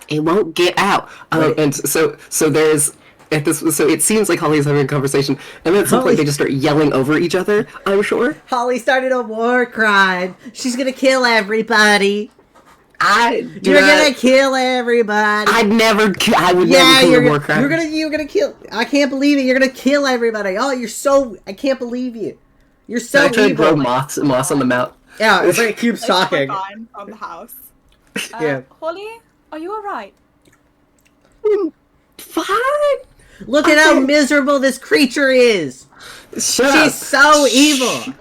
it won't get out. And so there's at this. So it seems like Holly's having a conversation, and then at some Holly- point they just start yelling over each other. I'm sure. Holly started a war crime. She's gonna kill everybody. You're gonna kill everybody. I would never Yeah, commit a war crime. you're gonna kill. I can't believe it. You're gonna kill everybody. Oh, you're so. I can't believe you. You're so I tried to grow evil. moss on the mount. Yeah, it's like it keeps Like, talking. gone from the house. Yeah. Holly, are you alright? Fine. Look at how miserable this creature is. Shut She's up. so evil.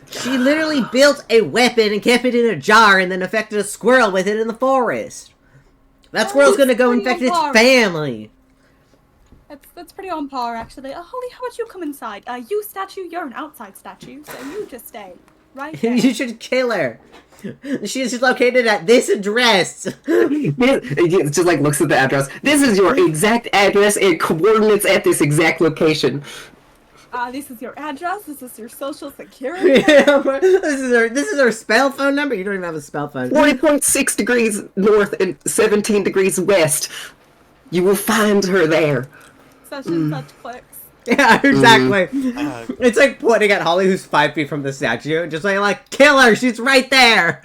She literally built a weapon and kept it in a jar and then affected a squirrel with it in the forest. That squirrel's gonna go pretty infect its on par. family. That's pretty on par, actually. Holly, how about you come inside? You statue, you're an outside statue, so you just stay right there. You should kill her. She is located at this address. It just like looks at the address. This is your exact address and coordinates at this exact location. This is your address. This is your social security. This is her spell phone number. You don't even have a spell phone. 40.6 degrees north and 17 degrees west. You will find her there. Such and such clicks. Yeah, exactly. It's like pointing at Holly, who's 5 feet from the statue, just like kill her. She's right there.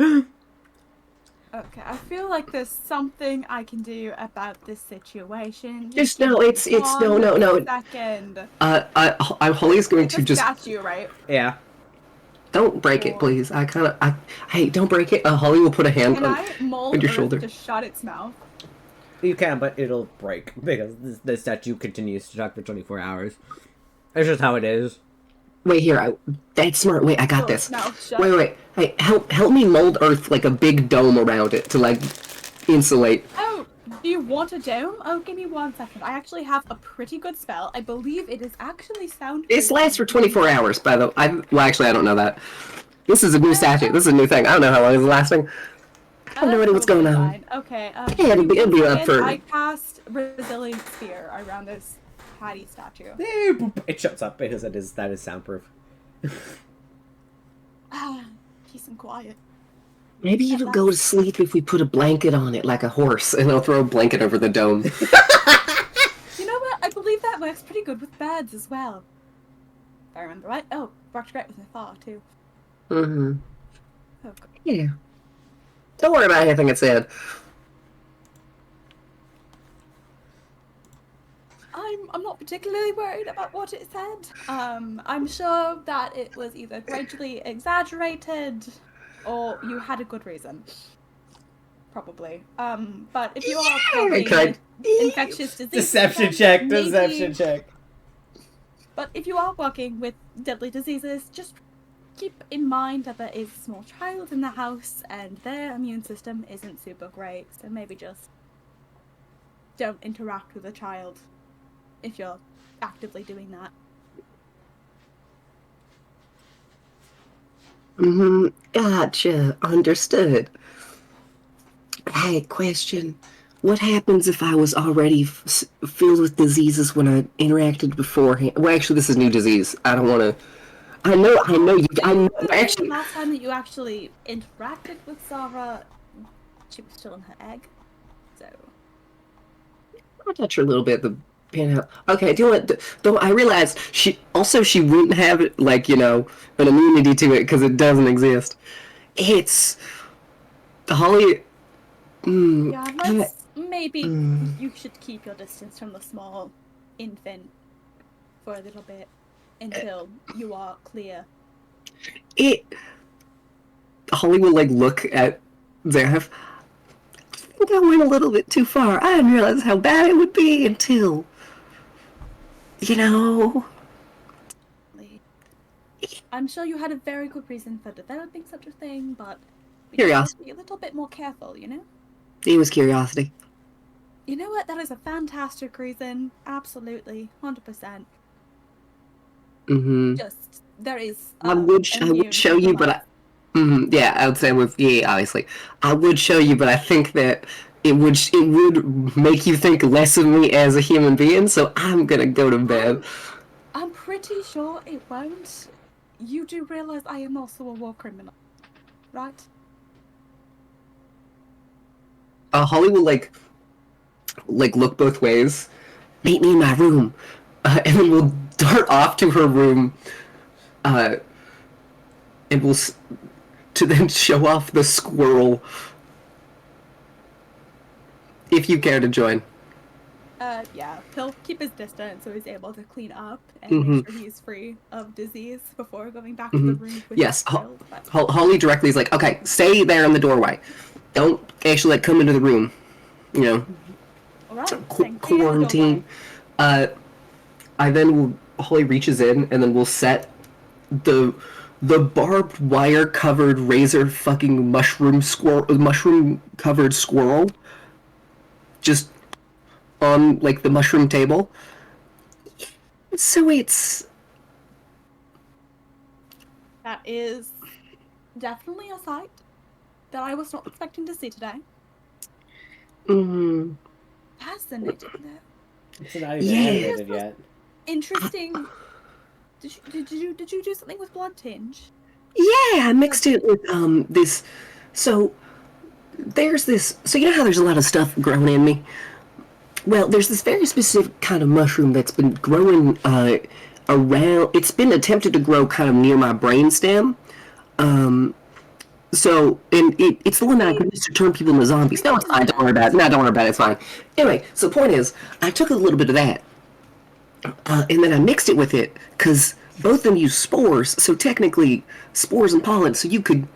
Okay, I feel like there's something I can do about this situation. Just no, it's no. Second. Holly's going It's to a just statue, right? Yeah. don't break it, please. Hey, don't break it. Holly will put a hand Can on I mold on your Earth shoulder. to shut its mouth? You can, but it'll break because the statue continues to talk for 24 hours. That's just how it is. Wait here. That's smart. Wait, I got this. No, shut Wait. Hey, help me mold Earth like a big dome around it to like insulate. Oh, do you want a dome? Oh, give me 1 second. I actually have a pretty good spell. I believe it is actually sound. This lasts for 24 hours, by the way. Well, actually, I don't know that. This is a new statue. This is a new thing. I don't know how long it's lasting. I have no idea what's going on. Fine. Okay. Yeah, it'll be up for. I cast Resilient Sphere around this Patty statue. It shuts up because that is soundproof. Peace and quiet. Maybe it'll go to sleep if we put a blanket on it like a horse, and it'll throw a blanket over the dome. You know what? I believe that works pretty good with birds as well. If I remember right. Oh, worked great with my thaw too. Mm-hmm. Oh, good. Yeah. Don't worry about anything it said. I'm not particularly worried about what it said. I'm sure that it was either greatly exaggerated or you had a good reason. Probably. But if you are probably Okay. infectious disease, Deception then check. maybe- Deception check. But if you are working with deadly diseases, just keep in mind that there is a small child in the house and their immune system isn't super great. So maybe just don't interact with a child if you're actively doing that. Mm-hmm. Gotcha. Understood. Hey, question. What happens if I was already filled with diseases when I interacted beforehand? Well, actually, this is new disease. I don't want to... I know you... The last time that you actually interacted with Zara, she was still in her egg. So... I'll touch her a little bit, the pin out. Okay, do you want... Though I realized she wouldn't have, like, you know, an immunity to it because it doesn't exist. It's... Holly... Yeah, maybe you should keep your distance from the small infant for a little bit until you are clear. Holly will, like, look at Zareth. I think I went a little bit too far. I didn't realize how bad it would be until... You know... I'm sure you had a very good reason for developing such a thing, but We just have to Curiosity. be a little bit more careful, you know? It was curiosity. You know what? That is a fantastic reason. Absolutely. 100%. Mm-hmm. Just, there is I would immune show you, but compromise. yeah, I would say with yeah, obviously, I would show you, but I think that it would make you think less of me as a human being. So I'm gonna go to bed. I'm pretty sure it won't. You do realize I am also a war criminal, right? Holly will like look both ways. Meet me in my room, and then we'll dart off to her room, uh, and we'll to then show off the squirrel. If you care to join. Yeah, he'll keep his distance so he's able to clean up and Mm-hmm. make sure he's free of disease before going back to the room with Yes, his child. But Holly directly is like, okay, stay there in the doorway. Don't actually like come into the room. You know, all right, thank you. quarantine. I then will Holly reaches in and then we'll set the barbed wire covered razor fucking mushroom covered squirrel just on like the mushroom table. So it's That is definitely a sight that I was not expecting to see today. Fascinating, though. It's not even animated yet. Interesting. Did you do something with blood tinge? Yeah, I mixed it with this. So there's this. So you know how there's a lot of stuff growing in me. Well, there's this very specific kind of mushroom that's been growing around. It's been attempted to grow kind of near my brainstem. So, and it's the one that I could use to turn people into zombies. No, it's fine. Don't worry about it. No, don't worry about it. It's fine. Anyway, so the point is, I took a little bit of that, and then I mixed it with it because both of them use spores. So technically, spores and pollen. So you could,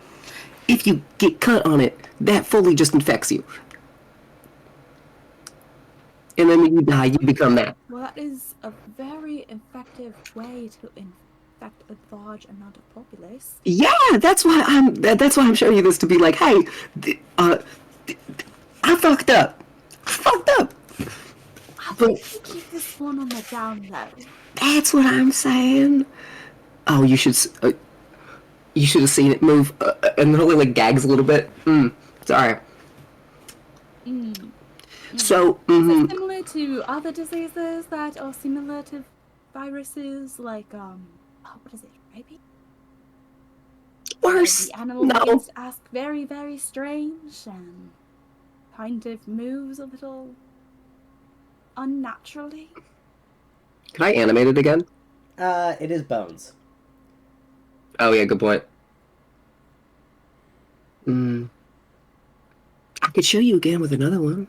if you get cut on it, that fully just infects you. And then when you die, you become that. Well, that is a very effective way to infect a large amount of populace. Yeah, that's why I'm showing you this to be like, hey, I fucked up. I think you keep this one on the down low. That's what I'm saying. Oh, you should have seen it move, and then only like gags a little bit. Sorry. So, Is it similar to other diseases that are similar to viruses, like what is it, rabies? worse. The animal No. begins to ask very, very strange and kind of moves a little unnaturally. Can I animate it again? It is bones. Oh yeah, good point. I could show you again with another one.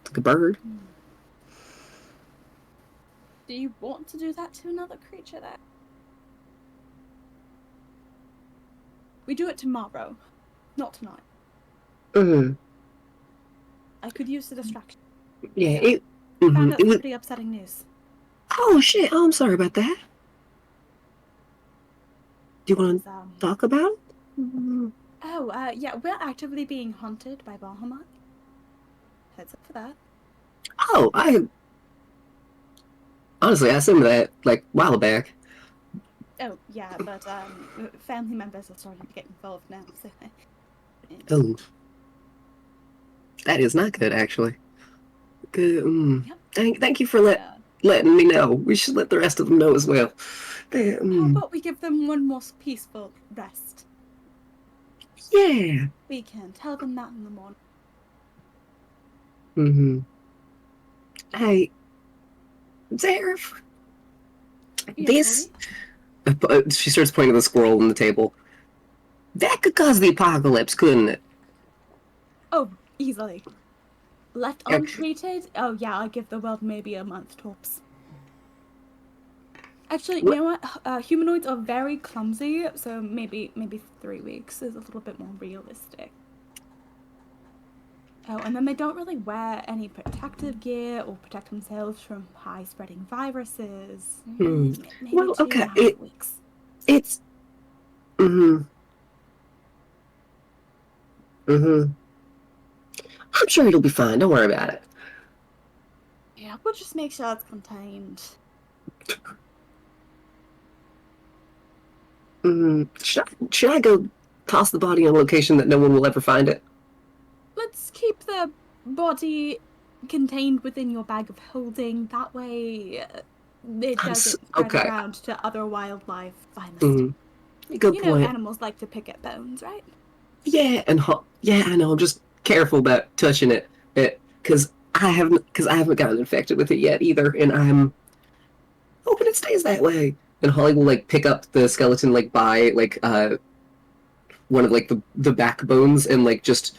It's like a bird. Do you want to do that to another creature there? We do it tomorrow, not tonight. I could use the distraction. Yeah, Found out it was. pretty upsetting news. Oh shit! Oh, I'm sorry about that. Do you want to talk about it? Oh, yeah, we're actively being hunted by Bahamut. Heads up for that. Oh, honestly, I assumed that like a while back. Oh, yeah, but family members are starting to get involved now, so... Oh, that is not good, actually. Good. Yep. Thank you for letting me know. We should let the rest of them know as well. How about we give them one more peaceful rest? Yeah. We can tell them that in the morning. Hey, Zareth. Yes, This. She starts pointing at the squirrel on the table. That could cause the apocalypse, couldn't it? Oh, easily. Left untreated? Oh yeah, I'll give the world maybe a month tops. Actually, you know what? Humanoids are very clumsy, so maybe 3 weeks is a little bit more realistic. Oh, and then they don't really wear any protective gear or protect themselves from high-spreading viruses. Maybe well, 2.5 weeks. It's. Mm-hmm. I'm sure it'll be fine. Don't worry about it. Yeah, we'll just make sure it's contained. Should I go toss the body in a location that no one will ever find it? Let's keep the body contained within your bag of holding. That way, it doesn't spread okay. around to other wildlife. Finest. Good You know, point. animals like to pick at bones, right? Yeah, yeah, I know. I'm just careful about touching it, because I haven't gotten infected with it yet either, and I'm hoping it stays that way. And Holly will like pick up the skeleton like by like one of like the backbones and like just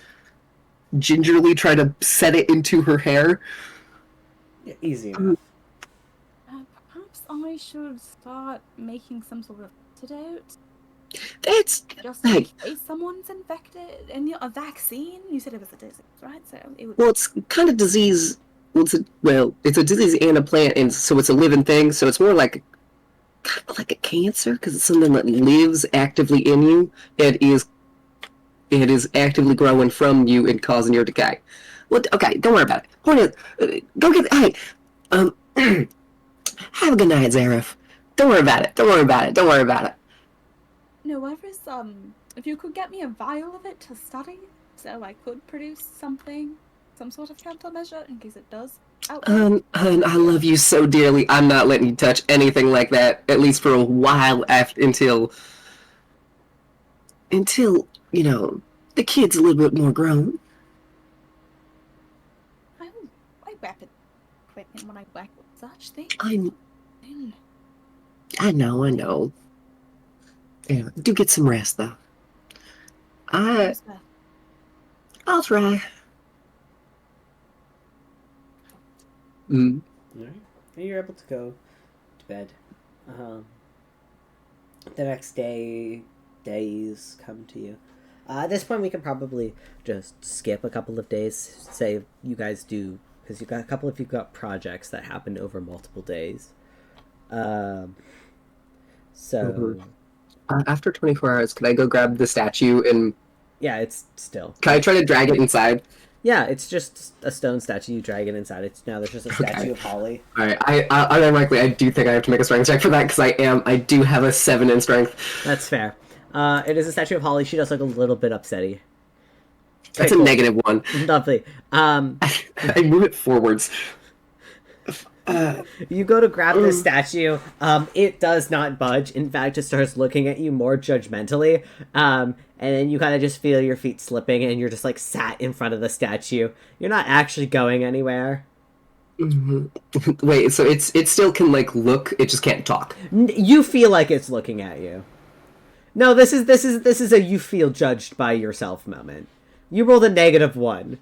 gingerly try to set it into her hair. Yeah, easy enough. Perhaps I should start making some sort of antidote. That's Just in case someone's infected. And a vaccine? You said it was a disease, right? So it would... Well, it's kind of disease. It's a disease and a plant, and so it's a living thing. So it's more like kind of like a cancer because it's something that lives actively in you. It is actively growing from you and causing your decay. Well, okay, don't worry about it. Point is, go get. Hey, have a good night, Zareth. Don't worry about it. Don't worry about it. Don't worry about it. No worries. If you could get me a vial of it to study, so I could produce something, some sort of countermeasure in case it does. Hun, I love you so dearly. I'm not letting you touch anything like that, at least for a while until you know the kid's a little bit more grown. I weapon equipment when I work with such things. I know. Yeah, do get some rest though. I'll try. Alright. And you're able to go to bed. The next days come to you. At this point, we can probably just skip a couple of days. Say you guys do, because you've got a couple of projects that happened over multiple days. After 24 hours, can I go grab the statue and... Yeah, it's still... Can I try to drag it inside? Yeah, it's just a stone statue. You drag it inside. There's just a statue of Holly. Alright, I do think I have to make a strength check for that, because I do have a 7 in strength. That's fair. It is a statue of Holly. She does look a little bit upsetty. That's a -1. Lovely. I move it forwards. You go to grab this statue. It does not budge. In fact, it starts looking at you more judgmentally. And then you kind of just feel your feet slipping, and you're just like sat in front of the statue. You're not actually going anywhere. Wait, so it still can like look. It just can't talk. You feel like it's looking at you. No, this is a you feel judged by yourself moment. You rolled a -1.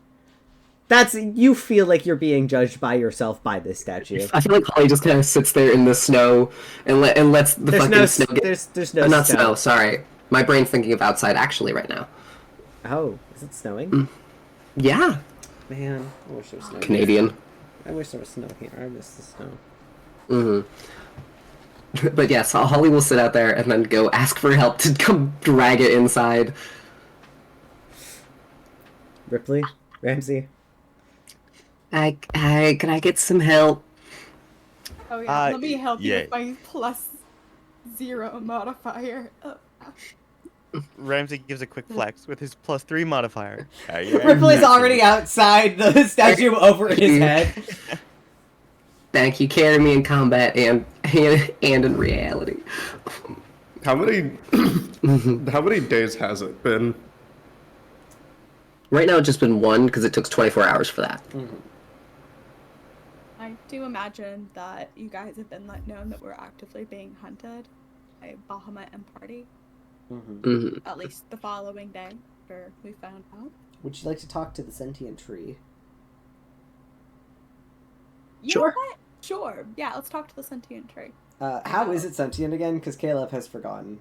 You feel like you're being judged by yourself by this statue. I feel like Holly just kind of sits there in the snow and lets the snow get... There's no not snow, sorry. My brain's thinking of outside actually right now. Oh, is it snowing? Yeah. Man, I wish there was snow. Canadian. I wish there was snow here. I miss the snow. But yes, Holly will sit out there and then go ask for help to come drag it inside. Ripley? Ramsey? Can I get some help? Oh yeah, let me help you with my +0 modifier. Ramsey gives a quick flex with his +3 modifier. Ripley's already outside the statue over his head. Thank you. Carry me in combat and in reality. How many days has it been? Right now, it's just been 1 because it took 24 hours for that. I do imagine that you guys have been let known that we're actively being hunted by Bahamut and party. At least the following day, after we found out. Would you like to talk to the sentient tree? Sure. Sure. Yeah, let's talk to the sentient tree. How is it sentient again? Because Caleb has forgotten.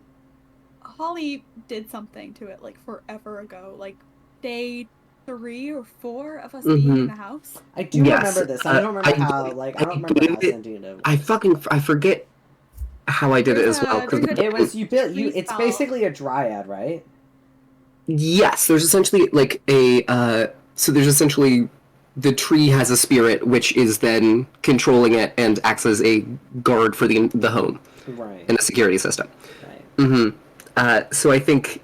Holly did something to it like forever ago, like day 3 or 4 of us being in the house. I do remember this. I don't remember how. Like I don't remember how sentient it was. I forget how I did it as well. It was you built you. It's basically a dryad, right? Yes, there's essentially like so there's essentially the tree has a spirit which is then controlling it and acts as a guard for the home Right. and the security system. Right. So I think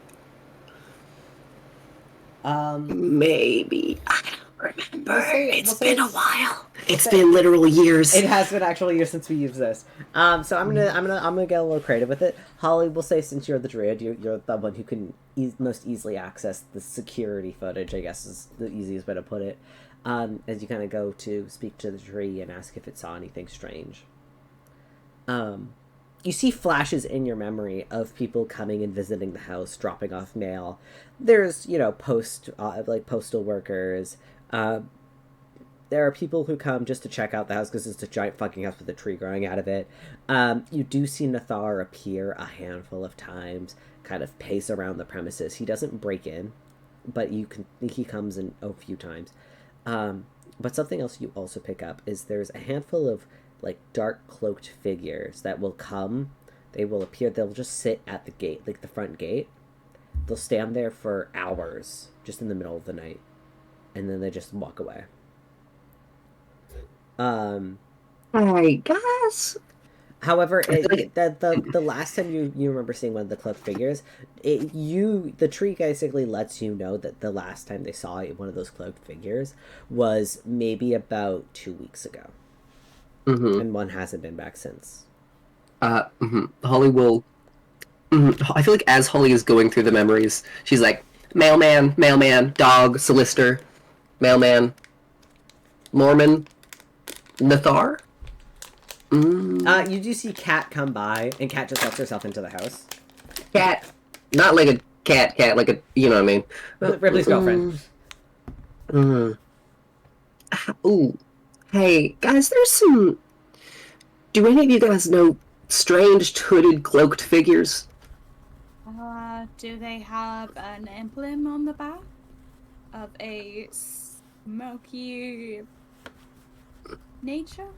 Um, maybe I don't remember. It's been a while. It's been literal years. It has been actually years since we used this. So I'm gonna get a little creative with it. Holly will say, since you're the druid, you're the one who can most easily access the security footage. I guess is the easiest way to put it. As you kind of go to speak to the tree and ask if it saw anything strange. You see flashes in your memory of people coming and visiting the house, dropping off mail. There's postal workers. There are people who come just to check out the house because it's a giant fucking house with a tree growing out of it. You do see Nathar appear a handful of times, kind of pace around the premises. He doesn't break in, but he comes in a few times. But something else you also pick up is there's a handful of like dark cloaked figures that will come. They will appear. They'll just sit at the gate, like the front gate. They'll stand there for hours, just in the middle of the night, and then they just walk away. Alright, guys. However, the last time you remember seeing one of the cloaked figures, the tree basically lets you know that the last time they saw one of those cloaked figures was maybe about 2 weeks ago, and one hasn't been back since. Holly will. I feel like as Holly is going through the memories, she's like, mailman, dog, solicitor, mailman, Mormon, Nathar. You do see Kat come by, and Kat just lets herself into the house. Cat, not like a cat, like a, you know what I mean. Ripley's girlfriend. Ooh, hey guys, there's some. Do any of you guys know strange hooded cloaked figures? Do they have an emblem on the back of a smoky nature?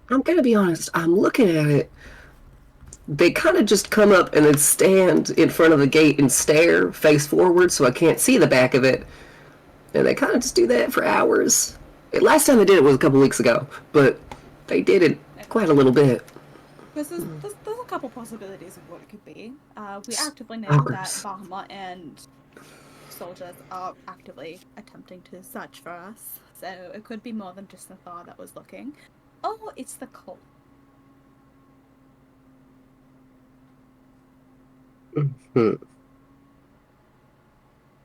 I'm gonna be honest, I'm looking at it. They kind of just come up and then stand in front of the gate and stare face forward so I can't see the back of it. And they kind of just do that for hours. Last time they did it was a couple weeks ago, but they did it quite a little bit. Because there's a couple possibilities of what it could be. We actively know that Stalkers. Bahamut and soldiers are actively attempting to search for us. So it could be more than just Nathar that was looking. Oh, it's the cult.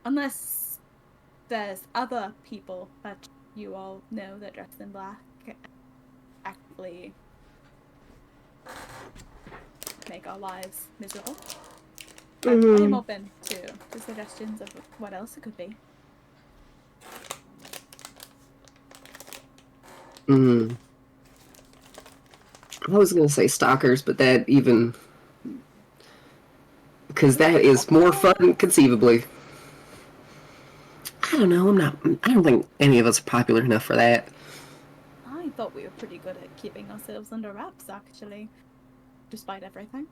Unless there's other people that you all know that dress in black actively make our lives miserable. But I am open to suggestions of what else it could be. I was gonna say stalkers, but that even because that is more fun conceivably. I don't know. I don't think any of us are popular enough for that. I thought we were pretty good at keeping ourselves under wraps, actually, despite everything.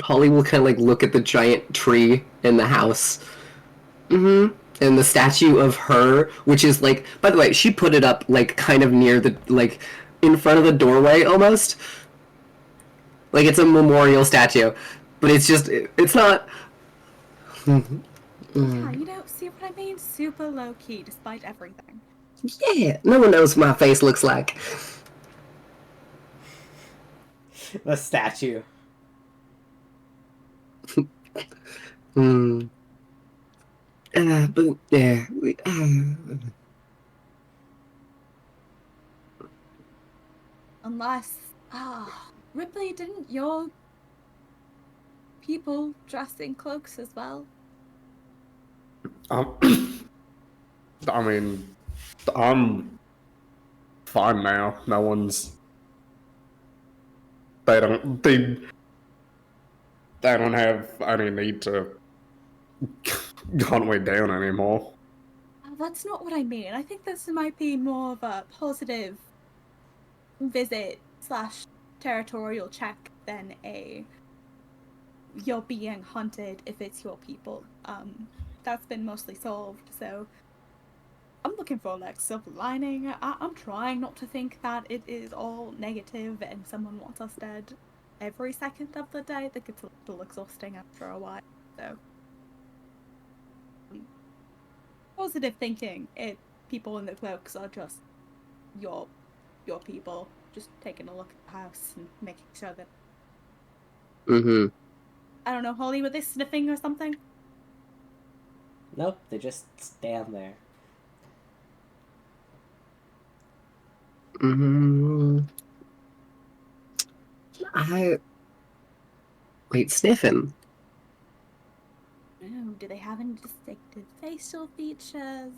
Holly will kind of like look at the giant tree in the house. And the statue of her, which is like, by the way, she put it up like kind of near the, like, in front of the doorway almost. Like it's a memorial statue. But it's just, it's not. Yeah, you know, see what I mean? Super low key, despite everything. Yeah, no one knows what my face looks like. The statue. But yeah, Unless, Ripley, didn't your people dress in cloaks as well? I mean, I'm fine now. No one's. They don't have any need to hunt me down anymore. That's not what I mean. I think this might be more of a positive visit / territorial check than a you're being hunted if it's your people. That's been mostly solved, so I'm looking for like silver lining. I'm trying not to think that it is all negative and someone wants us dead every second of the day. I think it's a little exhausting after a while. So positive thinking. People in the cloaks are just your people. Just taking a look at the house and making sure that I don't know, Holly, were they sniffing or something? Nope, they just stand there. I wait, sniffing. No, do they have any distinctive facial features?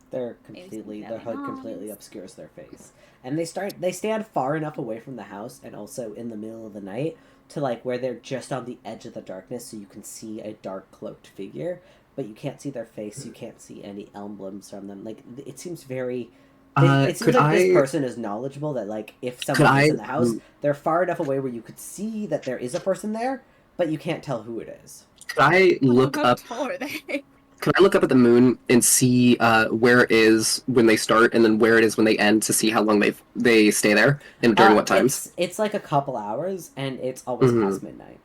Their hood completely obscures their face, and they stand far enough away from the house and also in the middle of the night to like where they're just on the edge of the darkness, so you can see a dark cloaked figure, but you can't see their face. You can't see any emblems from them. Like it seems very. It seems like this person is knowledgeable that like if someone is in the house, they're far enough away where you could see that there is a person there, but you can't tell who it is. Could I look up? How tall are they? Can I look up at the moon and see where it is when they start, and then where it is when they end, to see how long they stay there and during what times? It's like a couple hours, and it's always past midnight.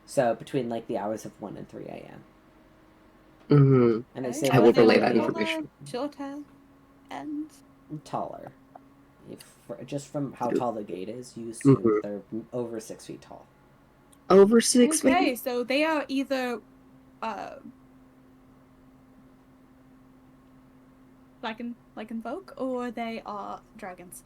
So between like the hours of 1 and 3 a.m. And they say I will relay that information. Shorter and taller. Just from how tall the gate is, you assume they're over 6 feet tall. Over 6 feet. Okay, so they are either like in folk, or they are dragons.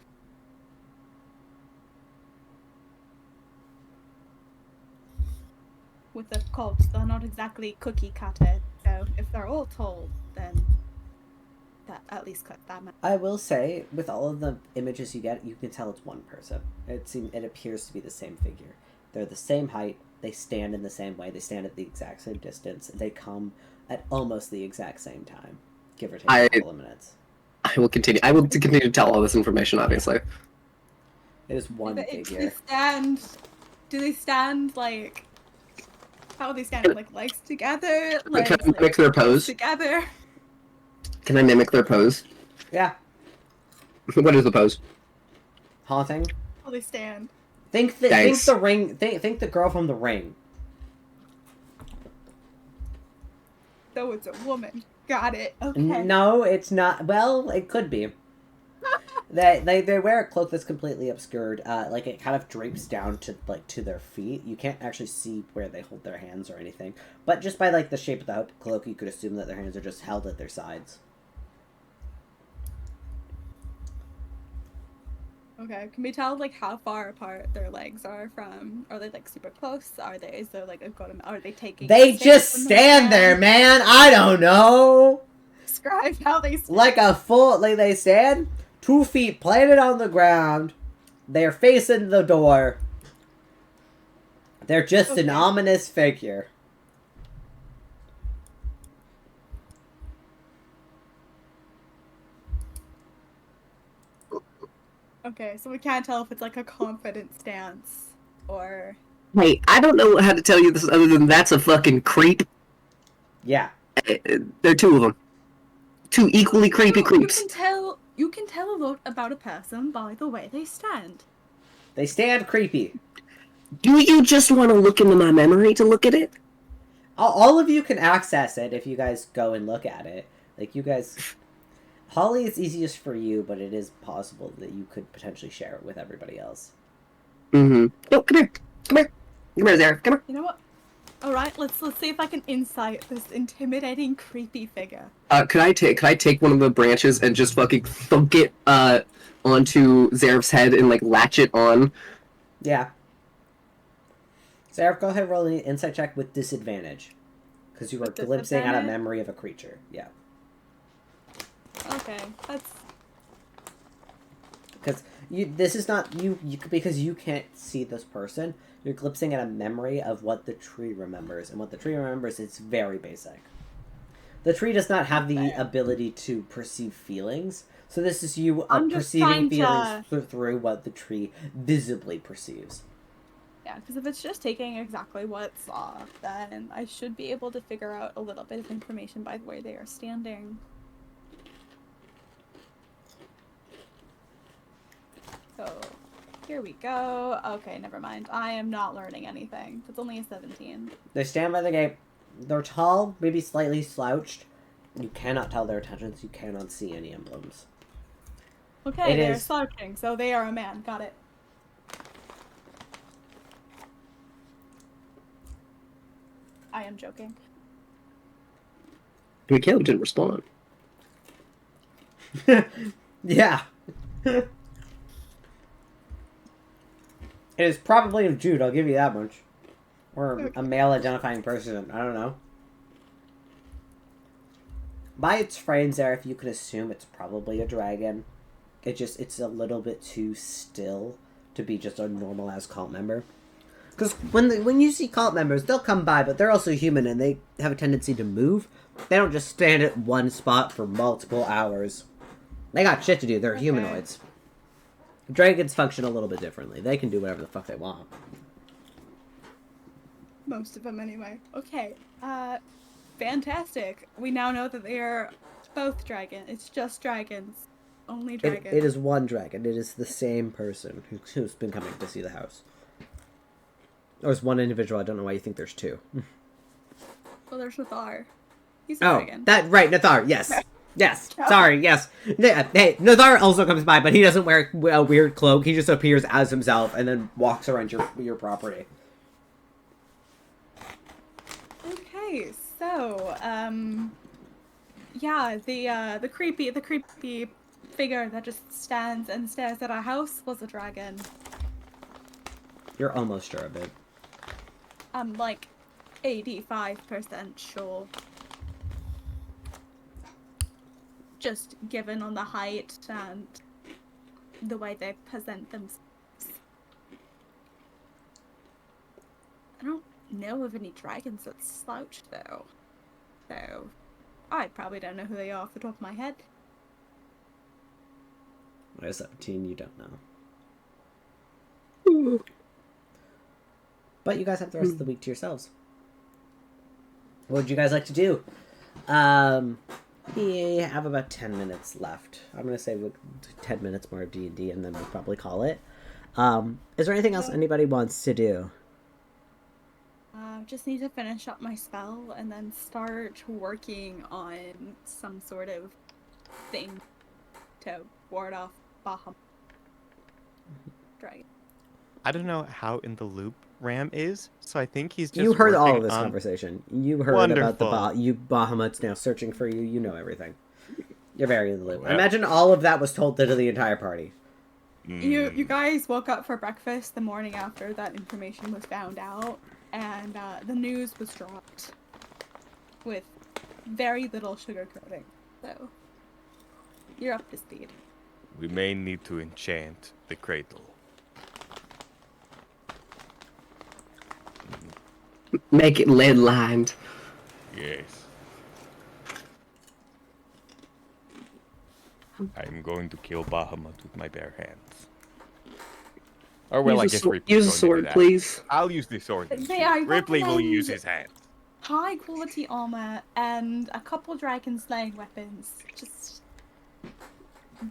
With the cogs, they're not exactly cookie cutter, so if they're all tall, then that at least cut that much. I will say, with all of the images you get, you can tell it's one person. It appears to be the same figure. They're the same height, they stand in the same way, they stand at the exact same distance, they come at almost the exact same time. Give or take a couple of minutes. I will continue to tell all this information, obviously. It is one figure. Do they stand like... How are they standing? Like legs together? Legs, can I mimic their pose? Together? Can I mimic their pose? Yeah. What is the pose? Haunting. How they stand. Think the ring. Think the girl from The Ring. So it's a woman. Got it. Okay. No, it's not. Well, it could be. They wear a cloak that's completely obscured. Like it kind of drapes down to their feet. You can't actually see where they hold their hands or anything. But just by like the shape of the cloak, you could assume that their hands are just held at their sides. Okay. Can we tell like how far apart their legs are from? Are they like super close? Is there like a good? Are they taking? They just stand there, man. I don't know. Describe how they stand. Like they stand 2 feet planted on the ground. They're facing the door. They're just an ominous figure. Okay, so we can't tell if it's like a confident stance or... Wait, I don't know how to tell you this other than that's a fucking creep. Yeah. There are two of them. Two equally creepy creeps. You can tell a lot about a person by the way they stand. They stand creepy. Do you just want to look into my memory to look at it? All of you can access it if you guys go and look at it. Like, you guys... Holly, it's easiest for you, but it is possible that you could potentially share it with everybody else. Oh, come here. Come here, Zareth. Come here. You know what? Alright, let's see if I can insight this intimidating, creepy figure. Could I take one of the branches and just fucking thunk it, onto Zareth's head and, like, latch it on? Yeah. Zareth, go ahead and roll an insight check with disadvantage. Because you are glimpsing at a memory of a creature. Yeah. Okay, that's... Because this is not... because you can't see this person, you're glimpsing at a memory of what the tree remembers. And what the tree remembers is very basic. The tree does not have the ability to perceive feelings. So this is you perceiving feelings through what the tree visibly perceives. Yeah, Yeah, because if it's just taking exactly what's off, then I should be able to figure out a little bit of information by the way they are standing. So, here we go. Okay, never mind. I am not learning anything. It's only a 17. They stand by the gate. They're tall, maybe slightly slouched. You cannot tell their intentions. You cannot see any emblems. Okay, It they're is- slouching, so they are a man. Got it. I am joking. Mikael didn't respond. Yeah. It is probably a Jude, I'll give you that much. Or a male identifying person, I don't know. By its frames there, if you can assume it's probably a dragon. It's a little bit too still to be just a normal as cult member. Because when you see cult members, they'll come by, but they're also human and they have a tendency to move. They don't just stand at one spot for multiple hours. They got shit to do. They're humanoids. Dragons function a little bit differently. They can do whatever the fuck they want. Most of them, anyway. Okay. Fantastic. We now know that they are both dragon. It's just dragons. Only dragons. It is one dragon. It is the same person who's been coming to see the house. Or it's one individual. I don't know why you think there's two. Well, there's Nathar. He's a Oh, dragon. that right, Nathar. Yes, yes. Sorry, yes. Yeah, hey, Nathar also comes by, but he doesn't wear a weird cloak. He just appears as himself and then walks around your property. Okay, so yeah, the creepy figure that just stands and stares at our house was a dragon. You're almost sure of it. I'm like 85% sure. Just given on the height and the way they present themselves. I don't know of any dragons that slouch though. So I probably don't know who they are off the top of my head. When I was 17, you don't know. But you guys have the rest of the week to yourselves. What would you guys like to do? We have about 10 minutes left. I'm going to say 10 minutes more of D&D and then we'll probably call it. Is there anything else anybody wants to do? Just need to finish up my spell and then start working on some sort of thing to ward off Bahamut dragon. I don't know how in the loop Ram is, so I think he's just. You heard all working of this on- conversation. You heard about the Wonderful. Bahamut's now searching for you. You know everything. You're very in the loop. I Well. imagine all of that was told to the entire party. You guys woke up for breakfast the morning after that information was found out, and the news was dropped with very little sugarcoating. So you're up to speed. We may need to enchant the cradle. Make it lead lined. Yes. I'm going to kill Bahamut with my bare hands. Or well, I Use a guess sword, Ripley's use a going to do sword, that. please. I'll use the sword. May I Ripley will recommend- use his hands. High quality armor and a couple dragon slaying weapons, just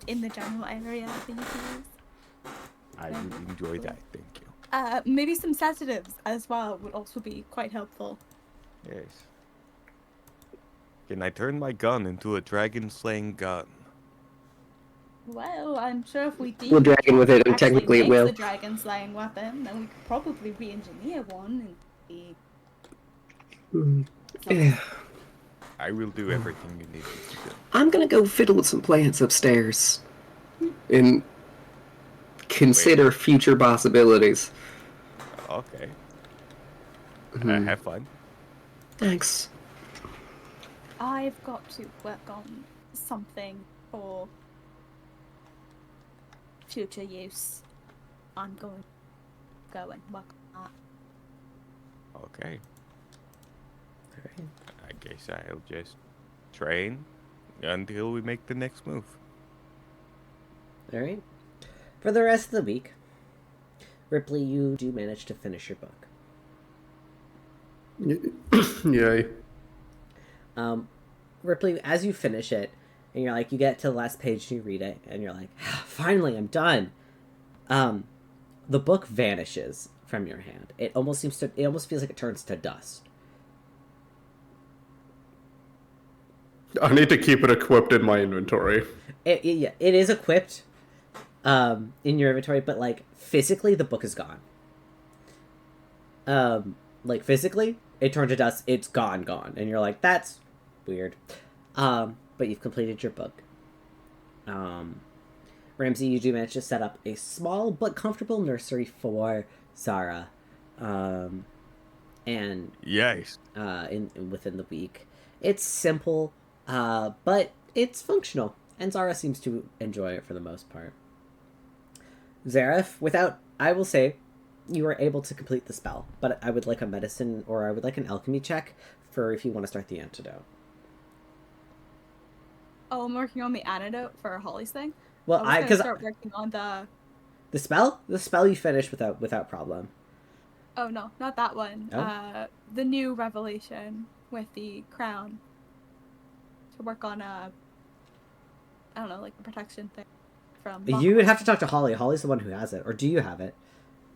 in the general area that you can use. I would enjoy that, thank you. Maybe some sedatives as well would also be quite helpful. Yes. Can I turn my gun into a dragon-slaying gun? Well, I'm sure if we deem Well, dragon with it, and actually technically it makes will. the dragon slaying weapon, then we could probably re-engineer one and be Yeah. I will do everything you need me to do. I'm gonna go fiddle with some plants upstairs and consider future possibilities. Okay. Mhm. Have fun. Thanks. I've got to work on something for future use. I'm going to go and work on that. Okay. Alright. I guess I'll just train until we make the next move. Alright. For the rest of the week, Ripley, you do manage to finish your book. Yay. Ripley, as you finish it, and you're like, you get to the last page and you read it, and you're like, finally, I'm done. The book vanishes from your hand. It almost feels like it turns to dust. I need to keep it equipped in my inventory. It is equipped, in your inventory, but like physically, the book is gone. Like physically, it turned to dust. It's gone, and you're like, that's weird. But you've completed your book. Ramsey, you do manage to set up a small but comfortable nursery for Zara, and Yes. within the week. It's simple, but it's functional, and Zara seems to enjoy it for the most part. Zareth, I will say, you were able to complete the spell, but I would like a medicine or I would like an alchemy check for if you want to start the antidote. Oh, I'm working on the antidote for Holly's thing. Well, I was because gonna start working on the spell you finished without problem. Oh no, not that one. Oh? The new revelation with the crown. To work on I don't know, like the protection thing from. You would have to talk to Holly. Holly's the one who has it, or do you have it?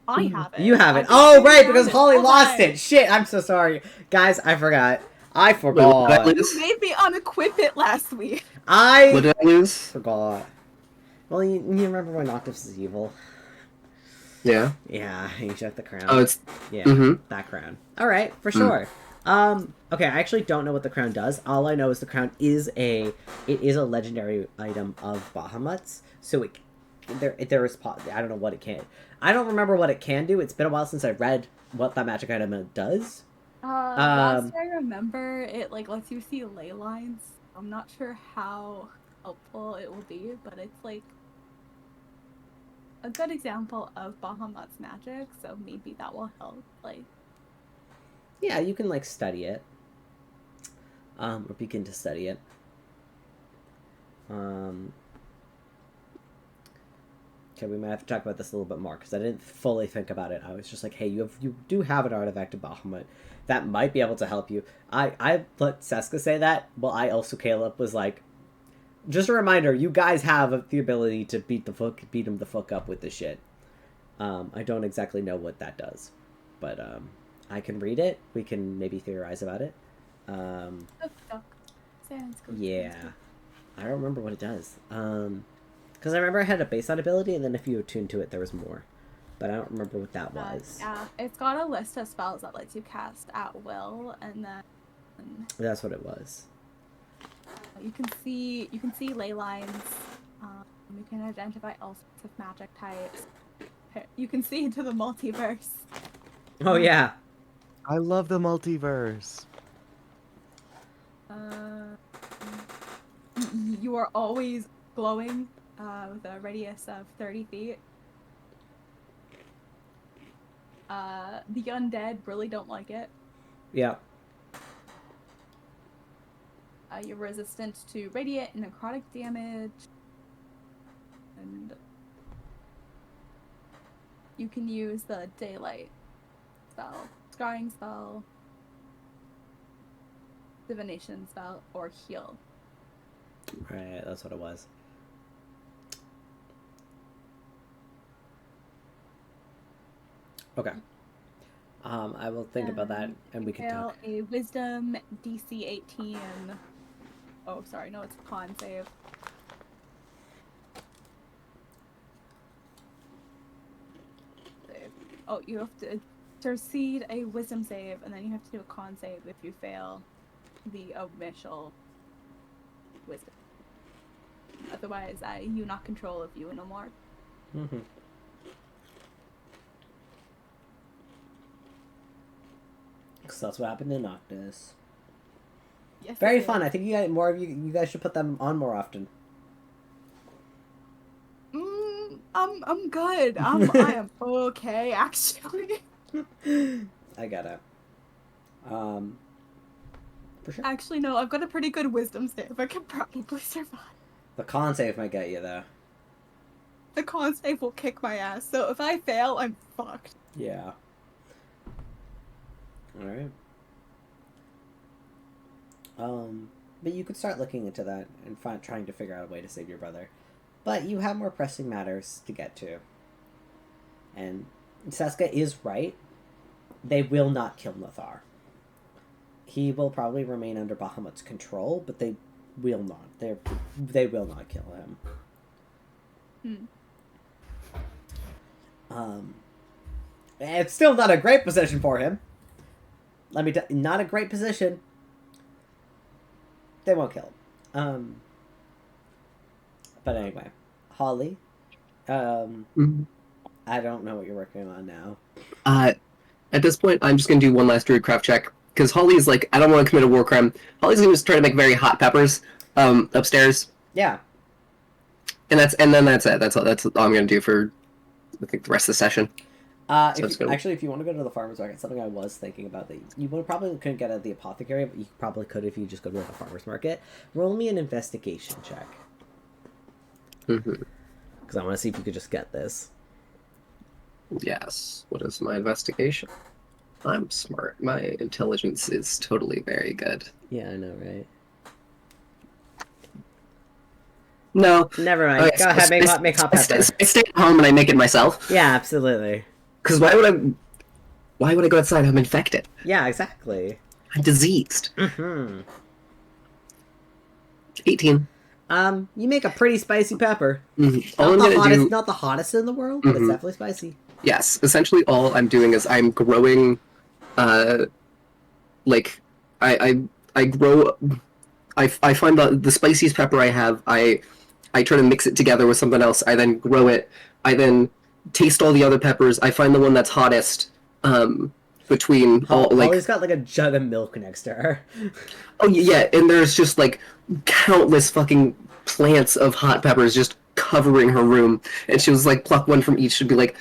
I have it. You have it. I've been Oh, carrying right, around because it Holly all lost day. it. Shit, I'm so sorry, guys. I forgot. I Wait, what did I forgot. lose? You made me unequip it last week. What I did I lose? forgot. Well, you remember when Octopus is evil? Yeah. Yeah, you check the crown. Oh, it's Yeah, mhm. that crown. All right, for sure. Okay, I actually don't know what the crown does. All I know is the crown is a legendary item of Bahamut's. So there is I don't know what it can. I don't remember what it can do. It's been a while since I read what that magic item does. Last I remember, it like lets you see ley lines. I'm not sure how helpful it will be, but it's like a good example of Bahamut's magic, so maybe that will help. Like, Yeah, you can like study it, or begin to study it. Okay, we might have to talk about this a little bit more because I didn't fully think about it. I was just like, hey, you do have an artifact of Bahamut that might be able to help you. I let Seska say that, well, Caleb was like, just a reminder, you guys have the ability to beat him the fuck up with this shit. I don't exactly know what that does, but I can read it. We can maybe theorize about it. sounds good. Yeah, I don't remember what it does. Because I remember I had a baseline ability, and then if you attuned to it, there was more. But I don't remember what that was. Yeah, it's got a list of spells that lets you cast at will, and then That's what it was. you can see ley lines. You can identify all sorts of magic types. You can see into the multiverse. Oh, yeah. I love the multiverse. You are always glowing with a radius of 30 feet. The undead really don't like it. Yeah. You're resistant to radiant and necrotic damage. And you can use the daylight spell, scrying spell, divination spell, or heal. Right, that's what it was. Okay. I will think about that, and we can talk. A wisdom DC 18. Oh, sorry, no, it's a con save. Oh, you have to succeed a wisdom save, and then you have to do a con save if you fail the initial wisdom. Otherwise, you not control of you no more. Mm-hmm. So that's what happened in Noctis. Yes, Very it fun. is. I think you guys should put them on more often. I'm good. I am okay, actually. I got it. For sure. Actually, no, I've got a pretty good wisdom save. I can probably survive. The con save might get you though. the con save will kick my ass. So if I fail, I'm fucked. Yeah. Alright. But you could start looking into that and trying to figure out a way to save your brother. But you have more pressing matters to get to. And Seska is right. They will not kill Lothar. He will probably remain under Bahamut's control, but they will not. They will not kill him. It's still not a great position for him. Not a great position. They won't kill him. But anyway, Holly. I don't know what you're working on now. At this point, I'm just gonna do one last druidcraft check because Holly's like, I don't want to commit a war crime. Holly's gonna just try to make very hot peppers upstairs. Yeah. And that's it. That's all I'm gonna do for I think the rest of the session. If you want to go to the farmer's market, something I was thinking about that you probably couldn't get at the apothecary, but you probably could if you just go to the farmer's market. Roll me an investigation check. Because I want to see if you could just get this. Yes. What is my investigation? I'm smart. My intelligence is totally very good. Yeah, I know, right? No. Never mind. Okay, Go ahead, make hot pepper. I stay at home and I make it myself. Yeah, absolutely. Because why would I go outside? I'm infected. Yeah, exactly. I'm diseased. 18. You make a pretty spicy pepper. All I'm gonna do... Not the hottest in the world, but it's definitely spicy. Yes, essentially all I'm doing is I'm growing, I grow, I find the spiciest pepper I have, I try to mix it together with something else, I then grow it, I then taste all the other peppers, I find the one that's hottest, between all, like... Holly's got, like, a jug of milk next to her. Oh, yeah, and there's just, like, countless fucking plants of hot peppers just covering her room, and she was like, pluck one from each, she'd be like,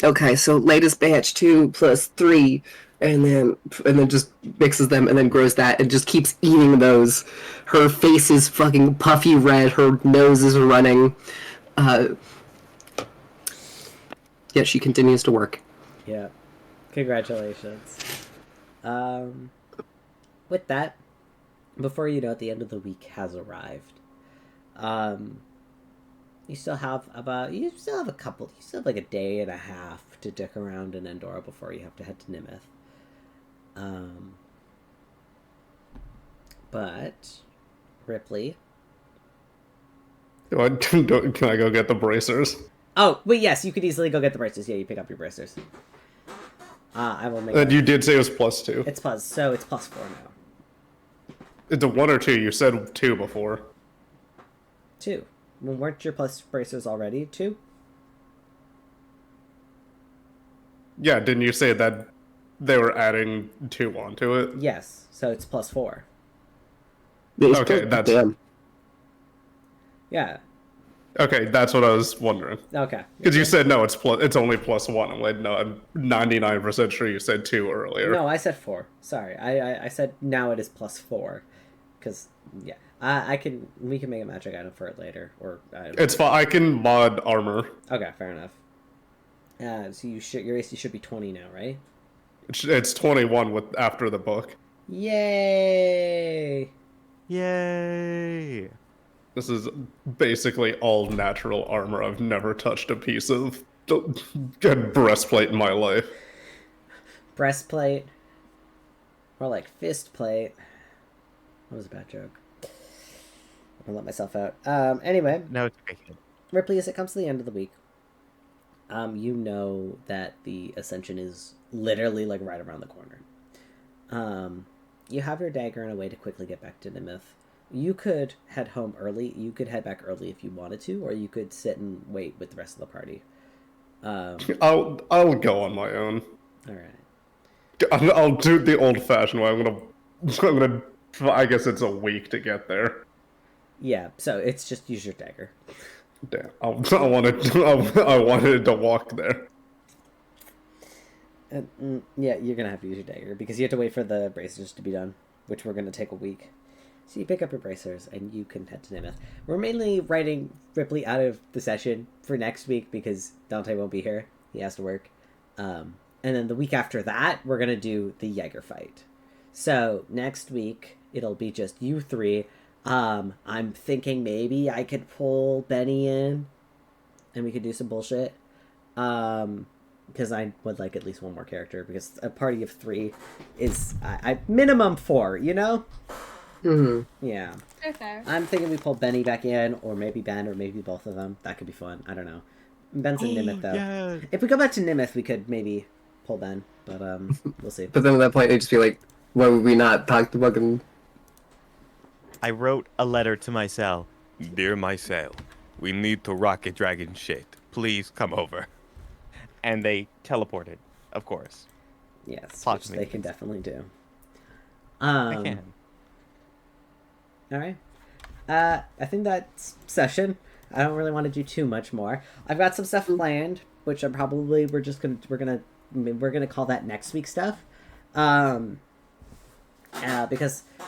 okay, so latest batch 2 plus 3, and then just mixes them and then grows that and just keeps eating those. Her face is fucking puffy red, her nose is running. Yeah, she continues to work. Yeah. Congratulations. With that, before you know it, the end of the week has arrived. You still have like a day and a half to dick around in Endora before you have to head to Nimith. But Ripley. Can I go get the bracers? Oh, wait, yes, you could easily go get the bracers. Yeah, you pick up your bracers. I will make. And you did say it was +2. It's +4 now. It's a 1 or 2. You said 2 before. 2. Well, weren't your plus bracers already 2? Yeah, didn't you say that they were adding 2 onto it? Yes, so it's +4. Okay, that's... Yeah. Okay, that's what I was wondering. Okay. Because you said no, it's only +1. I'm like, no, I'm 99% sure you said 2 earlier. No, I said 4. Sorry, I said now it is +4. Because yeah, we can make a magic item for it later, or it's fine. I can mod armor. Okay, fair enough. So your AC should be 20 now, right? It's 21 after the book. Yay! Yay! This is basically all natural armor. I've never touched a piece of good breastplate in my life. Breastplate, more like fist plate. That was a bad joke. I'm gonna let myself out. Anyway. No, it's okay. Ripley, as it comes to the end of the week, you know that the Ascension is literally, like, right around the corner. You have your dagger and a way to quickly get back to Nimith. You could head home early. You could head back early if you wanted to, or you could sit and wait with the rest of the party. I'll go on my own. All right. I'll do it the old-fashioned way. I'm gonna. I guess it's a week to get there. Yeah. So it's just use your dagger. Damn. I wanted to walk there. Yeah, you're gonna have to use your dagger because you have to wait for the bracers to be done, which we're gonna take a week. So you pick up your bracers and you can head to Nimeth. We're mainly writing Ripley out of the session for next week because Dante won't be here. He has to work. And then the week after that, we're going to do the Jaeger fight. So next week, it'll be just you three. I'm thinking maybe I could pull Benny in and we could do some bullshit. Because I would like at least one more character because a party of 3 is minimum 4, you know? Mm-hmm. Yeah. Fair. I'm thinking we pull Benny back in, or maybe Ben, or maybe both of them. That could be fun. I don't know. Ben's in Nimeth, though. Yeah. If we go back to Nimeth, we could maybe pull Ben, but we'll see. But then at that point, it'd just be like, why would we not talk to fucking... I wrote a letter to my cell. Dear Mycel, we need to rocket dragon shit. Please come over. And they teleported, of course. Yes, Talk which to me, they can please. definitely do. I can. All right. I think that's session. I don't really want to do too much more. I've got some stuff planned, which I'm probably we're gonna call that next week stuff. Because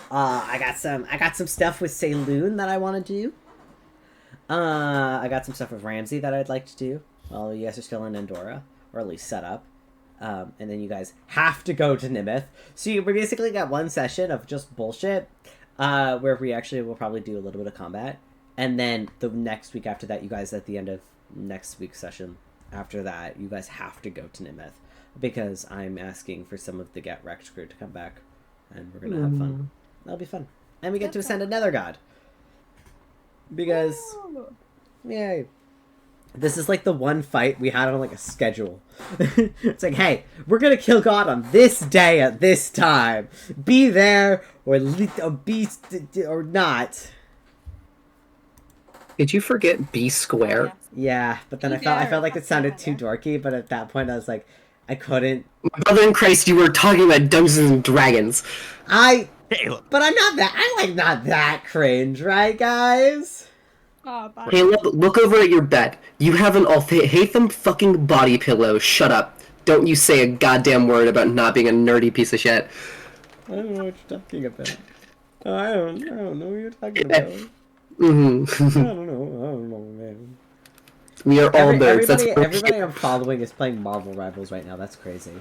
I got some stuff with Saloon that I want to do. I got some stuff with Ramsey that I'd like to do. Well, you guys are still in Andorra, or at least set up. And then you guys have to go to Nimeth. So we basically got one session of just bullshit, where we actually will probably do a little bit of combat. And then the next week after that, you guys, at the end of next week's session, after that, you guys have to go to Nimeth. Because I'm asking for some of the Get Wrecked crew to come back. And we're going to have fun. That'll be fun. And we get to ascend another god. Because, yay. This is like the one fight we had on like a schedule. It's like, hey, we're gonna kill God on this day at this time. Be there or be or not. Did you forget B square? Yes. Yeah, but then I felt like it sounded too dorky. But at that point, I was like, I couldn't. My brother in Christ, you were talking about Dungeons and Dragons. Caleb. But I'm not that. I'm like not that cringe, right, guys? Oh, bye. Caleb, look over at your bed. You have an Alhaitham fucking body pillow. Shut up. Don't you say a goddamn word about not being a nerdy piece of shit. I don't know what you're talking about. I don't know what you're talking about. Mm-hmm. I don't know, man. We are all nerds. Everybody That's I'm following is playing Marvel Rivals right now. That's crazy.